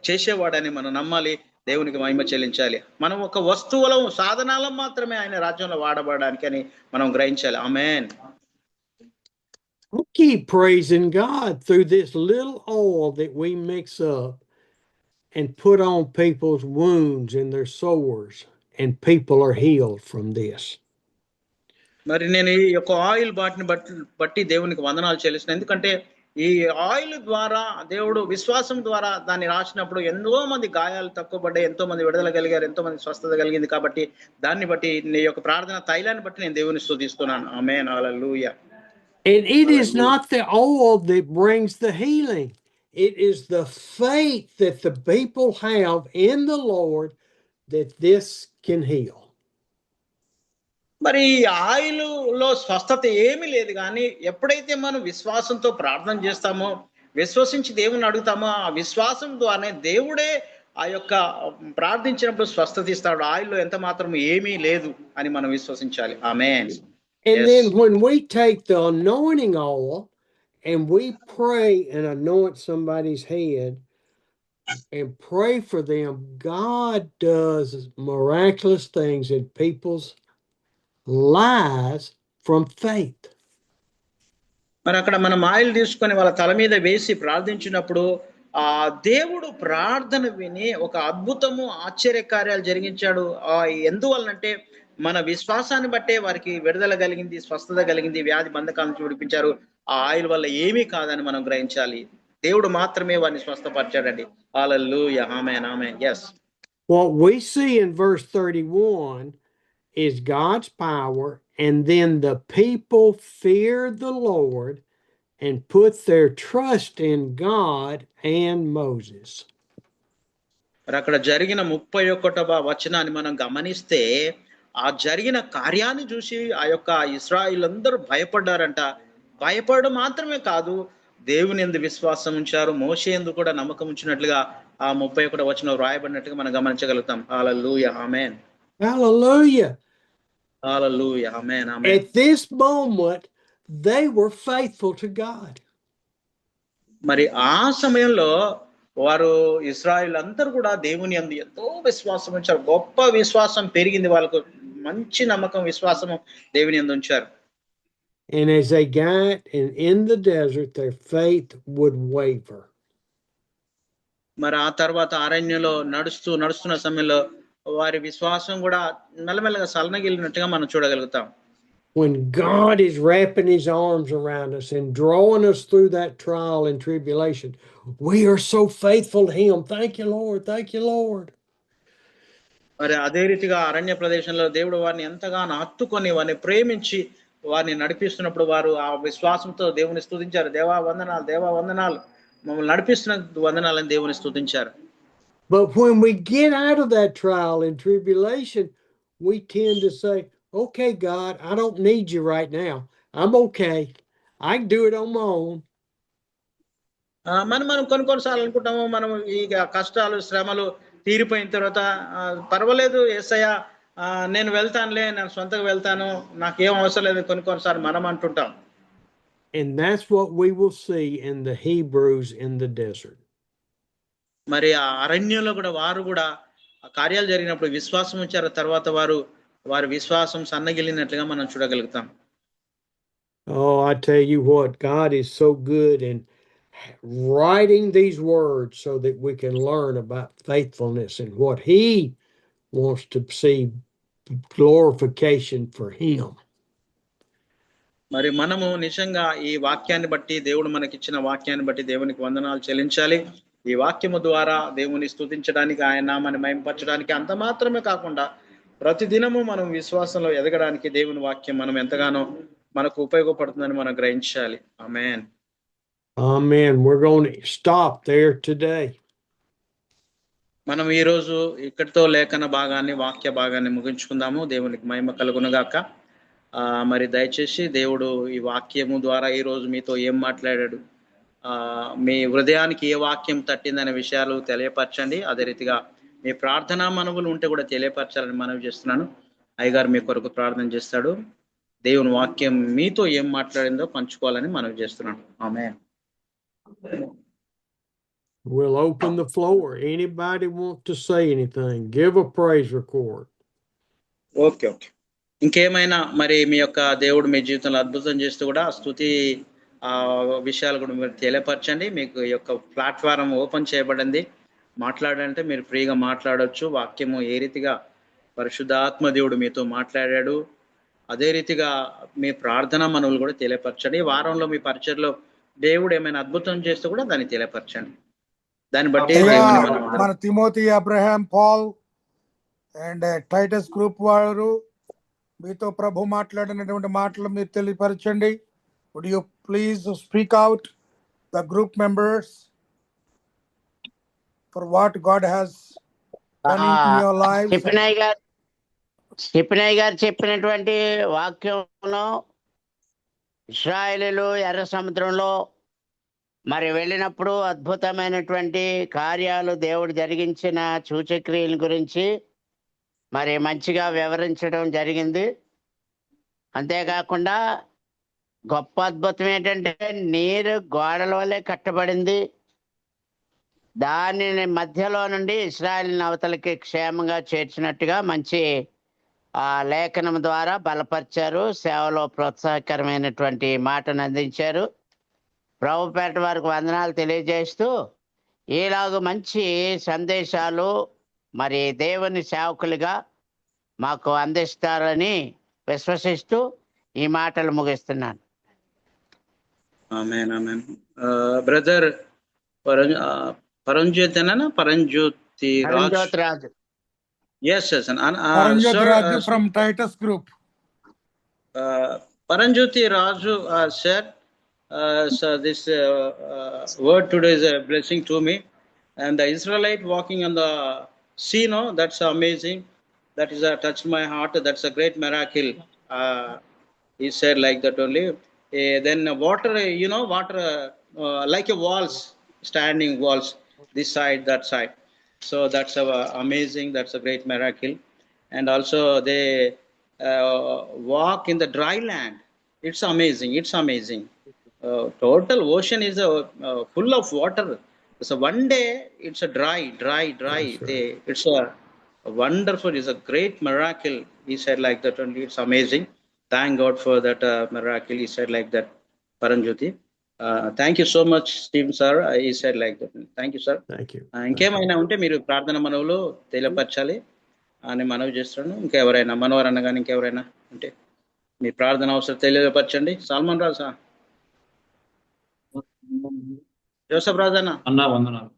చేసేవాడని మనం నమ్మాలి. దేవునికి మహిమ చెల్లించాలి. మనం ఒక వస్తువులం, సాధనాలం మాత్రమే ఆయన రాజ్యంలో వాడబడడానికి అని మనం గ్రహించాలి. ఆమేన్. I keep praising God through this little oil that we mix up and put on people's wounds and their sores, and people are healed from this. మరి నేను ఈ యొక్క ఆయిల్ బట్టి దేవునికి వందనాలు చెల్లిస్తున్నాను. ఎందుకంటే ఈ ఆయిల్ ద్వారా దేవుడు విశ్వాసం ద్వారా దాన్ని రాసినప్పుడు ఎంతో మంది గాయాలు తక్కువపడ్డాయి, ఎంతో మంది విడుదల కలిగారు, ఎంతో మంది స్వస్థత కలిగింది. కాబట్టి దాన్ని బట్టి నీ యొక్క ప్రార్థన తైలాన్ని బట్టి నేను దేవుని స్తుతిస్తున్నాను. ఆమేన్. హల్లెలూయా. And it is not the oil that brings the healing. It is the faith that the people have in the Lord that this can heal. మరి ఆయిల్ లో స్వస్థత ఏమీ లేదు కానీ ఎప్పుడైతే మనం విశ్వాసంతో ప్రార్థన చేస్తామో, విశ్వసించి దేవుని అడుగుతామో, ఆ విశ్వాసం ద్వారానే దేవుడే ఆ యొక్క ప్రార్థించినప్పుడు స్వస్థత ఇస్తాడు. ఆయిల్లో ఎంత మాత్రం ఏమీ లేదు అని మనం విశ్వసించాలి. ఆమేన్. And then when we take the anointing oil and we pray and anoint somebody's head and pray for them, God does miraculous things in people's lives from faith. మరి అక్కడ మనం ఆయిల్ తీసుకొని వాళ్ళ తల మీద వేసి ప్రార్థించినప్పుడు ఆ దేవుడు ప్రార్థన విని ఒక అద్భుతము ఆశ్చర్యకార్యాలు జరిగించాడు. ఎందువలనంటే మన విశ్వాసాన్ని బట్టే వారికి విడుదల కలిగింది, స్వస్థత కలిగింది, వ్యాధి బంధకాల నుంచి విడిపించారు. ఆ ఆయిల్ వల్ల ఏమీ కాదని మనం గ్రహించాలి. దేవుడు మాత్రమే వారిని స్వస్థపరిచాడండి. హల్లెలూయా. ఆమేన్. ఆమేన్. yes. What we see in verse 31 is God's power, and then the people feared the Lord and put their trust in God and Moses. అక్కడ జరిగిన 31వ వచనాన్ని మనం గమనిస్తే ఆ జరిగిన కార్యాన్ని చూసి ఆ యొక్క ఇశ్రాయేలందరూ భయపడ్డారంట. భయపడడం మాత్రమే కాదు, దేవుని యందు విశ్వాసం ఉంచారు, మోషే యందు కూడా నమ్మకం ఉంచినట్లుగా ఆ 31వ వచనం రాయబడినట్టుగా మనం గమనించగలుగుతాం. హల్లెలూయా. ఆమేన్. Hallelujah. Hallelujah. Amen. Amen. At this moment, they were faithful to God. మరి ఆ సమయంలో వారు ఇశ్రాయేల్ అందరూ కూడా దేవుని యందు ఎంతో విశ్వాసం ఉంచారు. గొప్ప విశ్వాసం పెరిగింది వాళ్ళకు. మంచి నమ్మకం, విశ్వాసము దేవుని యందు ఉంచారు. And as they got in the desert, their faith would waver. మరి ఆ తర్వాత అరణ్యంలో నడుస్తున్న సమయంలో వారి విశ్వాసం కూడా మెల్లమెల్లగా సన్నగిల్లినట్టుగా మనం చూడగలుగుతాం. When God is wrapping his arms around us and drawing us through that trial and tribulation, we are so faithful to him. Thank you, Lord. Thank you, Lord. మరి అదే రీతిగా అరణ్య ప్రదేశంలో దేవుడు వారిని ఎంతగానో హత్తుకొని వారిని ప్రేమించి వారిని నడిపిస్తున్నప్పుడు వారు ఆ విశ్వాసంతో దేవుని స్తుతించారు. దేవా వందనాలు, దేవా వందనాలు, మమ్మల్ని నడిపిస్తున్న వందనాలని దేవుని స్తుతించారు. But when we get out of that trial and tribulation, we tend to say, okay, God, I don't need you right now. I'm okay. I can do it on my own. మనం కొన్నిసార్లు అనుకుంటాము, మనం ఈ కష్టాలు శ్రమలు తీరిపోయిన తర్వాత పర్వాలేదు యేసయ్య, నేను వెళ్తానులే, నేను సొంతగా వెళ్తాను, నాకేం అవసరం లేదు కొన్నిసార్లు మనం అంటుంటాం. And that's what we will see in the Hebrews in the desert. మరి ఆ అరణ్యంలో కూడా వారు కూడా ఆ కార్యాలు జరిగినప్పుడు విశ్వాసం ఉంచారు. తర్వాత వారి విశ్వాసం సన్నగిల్లినట్లుగా మనం చూడగలుగుతాం. Oh, I tell you what, God is so good in writing these words so that we can learn about faithfulness and what he wants to see glorification for him. మరి మనము నిజంగా ఈ వాక్యాన్ని బట్టి, దేవుడు మనకిచ్చిన వాక్యాన్ని బట్టి దేవునికి వందనాలు చెల్లించాలి. ఈ వాక్యము ద్వారా దేవుని స్తుతించడానికి, ఆయన నామాన్ని మహిమపరచడానికి, అంత మాత్రమే కాకుండా ప్రతిదినము మనం విశ్వాసంలో ఎదగడానికి దేవుని వాక్యం మనం ఎంతగానో మనకు ఉపయోగపడుతుందని మనం గ్రహించాలి. ఆమేన్. Amen. We're going to stop there today. మనం ఈ రోజు ఇక్కడితో లేఖన భాగాన్ని, వాక్య భాగాన్ని ముగించుకుందాము. దేవునికి మహిమ కలుగునుగాక. మరి దయచేసి దేవుడు ఈ వాక్యము ద్వారా ఈ రోజు మీతో ఏం మాట్లాడాడు, మీ హృదయానికి ఏ వాక్యం తట్టిందనే విషయాలు తెలియపరచండి. అదే రీతిగా మీ ప్రార్థనా మనవులు ఉంటే కూడా తెలియపరచాలని మనవి చేస్తున్నాను. అయ్యగారు మీ కొరకు ప్రార్థన చేస్తాడు. దేవుని వాక్యం మీతో ఏం మాట్లాడిందో పంచుకోవాలని మనవి చేస్తున్నాను. ఆమేన్. We'll open the floor. Anybody want to say anything? Give a praise report. Okay. ఇంకేమైనా మరి మీ యొక్క దేవుడు మీ జీవితంలో అద్భుతం చేస్తూ కూడా స్తుతి విషయాలు కూడా మీరు తెలియపరచండి. మీకు ఈ యొక్క ప్లాట్ఫారం ఓపెన్ చేయబడింది. మాట్లాడాలంటే మీరు ఫ్రీగా మాట్లాడవచ్చు. వాక్యము ఏ రీతిగా పరిశుద్ధాత్మ దేవుడు మీతో మాట్లాడాడు, అదే రీతిగా మీ ప్రార్థన మనవులు కూడా తెలియపరచండి. వారంలో మీ పరిచర్లో దేవుడు ఏమైనా అద్భుతం చేస్తూ కూడా దాన్ని తెలియపరచండి. దాన్ని బట్టి మన Timothy, Abraham, Paul and Titus group వారు మీతో ప్రభు మాట్లాడినటువంటి మాటలు మీరు తెలియపరచండి. Would you please speak out the group members for what God has done in your life. స్టిఫెనయ్య గారు చెప్పినటువంటి వాక్యంలో ఇశ్రాయేలీయులు ఎర్ర సముద్రంలో మరి వెళ్ళినప్పుడు అద్భుతమైనటువంటి కార్యాలు దేవుడు జరిగించిన సూచక్రియల గురించి మరి మంచిగా వివరించడం జరిగింది. అంతేకాకుండా గొప్ప అద్భుతం ఏంటంటే నీరు గోడల వల్లే కట్టబడింది. దానిని మధ్యలో నుండి ఇశ్రాయేలు అవతలకి క్షేమంగా చేర్చినట్టుగా మంచి లేఖనం ద్వారా బలపరిచారు. సేవలో ప్రోత్సాహకరమైనటువంటి మాటను అందించారు. ప్రభుపేట వారికి వందనాలు తెలియజేస్తూ ఇలాగ మంచి సందేశాలు మరి దేవుని సేవకులుగా మాకు అందిస్తారని విశ్వసిస్తూ ఈ మాటలు ముగిస్తున్నాను. ఆమేన్, ఆమేన్. Brother Paramjyothi Raju. Yes, Raju from Titus Group. Paranjyoti Raju said, so this word today is a blessing to me. And the Israelite walking on the sea, no, that's amazing. That is touched my heart. That's a great miracle. He said like that only. Then water, water like a walls, standing walls, this side, that side. So that's amazing. That's a great miracle. And also they walk in the dry land. It's amazing. total ocean is full of water. So one day it's a dry. That's right. It's a wonderful, it's a great miracle. He said like that only. It's amazing. Thank God for that miracle. He said like that, Paranjyoti. Thank you so much, Stephen sir. He said like that. Thank you, sir. Thank you. ఇంకేమైనా ఉంటే మీరు ప్రార్థన మనవులు తెలియపరచాలి అని మనవి చేస్తున్నాను. ఇంకెవరైనా మనవరు అనగానే ఇంకెవరైనా ఉంటే మీ ప్రార్థన అవసరం తెలియపరచండి. సాల్మన్ రాజు సార్, జోసఫ్ రాజు అన్న, అన్నా వందనాలు.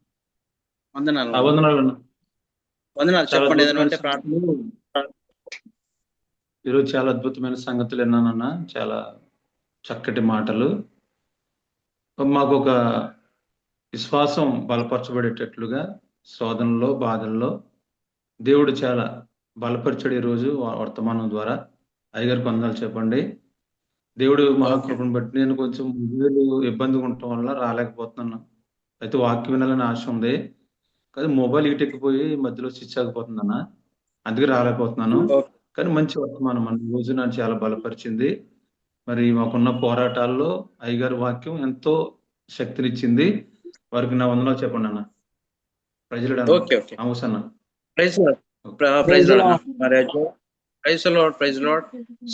వందనాలు. వందనాలు అన్న. వందనాలు. చెప్పండి ఏదైనా ఉంటే ప్రార్థన. ఈరోజు చాలా అద్భుతమైన సంగతులు విన్నానన్న. చాలా చక్కటి మాటలు. మాకు ఒక విశ్వాసం బలపరచబడేటట్లుగా శోధనలో బాధల్లో దేవుడు చాలా బలపరిచాడు. ఈరోజు వర్తమానం ద్వారా అయ్యగారికి వందనాలు చెప్పండి. దేవుడు మహాకృపను బట్టి నేను కొంచెం ఇబ్బందిగా ఉండటం వల్ల రాలేకపోతున్నాను. అయితే వాక్యం వినాలని ఆశ ఉంది, కానీ మొబైల్ ఎక్కిపోయి మధ్యలో స్విచ్ ఆగిపోతుంది అన్న, అందుకే రాలేకపోతున్నాను. కానీ మంచి వర్తమానం మన రోజు నన్ను చాలా బలపరిచింది. మరి మాకున్న పోరాటాల్లో అయ్యగారి వాక్యం ఎంతో శక్తినిచ్చింది. వారికి నా వందనాలు చెప్పండి అన్న. ప్రజలు అవసరం. Praise the Lord. Praise the Lord. Praise the Lord.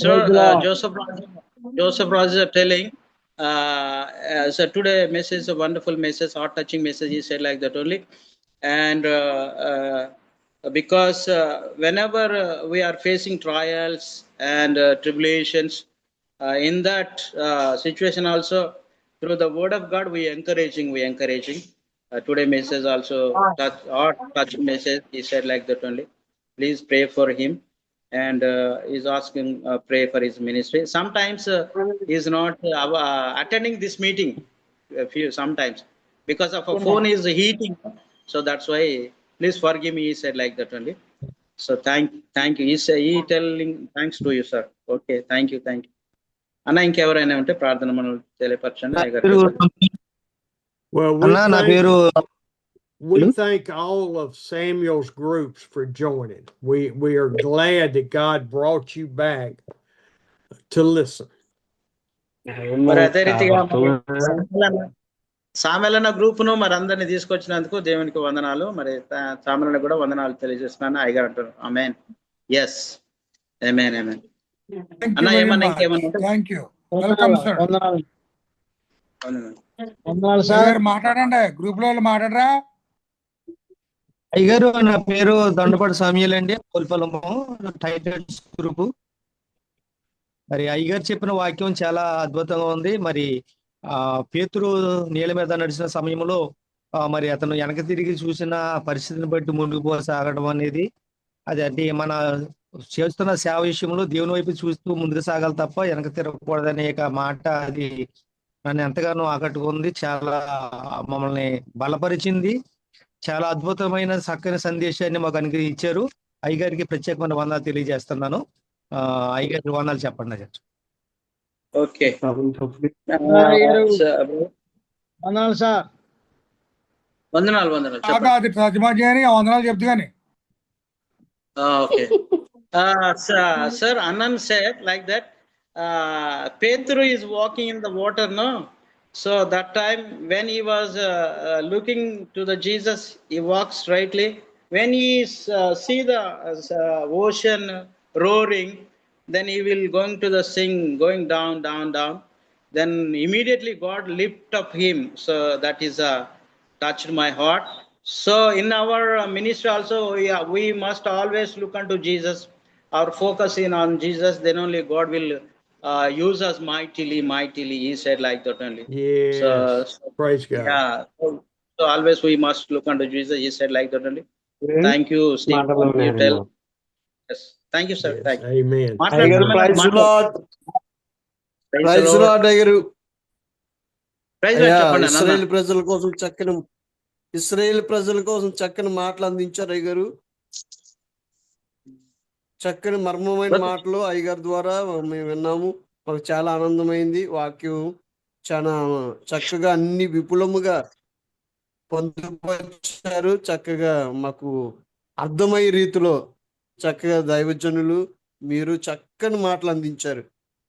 So Joseph Raj is telling, so today message is a wonderful message, heart touching message. He said like that only. And because whenever we are facing trials and tribulations, in that situation also, through the word of God, we encouraging. Today message also touching message. He said like that only. Please pray for him, and he's asking pray for his ministry. Sometimes he's not attending this meeting. Sometimes because of a phone is heating, so that's why. Please forgive me. He said like that only. So thank you. He telling thanks to you, sir. Okay, thank you. అన్న ఇంకెవరైనా ఉంటే ప్రార్థన మనం తెలియపరచండి. Well, we thank all of Samuel's groups for joining. We are glad that God brought you back to listen. మరి అదే రీతిగా సామెలన్న group ను మరి అందరినీ తీసుకొచ్చినందుకు దేవునికి వందనాలు. మరి సామెలన్న కూడా వందనాలు తెలియజేస్తున్నాను. అయ్యగారు అంటారు ఆమేన్. ఎస్, ఆమేన్. అన్న ఏమన్నా ఇంకేమన్నా? Thank you. Welcome sir. వందనాలు సార్. మాట్లాడండి, గ్రూప్ లో మాట్లాడరా. అయ్యగారు, నా పేరు దండపాటి సామ్యుల్ అండి, కోల్పలము టైటన్స్ గ్రూప్. మరి అయ్యగారు చెప్పిన వాక్యం చాలా అద్భుతంగా ఉంది. మరి పేతురు నీళ్ళ మీద నడిచిన సమయంలో మరి అతను వెనక తిరిగి చూసిన పరిస్థితిని బట్టి ముందుకు సాగడం అనేది, అది అంటే మన చేస్తున్న సేవ విషయంలో దేవుని వైపు చూస్తూ ముందుకు సాగాలి తప్ప వెనక తిరగకూడదనే మాట, అది నన్ను ఎంతగానో ఆకట్టుకుంది. చాలా మమ్మల్ని బలపరిచింది. చాలా అద్భుతమైన చక్కని సందేశాన్ని మాకు అనుగ్రహించారు. అయ్యగారికి ప్రత్యేకమైన వందనాలు తెలియజేస్తున్నాను. అయ్యగారికి వందనాలు చెప్పండి. ఓకే, వందనాలు సార్. వందనాలు. వందనాలు చెప్తు కానీ. Okay. Sir, Anand said like that, Petru is walking in the water, no? So that time when he was looking to the Jesus, he walks straightly. When he see the ocean roaring, then he will going to the going down. Then immediately God lift up him. So that is touched my heart. So in our ministry also, we must always look unto Jesus. Our focus in on Jesus, then only God will use us mightily. He said like that only. Yes. So, praise God. Yeah. So always we must look unto Jesus. He said like that only. Thank you, Steve. You tell. Yes. Thank you, sir. Yes. Thank you. Amen. Praise the Lord. Praise the Lord. ఇశ్రాయేలు ప్రజల కోసం చక్కని మాటలు అందించారు అయ్యగారు. చక్కని మర్మమైన మాటలు అయ్యగారి ద్వారా మేము విన్నాము. మాకు చాలా ఆనందమైంది. వాక్యం చాలా చక్కగా అన్ని విపులముగా పొందుపరిచారు. చక్కగా మాకు అర్థమయ్యే రీతిలో చక్కగా దైవజనులు మీరు చక్కని మాటలు అందించారు.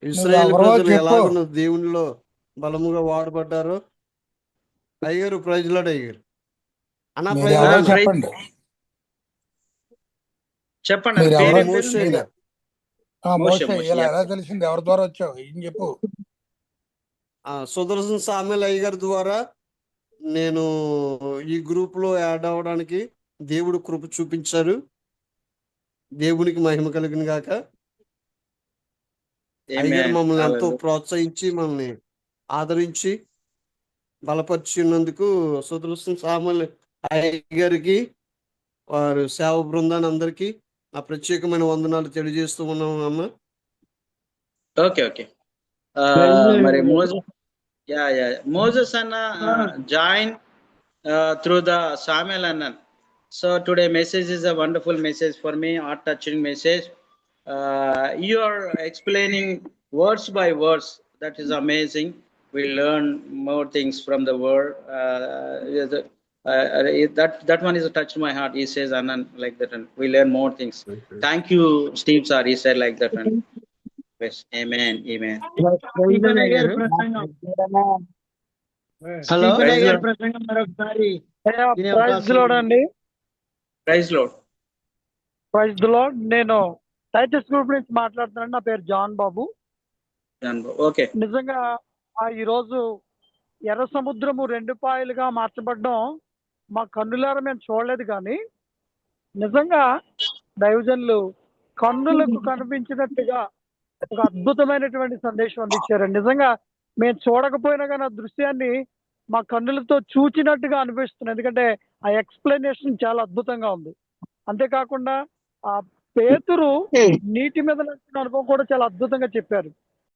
ఇశ్రాయేలు ప్రజలు ఎలాగున్న దేవునిలో బలముగా వాడబడ్డారు. అయ్యారు ప్రైజ్ లాడ్ అయ్యారు అన్న మీరు ప్రైజ్ ఎవరో లాడ్ చెప్పండి. చెప్పండి మీరు అన్న, ఎవరో పేరేం పేరు? మోషే మీరు గారు. మోషే, మోషే మోషే, ఇలా yes. ఎలా తెలిసింది? ఎవరి ద్వారా వచ్చావు? ఏం చెప్పు. సుదర్శన్ సామెల్ అయ్య గారి ద్వారా నేను ఈ గ్రూప్ లో యాడ్ అవ్వడానికి దేవుడు కృప చూపించారు. దేవునికి మహిమ కలిగిన గాక. అయ్యగారు Amen. మమ్మల్ని ఎంతో Hallelujah. ప్రోత్సహించి మనల్ని ఆదరించి బలపరిచినందుకు సుదర్శన్ సామెల్ అయ్యగారికి వారు సేవ బృందాన్ని అందరికీ నా ప్రత్యేకమైన వందనాలు తెలియజేస్తూ ఉన్నాము అమ్మ. Okay okay. మరి Moses Anna joined through the Samuel Anna. So today message is a wonderful message for me, heart touching message. You are explaining words by words. That is amazing. We learn more things from the word. That one is touched my heart. He says Anand like that, and we learn more things. Thank you, Steve sir. He said like that, and yes, amen, amen. Hello Praise Lord. Praise Lord అండి. Praise Lord. Praise Lord. నేను Titus group నుంచి మాట్లాడుతున్నాను. నా పేరు John బాబు. Okay. నిజంగా ఈరోజు ఎర్ర సముద్రము 2 పాయలుగా మార్చబడడం మా కన్నులారా మేము చూడలేదు, కానీ నిజంగా దైవజనులు కన్నులకు కనిపించినట్టుగా ఒక అద్భుతమైనటువంటి సందేశం అందించారండి. నిజంగా మేము చూడకపోయినా కానీ ఆ దృశ్యాన్ని మా కన్నులతో చూచినట్టుగా అనిపిస్తుంది. ఎందుకంటే ఆ ఎక్స్ప్లెనేషన్ చాలా అద్భుతంగా ఉంది. అంతేకాకుండా ఆ పేతురు నీటి మీద నడిచిన అనుభవం కూడా చాలా అద్భుతంగా చెప్పారు.